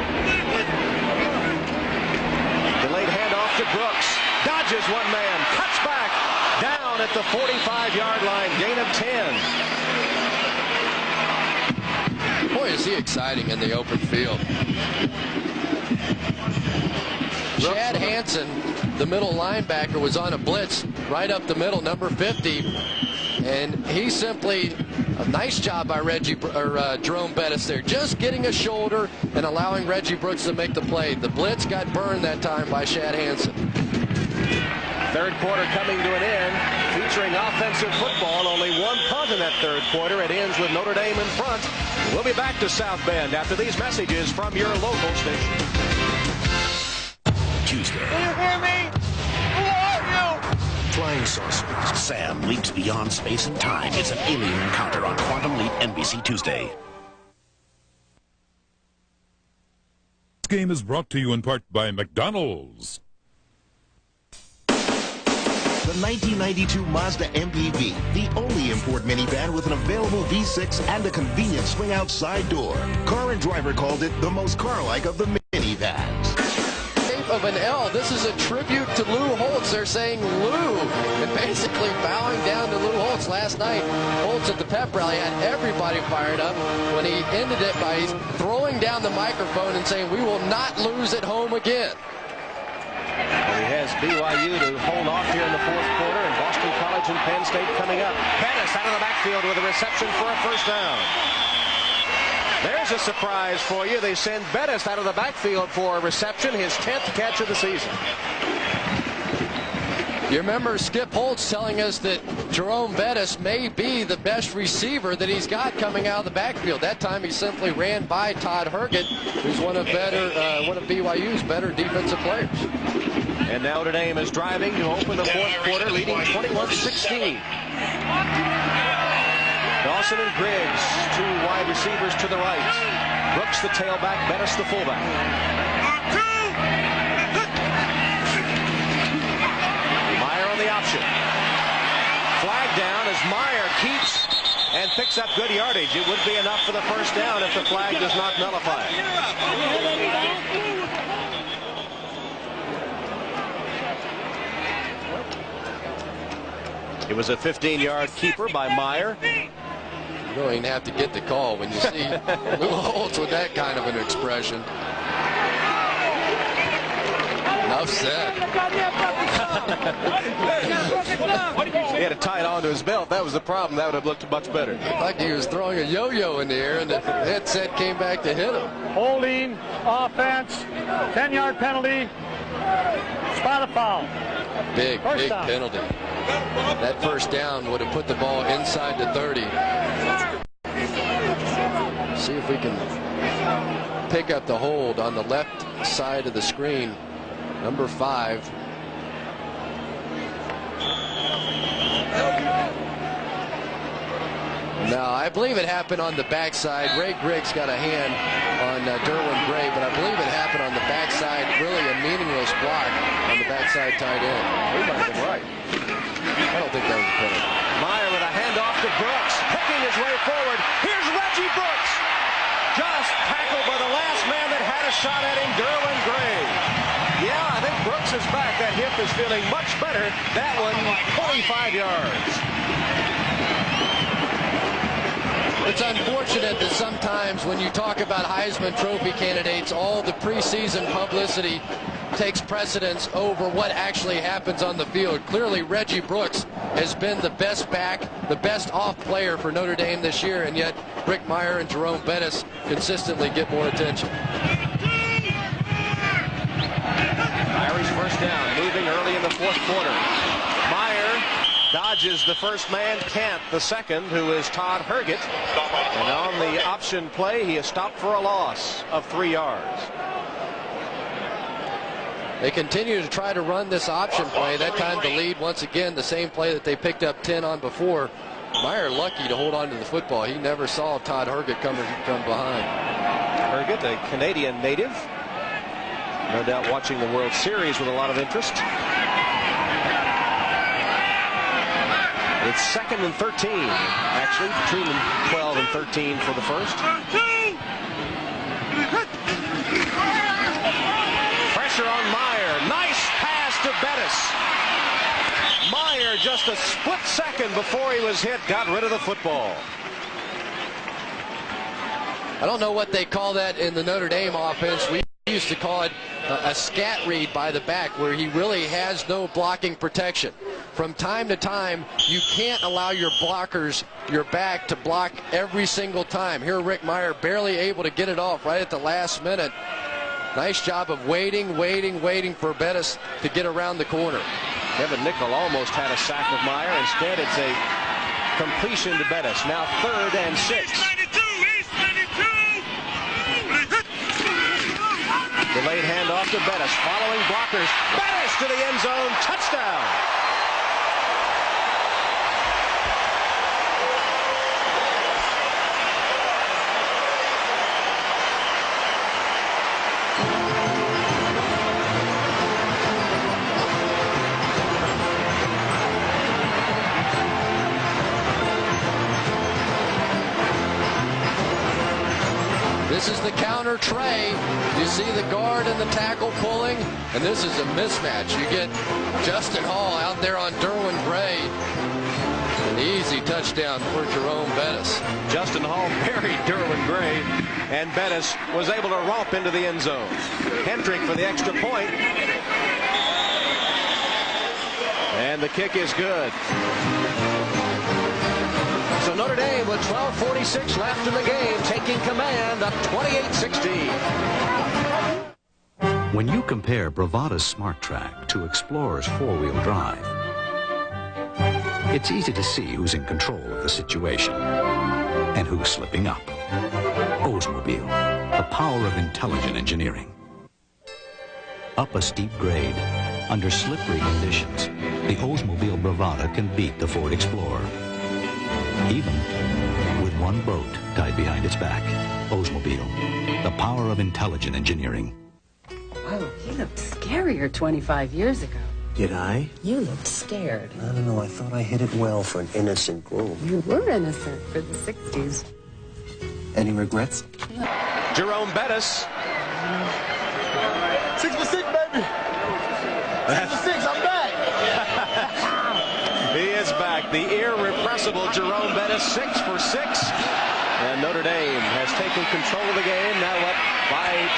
Delayed handoff to Brooks. Dodges one man. Cuts back. Down at the 45-yard line. Gain of 10. Boy, is he exciting in the open field. Chad Hansen, the middle linebacker, was on a blitz right up the middle, number 50. And he simply, a nice job by Jerome Bettis there, just getting a shoulder and allowing Reggie Brooks to make the play. The blitz got burned that time by Chad Hansen. Third quarter coming to an end, featuring offensive football. Only one punt in that third quarter. It ends with Notre Dame in front. We'll be back to South Bend after these messages from your local station. Tuesday. Do you hear me? Who are you? Flying saucers. Sam leaps beyond space and time. It's an alien encounter on Quantum Leap, NBC Tuesday. This game is brought to you in part by McDonald's. The 1992 Mazda MPV, the only import minivan with an available V6 and a convenient swing-out side door. Car and Driver called it the most car-like of the minivans. Of an L. This is a tribute to Lou Holtz. They're saying Lou and basically bowing down to Lou Holtz. Last night, Holtz at the pep rally had everybody fired up when he ended it by throwing down the microphone and saying, "We will not lose at home again." Well, he has BYU to hold off here in the fourth quarter, and Boston College and Penn State coming up. Pettis out of the backfield with a reception for a first down. There's a surprise for you. They send Bettis out of the backfield for a reception, his 10th catch of the season. You remember Skip Holtz telling us that Jerome Bettis may be the best receiver that he's got coming out of the backfield. That time he simply ran by Todd Herget, who's one of BYU's better defensive players. And now Notre Dame is driving to open the fourth quarter, leading 21-16. Dawson and Griggs, two wide receivers to the right. Brooks the tailback, Bettis the fullback. Meyer on the option. Flag down as Meyer keeps and picks up good yardage. It would be enough for the first down if the flag does not nullify it. It was a 15-yard keeper by Meyer. You don't even have to get the call when you see Lou Holtz with that kind of an expression. Enough said. He had to tie it onto his belt. That was the problem. That would have looked much better. Like he was throwing a yo-yo in the air and the headset came back to hit him. Holding, offense, 10-yard penalty, spot a foul. Big penalty. That first down would have put the ball inside the 30. See if we can pick up the hold on the left side of the screen. Number 5. Now, I believe it happened on the backside. Ray Griggs got a hand on Derwin Gray, but I believe it happened on the backside. Really a meaningless block on the backside tight end. He might have been right. I don't think that was a penalty. Meyer with a handoff to Brooks, picking his way forward. Here's Reggie Brooks. Just tackled by the last man that had a shot at him, Derwin Gray. Yeah, I think Brooks is back. That hip is feeling much better. That one, 25 yards. It's unfortunate that sometimes when you talk about Heisman Trophy candidates, all the preseason publicity takes precedence over what actually happens on the field. Clearly, Reggie Brooks has been the best back, the best off player for Notre Dame this year, and yet Rick Meyer and Jerome Bettis consistently get more attention. Irish first down, moving early in the fourth quarter. Meyer dodges the first man, Kent the second, who is Todd Herget. And on the option play, he is stopped for a loss of 3 yards. They continue to try to run this option play. That time the lead, once again, the same play that they picked up 10 on before. Meyer lucky to hold on to the football. He never saw Todd Herget coming from behind. Herget, a Canadian native. No doubt watching the World Series with a lot of interest. It's 2nd and 13, actually, between 12 and 13 for the first. Pressure on Meyer. Nice pass to Bettis. Meyer, just a split second before he was hit, got rid of the football. I don't know what they call that in the Notre Dame offense. We used to call it a scat read by the back, where he really has no blocking protection. From time to time, you can't allow your blockers, your back, to block every single time. Here, Rick Meyer barely able to get it off right at the last minute. Nice job of waiting for Bettis to get around the corner. Kevin Nickel almost had a sack with Meyer. Instead, it's a completion to Bettis. Now 3rd and 6. Delayed handoff to Bettis. Following blockers. Bettis to the end zone. Touchdown. This is the counter tray. You see the guard and the tackle pulling, and this is a mismatch. You get Justin Hall out there on Derwin Gray. An easy touchdown for Jerome Bettis. Justin Hall buried Derwin Gray, and Bettis was able to romp into the end zone. Hendrick for the extra point. And the kick is good. So Notre Dame with 12:46 left in the game, taking command up 28-16. When you compare Bravada's Smart Track to Explorer's four-wheel drive, it's easy to see who's in control of the situation and who's slipping up. Oldsmobile, the power of intelligent engineering. Up a steep grade, under slippery conditions, the Oldsmobile Bravada can beat the Ford Explorer. Even with one boat tied behind its back. Oldsmobile, the power of intelligent engineering. Oh, he looked scarier 25 years ago. Did I? You looked scared. I don't know. I thought I hit it well for an innocent groom. You were innocent for the 60s. Any regrets? Jerome Bettis. 6 for 6, baby. 6 for 6, I'm back. He is back. The irrepressible Jerome Bettis, 6 for 6. And Notre Dame has taken control of the game, now up by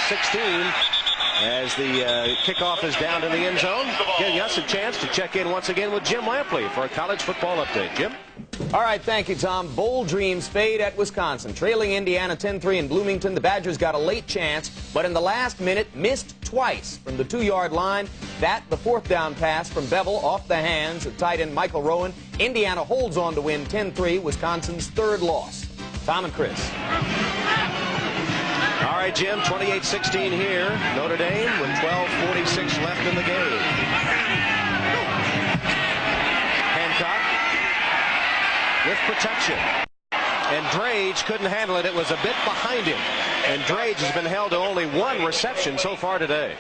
28-16 as the kickoff is down to the end zone, giving us a chance to check in once again with Jim Lampley for a college football update. Jim? All right, thank you, Tom. Bold dreams fade at Wisconsin. Trailing Indiana 10-3 in Bloomington, the Badgers got a late chance, but in the last minute missed twice from the 2-yard line. That, the 4th down pass from Bevel off the hands of tight end Michael Rowan. Indiana holds on to win 10-3, Wisconsin's 3rd loss. Tom and Chris. All right, Jim, 28-16 here. Notre Dame with 12:46 left in the game. Hancock with protection. And Drage couldn't handle it. It was a bit behind him. And Drage has been held to only 1 reception so far today.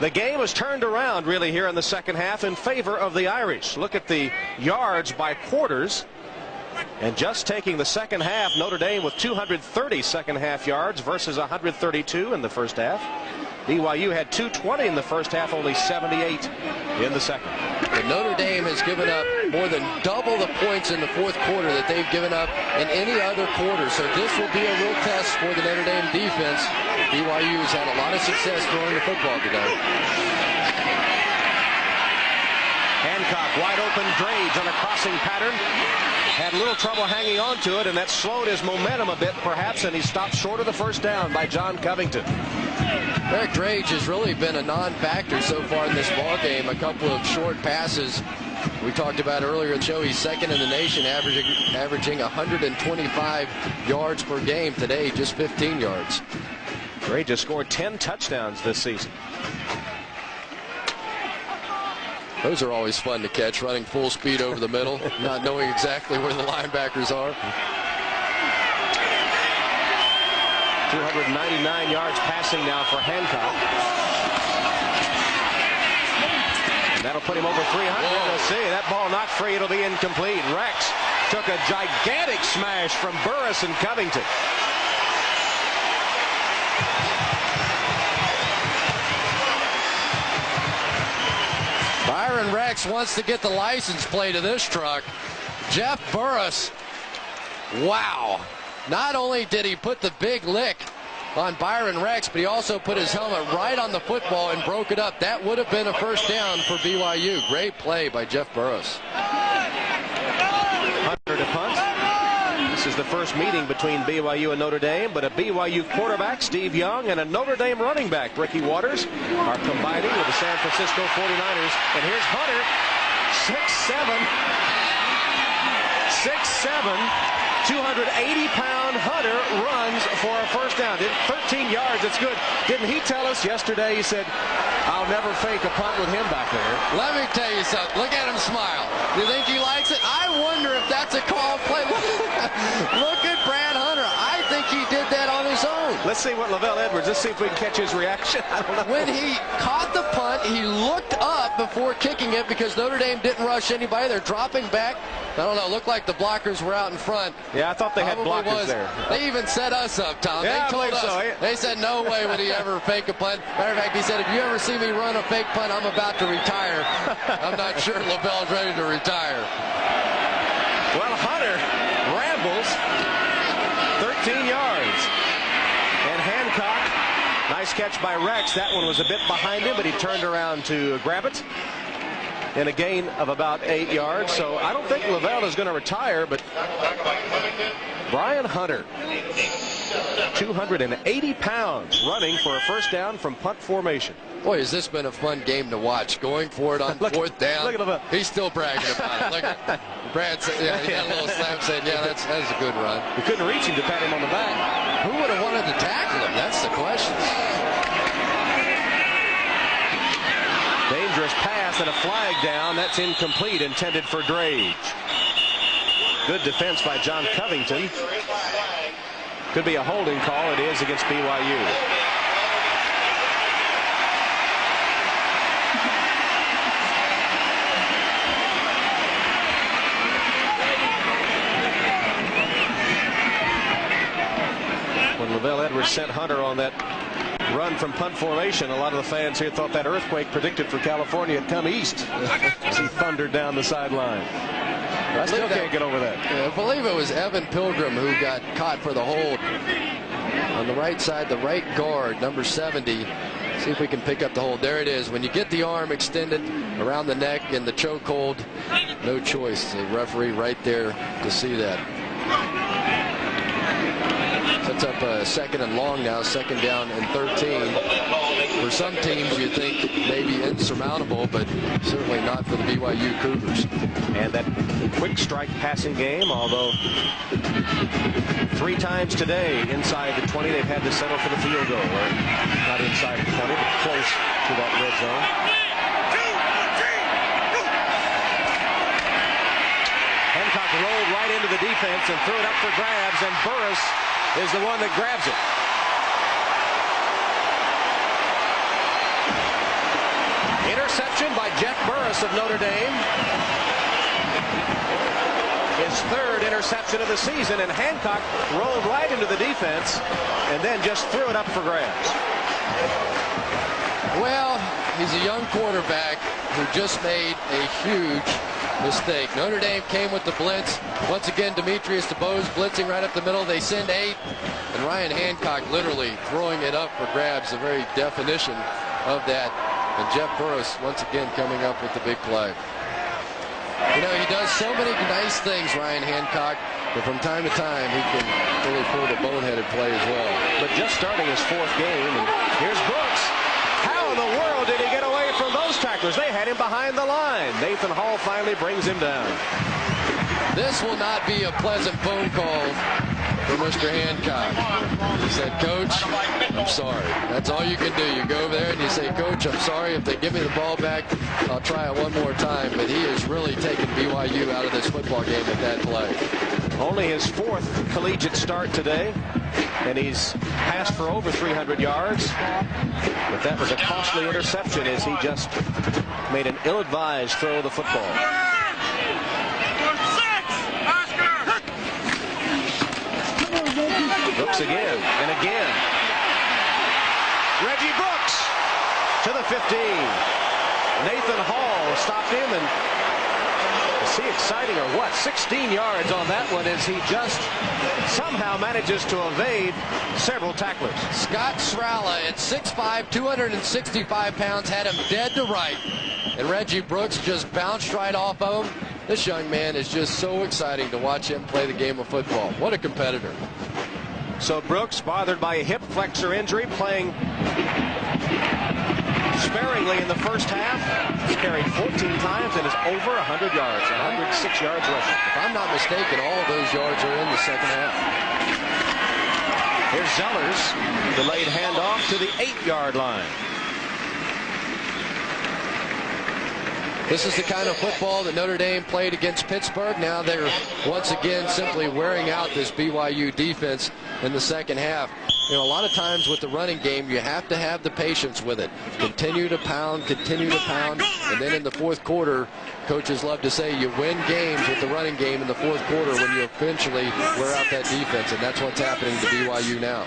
The game was turned around really here in the second half in favor of the Irish. Look at the yards by quarters. And just taking the second half, Notre Dame with 230 second half yards versus 132 in the first half. BYU had 220 in the first half, only 78 in the second. But Notre Dame has given up more than double the points in the 4th quarter that they've given up in any other quarter. So this will be a real test for the Notre Dame defense. BYU has had a lot of success throwing the football today. Hancock, wide open, Drage on a crossing pattern. Had a little trouble hanging on to it, and that slowed his momentum a bit, perhaps, and he stopped short of the first down by John Covington. Eric Drage has really been a non-factor so far in this ball game. A couple of short passes. We talked about earlier in the show, he's 2nd in the nation, averaging 125 yards per game. Today, just 15 yards. Drage has scored 10 touchdowns this season. Those are always fun to catch, running full speed over the middle, not knowing exactly where the linebackers are. 299 yards passing now for Hancock. And that'll put him over 300. Let's see, that ball not free. It'll be incomplete. Rex took a gigantic smash from Burris and Covington. Byron Rex wants to get the license plate of this truck. Jeff Burris, wow. Not only did he put the big lick on Byron Rex, but he also put his helmet right on the football and broke it up. That would have been a first down for BYU. Great play by Jeff Burris. Hunter to punt. This is the first meeting between BYU and Notre Dame, but a BYU quarterback, Steve Young, and a Notre Dame running back, Ricky Waters, are combining with the San Francisco 49ers. And here's Hunter, 6'7", 280-pound Hunter runs for a first down. 13 yards, it's good. Didn't he tell us yesterday, he said, I'll never fake a punt with him back there. Let me tell you something. Look at him smile. Do you think he likes it? I wonder if that's a call play. Look at Brad Hunter. I think he did that on his own. Let's see what Lavelle Edwards, let's see if we can catch his reaction. I don't know. When he caught the punt, he looked up before kicking it because Notre Dame didn't rush anybody. They're dropping back. I don't know. It looked like the blockers were out in front. Yeah, I thought they had blockers there. They even set us up, Tom. Yeah, they told us. So. They said no way would he ever fake a punt. Matter of fact, he said, if you ever see me run a fake punt, I'm about to retire. I'm not sure Lavelle's ready to retire. Well, Hunter rambles 13 yards. And Hancock, nice catch by Rex. That one was a bit behind him, but he turned around to grab it. In a gain of about 8 yards. So I don't think Lavelle is going to retire, but Brian Hunter, 280 pounds, running for a first down from punt formation. Boy, has this been a fun game to watch. Going for it on fourth down. Look at Lavelle. He's still bragging about it. Look at Brad. Yeah, he had a little slap saying, yeah, that's a good run. We couldn't reach him to pat him on the back. Who would have wanted to tackle him? That's the question. Dangerous pass and a flag down. That's incomplete, intended for Drage. Good defense by John Covington. Could be a holding call. It is against BYU. When Lavelle Edwards sent Hunter on that run from punt formation, a lot of the fans here thought that earthquake predicted for California had come east as he thundered down the sideline. I still can't get over that. I believe it was Evan Pilgrim who got caught for the hold on the right side, the right guard, number 70. See if we can pick up the hold. There it is. When you get the arm extended around the neck in the chokehold, no choice. The referee right there to see that. Sets up a second and long now, second down and 13. For some teams, you think maybe insurmountable, but certainly not for the BYU Cougars. And that quick strike passing game, although 3 times today inside the 20, they've had to settle for the field goal. Or not inside the 20, but close to that red zone. Hancock rolled right into the defense and threw it up for grabs, and Burris is the one that grabs it. Interception by Jeff Burris of Notre Dame. His 3rd interception of the season, and Hancock rolled right into the defense and then just threw it up for grabs. Well, he's a young quarterback who just made a huge mistake. Notre Dame came with the blitz. Once again, Demetrius DeBose blitzing right up the middle. They send 8, and Ryan Hancock literally throwing it up for grabs, the very definition of that. And Jeff Burris once again coming up with the big play. You know, he does so many nice things, Ryan Hancock, but from time to time he can really pull the boneheaded play as well. But just starting his 4th game, and here's Brooks. How in the world did he get away from those tacklers? They had him behind the line. Nathan Hall finally brings him down. This will not be a pleasant phone call for Mr. Hancock. He said, Coach, I'm sorry. That's all you can do. You go over there and you say, Coach, I'm sorry. If they give me the ball back, I'll try it one more time. But he is really taking BYU out of this football game with that play. Only his 4th collegiate start today, and he's passed for over 300 yards. But that was a costly interception as he just made an ill-advised throw of the football. Brooks again and again. Reggie Brooks to the 15. Nathan Hall stopped him, and is he exciting or what? 16 yards on that one as he just somehow manages to evade several tacklers. Scott Srala at 6'5", 265 pounds, had him dead to right. And Reggie Brooks just bounced right off of him. This young man is just so exciting to watch him play the game of football. What a competitor. So Brooks, bothered by a hip flexor injury, playing sparingly in the first half. He's carried 14 times and is over 100 yards, 106 yards rushing. If I'm not mistaken, all of those yards are in the second half. Here's Zellers, delayed handoff to the 8-yard line. This is the kind of football that Notre Dame played against Pittsburgh. Now they're once again simply wearing out this BYU defense in the second half. You know, a lot of times with the running game, you have to have the patience with it. Continue to pound, and then in the fourth quarter, coaches love to say you win games with the running game in the fourth quarter when you eventually wear out that defense, and that's what's happening to BYU now.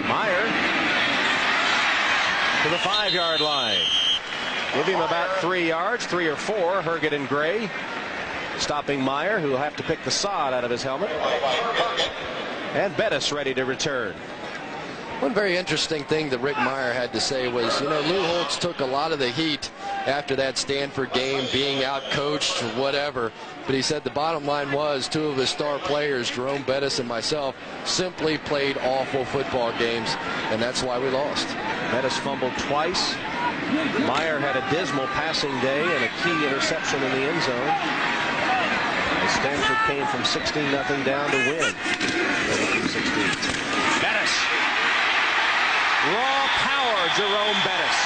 Meyer to the 5-yard line. Give him about 3 yards, 3 or 4. Herget and Gray stopping Meyer, who will have to pick the sod out of his helmet. And Bettis ready to return. One very interesting thing that Rick Meyer had to say was, you know, Lou Holtz took a lot of the heat after that Stanford game, being out-coached or whatever. But he said the bottom line was 2 of his star players, Jerome Bettis and myself, simply played awful football games, and that's why we lost. Bettis fumbled twice. Meyer had a dismal passing day and a key interception in the end zone. As Stanford came from 16-0 down to win. 16. Bettis. Raw power, Jerome Bettis.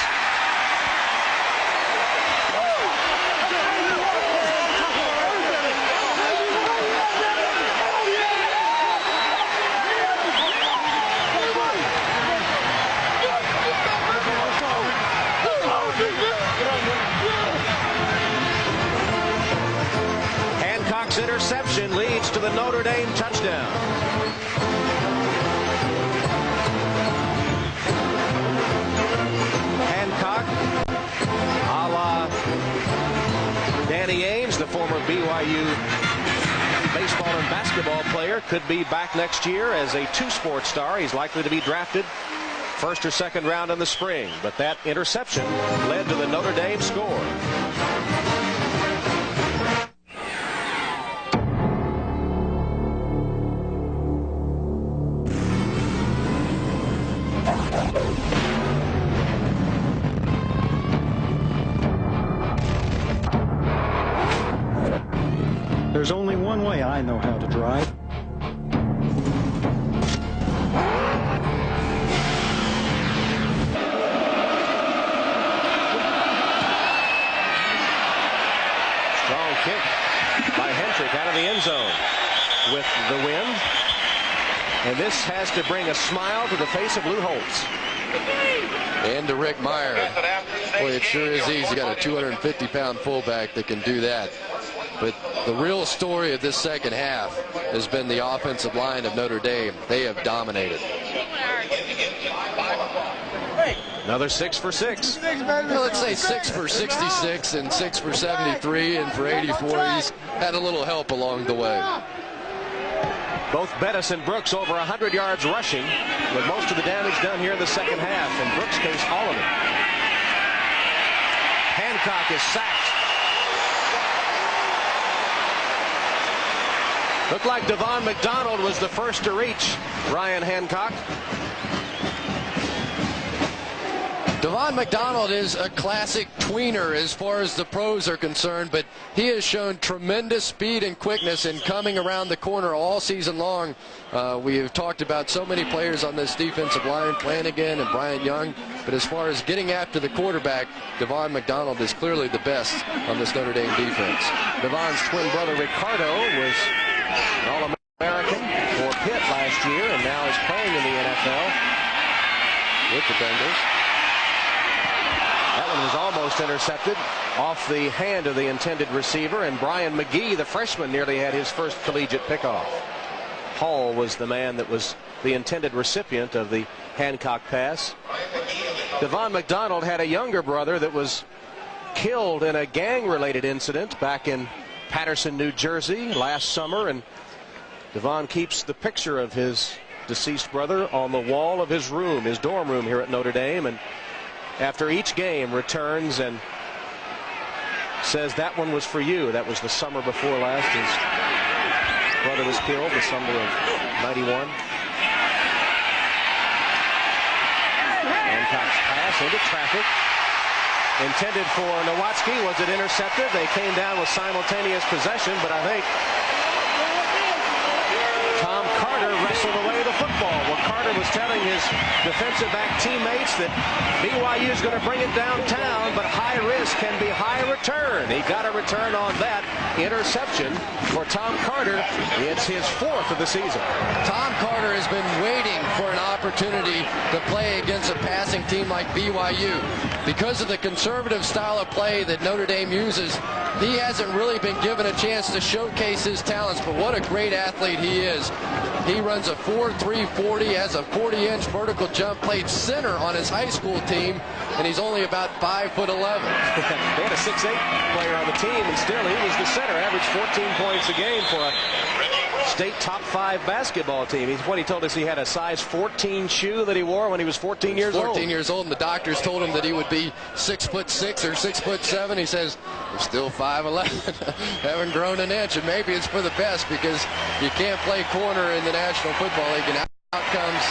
Interception leads to the Notre Dame touchdown. Hancock, a la Danny Ames, the former BYU baseball and basketball player, could be back next year as a 2-sport star. He's likely to be drafted first or second round in the spring. But that interception led to the Notre Dame score. There's only one way I know how to drive. Strong kick by Hendrick out of the end zone with the wind. And this has to bring a smile to the face of Lou Holtz. And to Rick Meyer. Boy, it sure is easy. Got a 250-pound fullback that can do that. But the real story of this second half has been the offensive line of Notre Dame. They have dominated. Another 6 for 6. Well, let's say 6 for 66 and 6 for 73 and for 84. He's had a little help along the way. Both Bettis and Brooks over 100 yards rushing, with most of the damage done here in the second half. In Brooks' case, all of it. Hancock is sacked. Looked like Devon McDonald was the first to reach Ryan Hancock. Devon McDonald is a classic tweener as far as the pros are concerned, but he has shown tremendous speed and quickness in coming around the corner all season long. We have talked about so many players on this defensive line, Flanagan and Bryant Young, but as far as getting after the quarterback, Devon McDonald is clearly the best on this Notre Dame defense. Devon's twin brother Ricardo was an All-American for Pitt last year and now is playing in the NFL with the Bengals. That one was almost intercepted off the hand of the intended receiver, and Brian McGee, the freshman, nearly had his first collegiate pickoff. Hall was the man that was the intended recipient of the Hancock pass. Devon McDonald had a younger brother that was killed in a gang-related incident back in Patterson, New Jersey last summer, and Devon keeps the picture of his deceased brother on the wall of his room, his dorm room here at Notre Dame, and after each game returns and says that one was for you. That was the summer before last. His brother was killed, the summer of '91. Hancock's pass into traffic. Intended for Nowatzki. Was it intercepted? They came down with simultaneous possession, but I think Tom Carter wrestled away the football. Well, Carter was telling his defensive back teammates that BYU is going to bring it downtown, but high risk can be high return. He got a return on that interception for Tom Carter. It's his 4th of the season. Tom Carter has been waiting for an opportunity to play against a passing team like BYU. Because of the conservative style of play that Notre Dame uses, he hasn't really been given a chance to showcase his talents, but what a great athlete he is. He runs a 4.3 40, has a 40-inch vertical jump, played center on his high school team, and he's only about 5'11". They had a 6'8" player on the team, and still he was the center, averaged 14 points a game for a state top 5 basketball team. What he told us, he had a size 14 shoe that he wore when he was 14 years old. 14 years old, and the doctors told him that he would be 6'6" or 6'7". He says, I'm still 5'11". Haven't grown an inch, and maybe it's for the best because you can't play corner in the National Football League. And out comes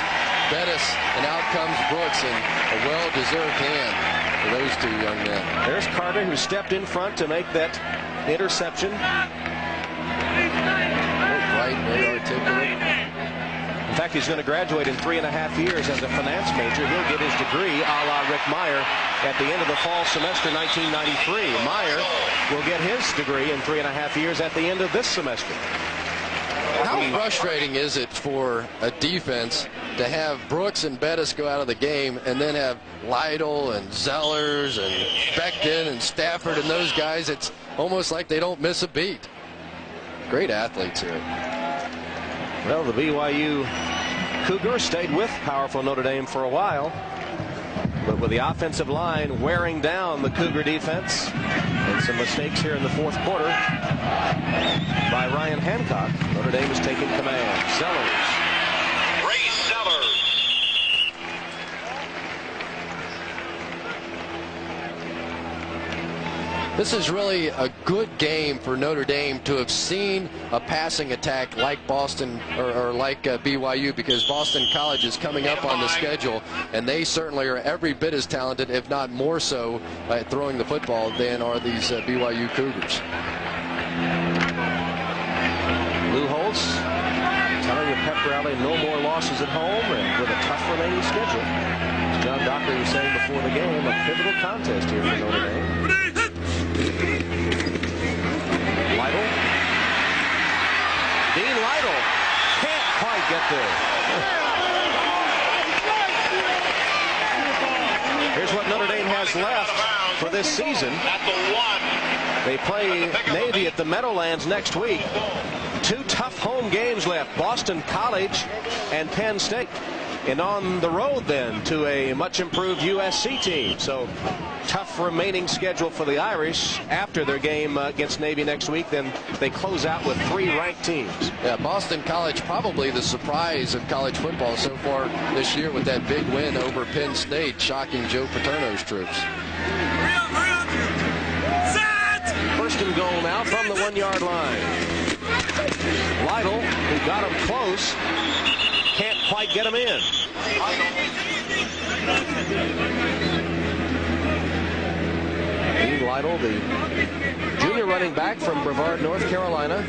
Bettis, and out comes Brooks, and a well-deserved hand for those 2 young men. There's Carter, who stepped in front to make that interception. Right, very articulate. In fact, he's going to graduate in 3.5 years as a finance major. He'll get his degree a la Rick Meyer at the end of the fall semester 1993. Meyer will get his degree in 3.5 years at the end of this semester. How frustrating is it for a defense to have Brooks and Bettis go out of the game and then have Lytle and Zellers and Becton and Stafford and those guys? It's almost like they don't miss a beat. Great athletes here. Well, the BYU Cougars stayed with powerful Notre Dame for a while, but with the offensive line wearing down the Cougar defense and some mistakes here in the 4th quarter by Ryan Hancock, Notre Dame is taking command. Zellers. Ray Zellers. This is really a good game for Notre Dame to have seen a passing attack like Boston or like BYU, because Boston College is coming up on the schedule, and they certainly are every bit as talented, if not more so, at throwing the football than are these BYU Cougars. Lou Holtz telling the pep rally no more losses at home and with a tough remaining schedule. As John Dockery was saying before the game, a pivotal contest here for Notre Dame. Lytle. Dean Lytle can't quite get there. Here's what Notre Dame has left for this season. They play Navy at the Meadowlands next week. 2 tough home games left, Boston College and Penn State. And on the road then to a much improved USC team. So tough remaining schedule for the Irish after their game against Navy next week. Then they close out with 3 ranked teams. Yeah, Boston College probably the surprise of college football so far this year with that big win over Penn State, shocking Joe Paterno's troops. First and goal now from the 1-yard line. Lytle, who got him close, can't quite get him in. Dean Lytle, the junior running back from Brevard, North Carolina,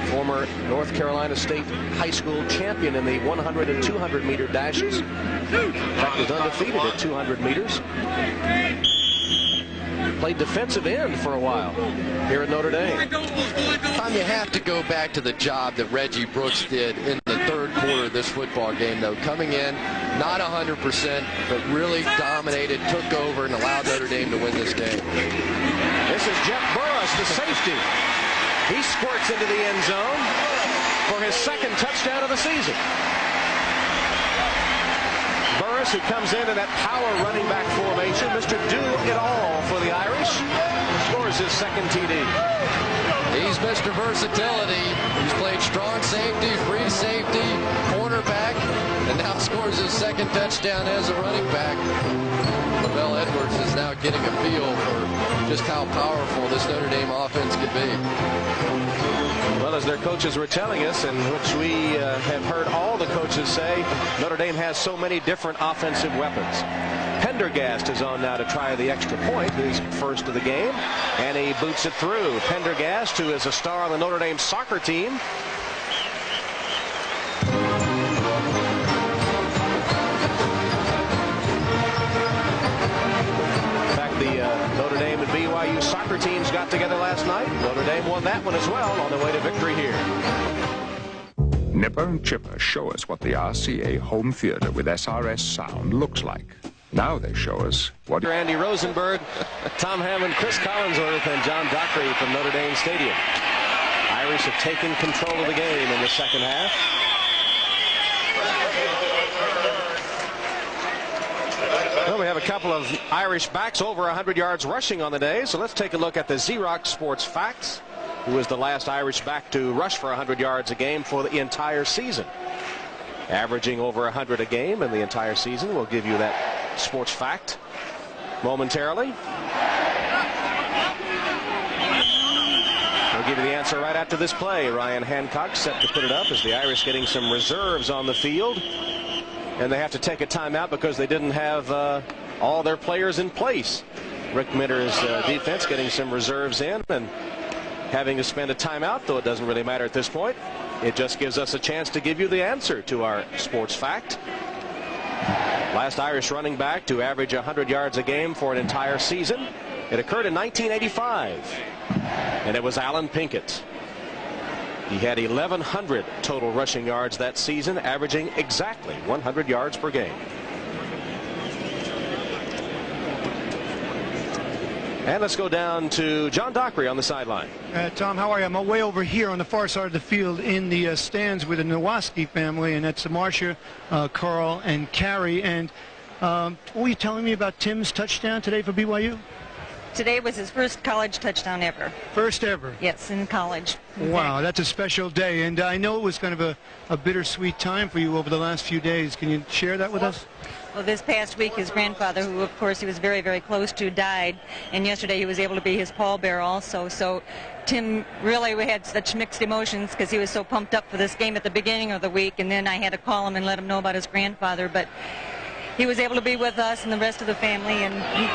former North Carolina State high school champion in the 100 and 200 meter dashes. In fact, was undefeated at 200 meters. Played defensive end for a while here at Notre Dame. Tom, you have to go back to the job that Reggie Brooks did in the 3rd quarter of this football game, though. Coming in, not 100%, but really dominated, took over, and allowed Notre Dame to win this game. This is Jeff Burris, the safety. He squirts into the end zone for his 2nd touchdown of the season. Burris, who comes in that power running back formation, Mr. Do-It-All for the Irish, scores his 2nd TD. He's Mr. Versatility. He's played strong safety, free safety, cornerback. and now scores his second touchdown as a running back. Lavelle Edwards is now getting a feel for just how powerful this Notre Dame offense could be. Well, as their coaches were telling us, and which we have heard all the coaches say, Notre Dame has so many different offensive weapons. Pendergast is on now to try the extra point, his first of the game, and he boots it through. Pendergast, who is a star on the Notre Dame soccer team. In fact, the Notre Dame and BYU soccer teams got together last night. Notre Dame won that one as well on the way to victory here. Nipper and Chipper show us what the RCA home theater with SRS sound looks like. Now they show us what... Andy Rosenberg, Tom Hammond, Chris Collinsworth, and John Dockery from Notre Dame Stadium. Irish have taken control of the game in the second half. Well, we have a couple of Irish backs over 100 yards rushing on the day, so let's take a look at the Xerox Sports Facts, who was the last Irish back to rush for 100 yards a game for the entire season. Averaging over 100 a game in the entire season. We'll give you that sports fact momentarily. We'll give you the answer right after this play. Ryan Hancock set to put it up as the Irish getting some reserves on the field. And they have to take a timeout because they didn't have all their players in place. Rick Minter's defense getting some reserves in and having to spend a timeout, though it doesn't really matter at this point. It just gives us a chance to give you the answer to our sports fact. Last Irish running back to average 100 yards a game for an entire season. It occurred in 1985, and it was Alan Pinkett. He had 1,100 total rushing yards that season, averaging exactly 100 yards per game. And let's go down to John Dockery on the sideline. Tom, how are you? I'm way over here on the far side of the field in the stands with the Nowatzki family, and that's Marcia, Carl, and Carrie. And what were you telling me about Tim's touchdown today for BYU? Today was his first college touchdown ever. First ever? Yes, in college. Wow, that's a special day. And I know it was kind of a bittersweet time for you over the last few days. Can you share that with us? Well, this past week, his grandfather, who of course he was very, very close to, died. And yesterday he was able to be his pallbearer also. So Tim, really, we had such mixed emotions because he was so pumped up for this game at the beginning of the week. And then I had to call him and let him know about his grandfather. But he was able to be with us and the rest of the family. And he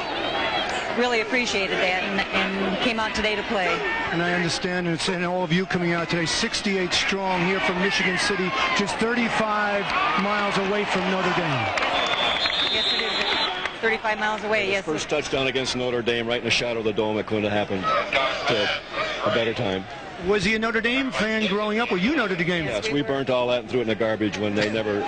really appreciated that and came out today to play. And I understand, and all of you coming out today, 68 strong here from Michigan City, just 35 miles away from Notre Dame. Yes, it is. 35 miles away, yes. First touchdown against Notre Dame right in the shadow of the dome. It couldn't have happened to a better time. Was he a Notre Dame fan growing up? Were you Notre Dame? Yes, we burnt all that and threw it in the garbage when they never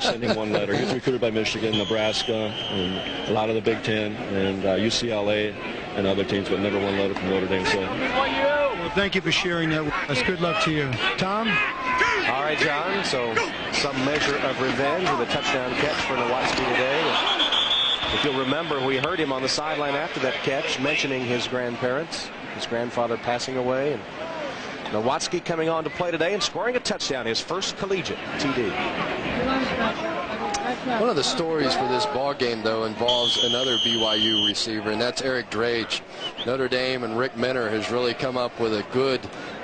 sent him one letter. He was recruited by Michigan, Nebraska, and a lot of the Big Ten, and UCLA and other teams, but never one letter from Notre Dame. So. Well, thank you for sharing that with us. Good luck to you. Tom? All right, John, so some measure of revenge with a touchdown catch for Nowatzki today. If you'll remember, we heard him on the sideline after that catch mentioning his grandparents, his grandfather passing away, and Nowatzki coming on to play today and scoring a touchdown, his first collegiate TD. One of the stories for this ball game, though, involves another BYU receiver, and that's Eric Drage. Notre Dame and Rick Minter has really come up with a good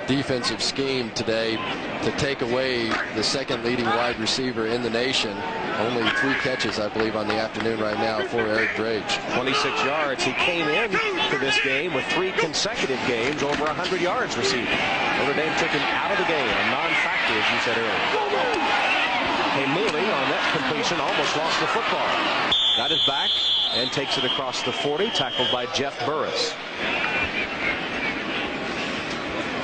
defensive scheme today to take away the second leading wide receiver in the nation. Only 3 catches, I believe, on the afternoon right now for Eric Drage. 26 yards. He came in to this game with 3 consecutive games over 100 yards receiving. Notre Dame took him out of the game, a non-factor, as you said earlier. Mooley on that completion almost lost the football. Got it back and takes it across the 40, tackled by Jeff Burris.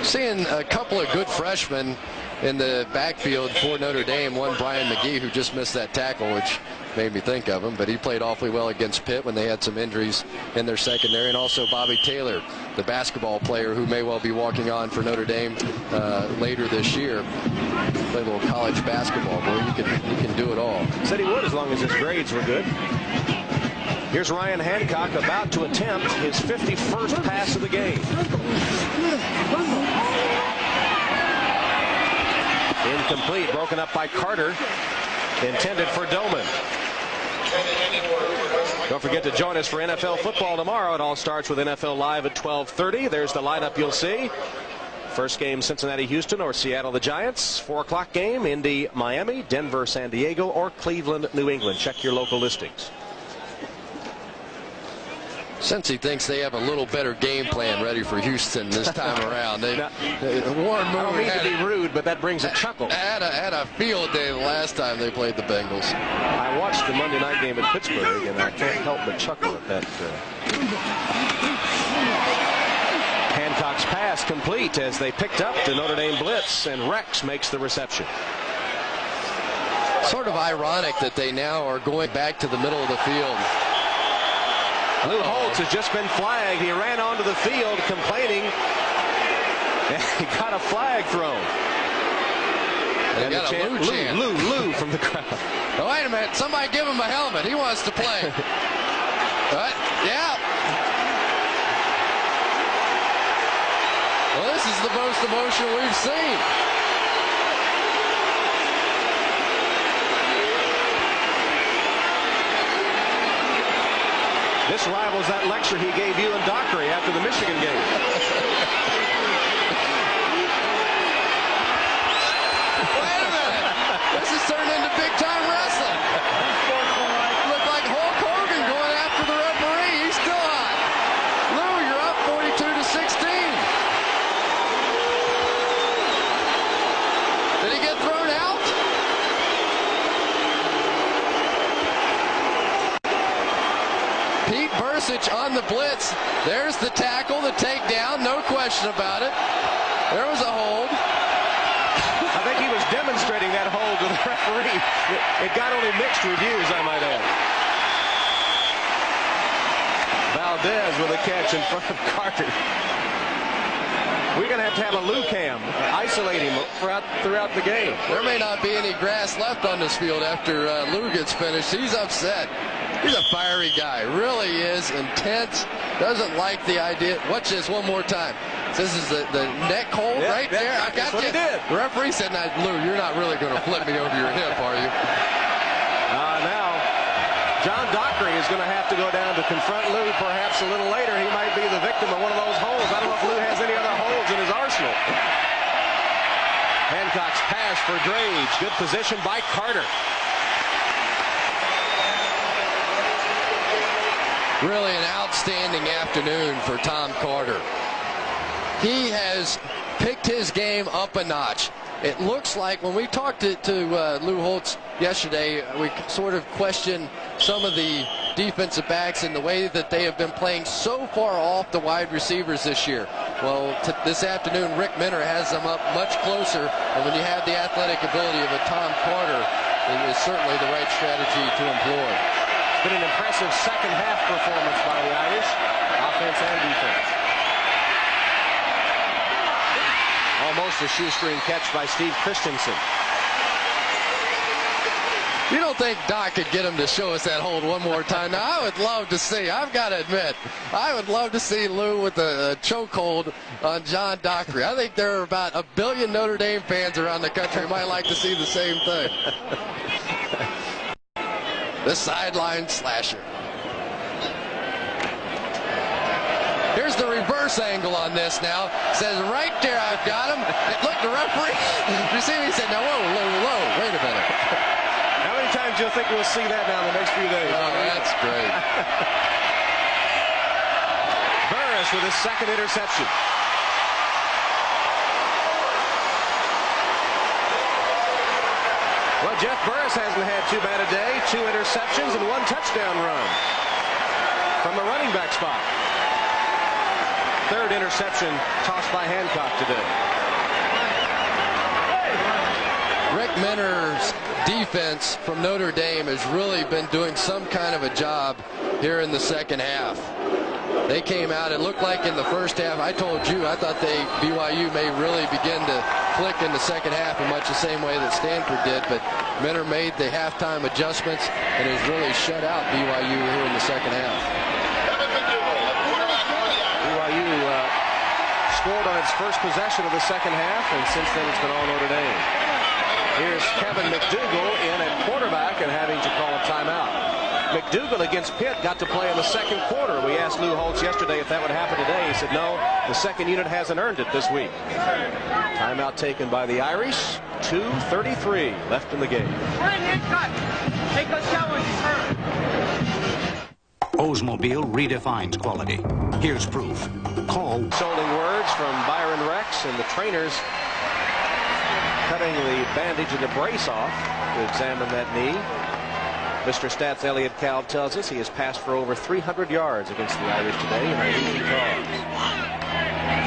Seeing a couple of good freshmen in the backfield for Notre Dame. One, Brian McGee, who just missed that tackle, which made me think of him, but he played awfully well against Pitt when they had some injuries in their secondary. And also Bobby Taylor, the basketball player who may well be walking on for Notre Dame later this year. Play a little college basketball, boy. He can do it all. Said he would as long as his grades were good. Here's Ryan Hancock about to attempt his 51st pass of the game. Incomplete, broken up by Carter. intended for Doman. Don't forget to join us for NFL football tomorrow. It all starts with NFL Live at 12:30. There's the lineup you'll see. First game, Cincinnati-Houston or Seattle the Giants. 4 o'clock game, Indy-Miami, Denver-San Diego, or Cleveland-New England. Check your local listings. Cincy thinks they have a little better game plan ready for Houston this time around. Warren Moon, I don't mean to be rude, but that brings a chuckle. Had a field day the last time they played the Bengals. I watched the Monday night game at Pittsburgh, and I can't help but chuckle at that. Hancock's pass complete as they picked up the Notre Dame blitz, and Rex makes the reception. Sort of ironic that they now are going back to the middle of the field. Lou Holtz has just been flagged. He ran onto the field complaining, and he got a flag thrown. And got a Lou chant. Lou from the crowd. Oh, wait a minute. Somebody give him a helmet. He wants to play. But, yeah. Well, this is the most emotional we've seen. This rivals that lecture he gave you and Dockery after the Michigan game. Wait a minute. This has turned into big-time wrestling. Looked like Hulk Hogan going after the referee. He's still hot. Lou, you're up 42-16. Did he get thrown out? Pete Bursich on the blitz. There's the tackle, the takedown, no question about it. There was a hold. I think he was demonstrating that hold to the referee. It got only mixed reviews, I might add. Valdez with a catch in front of Carter. We're going to have a Lou cam, isolate him throughout the game. There may not be any grass left on this field after Lou gets finished. He's upset. He's a fiery guy. Really is intense. Doesn't like the idea. Watch this one more time. This is the neck hold right there. I got you. The referee said, "Now, Lou, you're not really going to flip me over your hip, are you?" Now, John Dockery is going to have to go down to confront Lou perhaps a little later. He might be the victim of one of those holds. I don't know if Lou has any other holds in his arsenal. Hancock's pass for Drage. Good position by Carter. Really an outstanding afternoon for Tom Carter. He has picked his game up a notch. It looks like when we talked to Lou Holtz yesterday, we sort of questioned some of the defensive backs and the way that they have been playing so far off the wide receivers this year. Well, this afternoon, Rick Minner has them up much closer, and when you have the athletic ability of a Tom Carter, it is certainly the right strategy to employ. It's been an impressive second half performance by the Irish, offense and defense. Almost a shoestring catch by Steve Christensen. You don't think Doc could get him to show us that hold one more time? Now, I would love to see, I've got to admit, I would love to see Lou with a chokehold on John Dockery. I think there are about 1 billion Notre Dame fans around the country who might like to see the same thing. The sideline slasher. Here's the reverse angle on this now. Says right there, I've got him. Look, the referee. You see me? He said, now, whoa, wait a minute. How many times do you think we'll see that now in the next few days? Oh, that's great. Burris with his second interception. Well, Jeff Burris hasn't had too bad a day. 2 interceptions and 1 touchdown run from the running back spot. 3rd interception tossed by Hancock today. Rick Minner's defense from Notre Dame has really been doing some kind of a job here in the second half. They came out, it looked like in the first half, I told you, I thought BYU may really begin to click in the second half in much the same way that Stanford did, but Minner made the halftime adjustments and has really shut out BYU here in the second half. BYU scored on its first possession of the second half, and since then it's been all Notre Dame. Here's Kevin McDougal in at quarterback and having to call a timeout. McDougal against Pitt got to play in the second quarter. We asked Lou Holtz yesterday if that would happen today. He said no, the second unit hasn't earned it this week. Timeout taken by the Irish. 2:33 left in the game. Oldsmobile redefines quality. Here's proof. Call. Consoling words from Byron Rex and the trainers cutting the bandage and the brace off to examine that knee. Mr. Stats Elliott Kalb tells us he has passed for over 300 yards against the Irish today in a losing cause.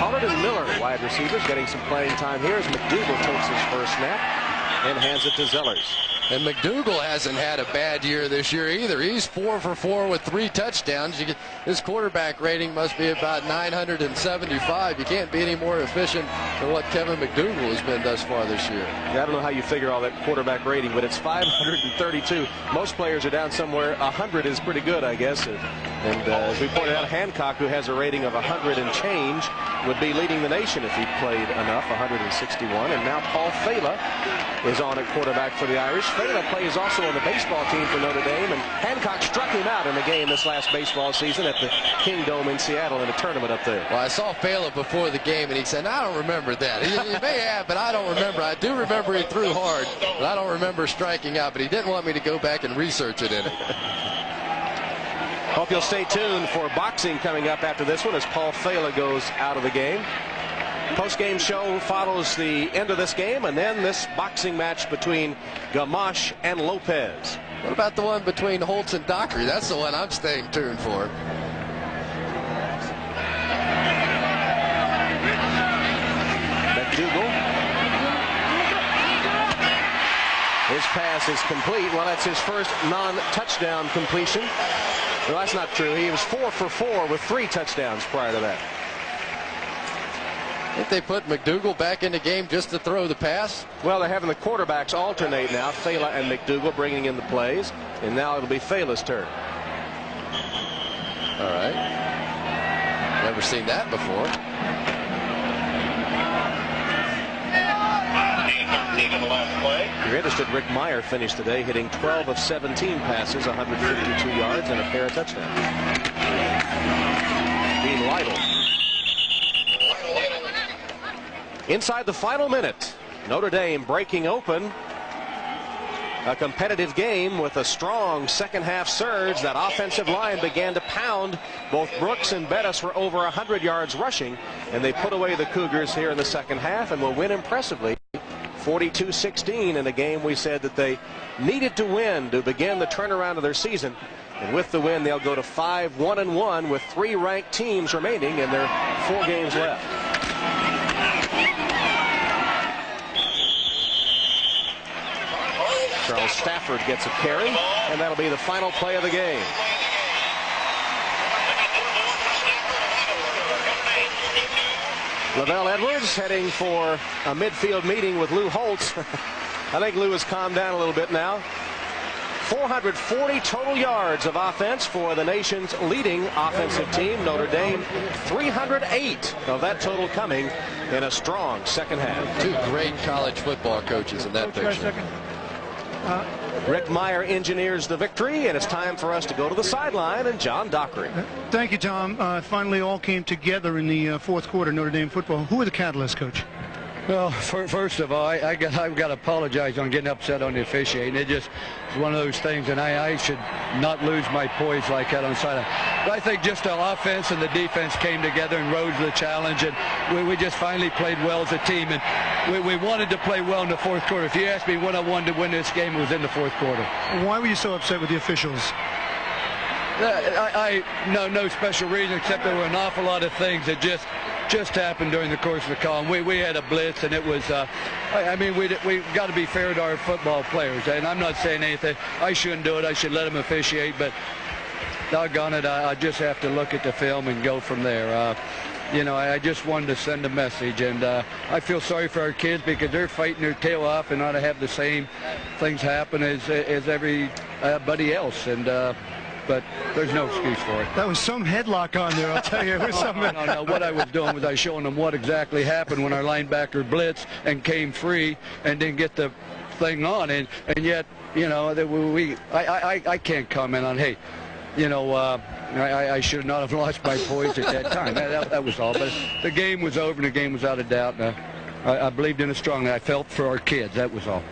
Pollard and Miller, wide receivers, getting some playing time here as McDougal takes his first snap and hands it to Zellers. And McDougal hasn't had a bad year this year either. He's 4 for 4 with 3 touchdowns. His quarterback rating must be about 975. You can't be any more efficient than what Kevin McDougal has been thus far this year. Yeah, I don't know how you figure all that quarterback rating, but it's 532. Most players are down somewhere. 100 is pretty good, I guess. And as we pointed out, Hancock, who has a rating of 100 and change, would be leading the nation if he played enough, 161. And now Paul Fela is on at quarterback for the Irish. Fela plays also on the baseball team for Notre Dame, and Hancock struck him out in the game this last baseball season at the King Dome in Seattle in a tournament up there. Well, I saw Fela before the game, and he said, I don't remember that. He may have, but I don't remember. I do remember he threw hard, but I don't remember striking out, but he didn't want me to go back and research it in it. Hope you'll stay tuned for boxing coming up after this one as Paul Fela goes out of the game. Post-game show follows the end of this game, and then this boxing match between Gamache and Lopez. What about the one between Holtz and Dockery? That's the one I'm staying tuned for. McDougal. His pass is complete. Well, that's his first non-touchdown completion. Well, that's not true. He was 4 for 4 with 3 touchdowns prior to that. I think they put McDougal back in the game just to throw the pass. Well, they're having the quarterbacks alternate now. Fela and McDougal bringing in the plays. And now it'll be Fela's turn. All right. Never seen that before. If you're interested, Rick Meyer finished today hitting 12 of 17 passes, 152 yards, and a pair of touchdowns. Dean Lytle. Inside the final minute, Notre Dame breaking open a competitive game with a strong second-half surge. That offensive line began to pound. Both Brooks and Bettis were over 100 yards rushing, and they put away the Cougars here in the second half and will win impressively. 42-16 in a game we said that they needed to win to begin the turnaround of their season. And with the win, they'll go to 5-1-1 with 3 ranked teams remaining and there are 4 games left. Charles Stafford gets a carry, and that'll be the final play of the game. Lavelle Edwards heading for a midfield meeting with Lou Holtz. I think Lou has calmed down a little bit now. 440 total yards of offense for the nation's leading offensive team, Notre Dame. 308 of that total coming in a strong second half. 2 great college football coaches in that picture. Rick Meyer engineers the victory, and it's time for us to go to the sideline and John Dockery. Thank you, Tom. Finally all came together in the fourth quarter, Notre Dame football. Who were the catalysts, Coach? Well, first of all, I've got to apologize on getting upset on the officiating. It just one of those things, and I should not lose my poise like that on the sideline. But I think just the offense and the defense came together and rose to the challenge, and we just finally played well as a team. And we wanted to play well in the fourth quarter. If you asked me when I wanted to win this game, it was in the fourth quarter. Why were you so upset with the officials? No special reason, except there were an awful lot of things that just happened during the course of the call. We had a blitz, and it was I mean, we got to be fair to our football players, and I'm not saying anything. I shouldn't do it. I should let them officiate, but doggone it, I just have to look at the film and go from there. You know, I just wanted to send a message, and I feel sorry for our kids because they're fighting their tail off and ought to have the same things happen as everybody else, and but there's no excuse for it. That was some headlock on there, I'll tell you. It was No. What I was doing was I showing them what exactly happened when our linebacker blitzed and came free and didn't get the thing on, and yet, you know, I can't comment on, hey, you know, I should not have lost my poise at that time. That was all. But the game was over, and the game was out of doubt. And I believed in it strongly. I felt for our kids. That was all.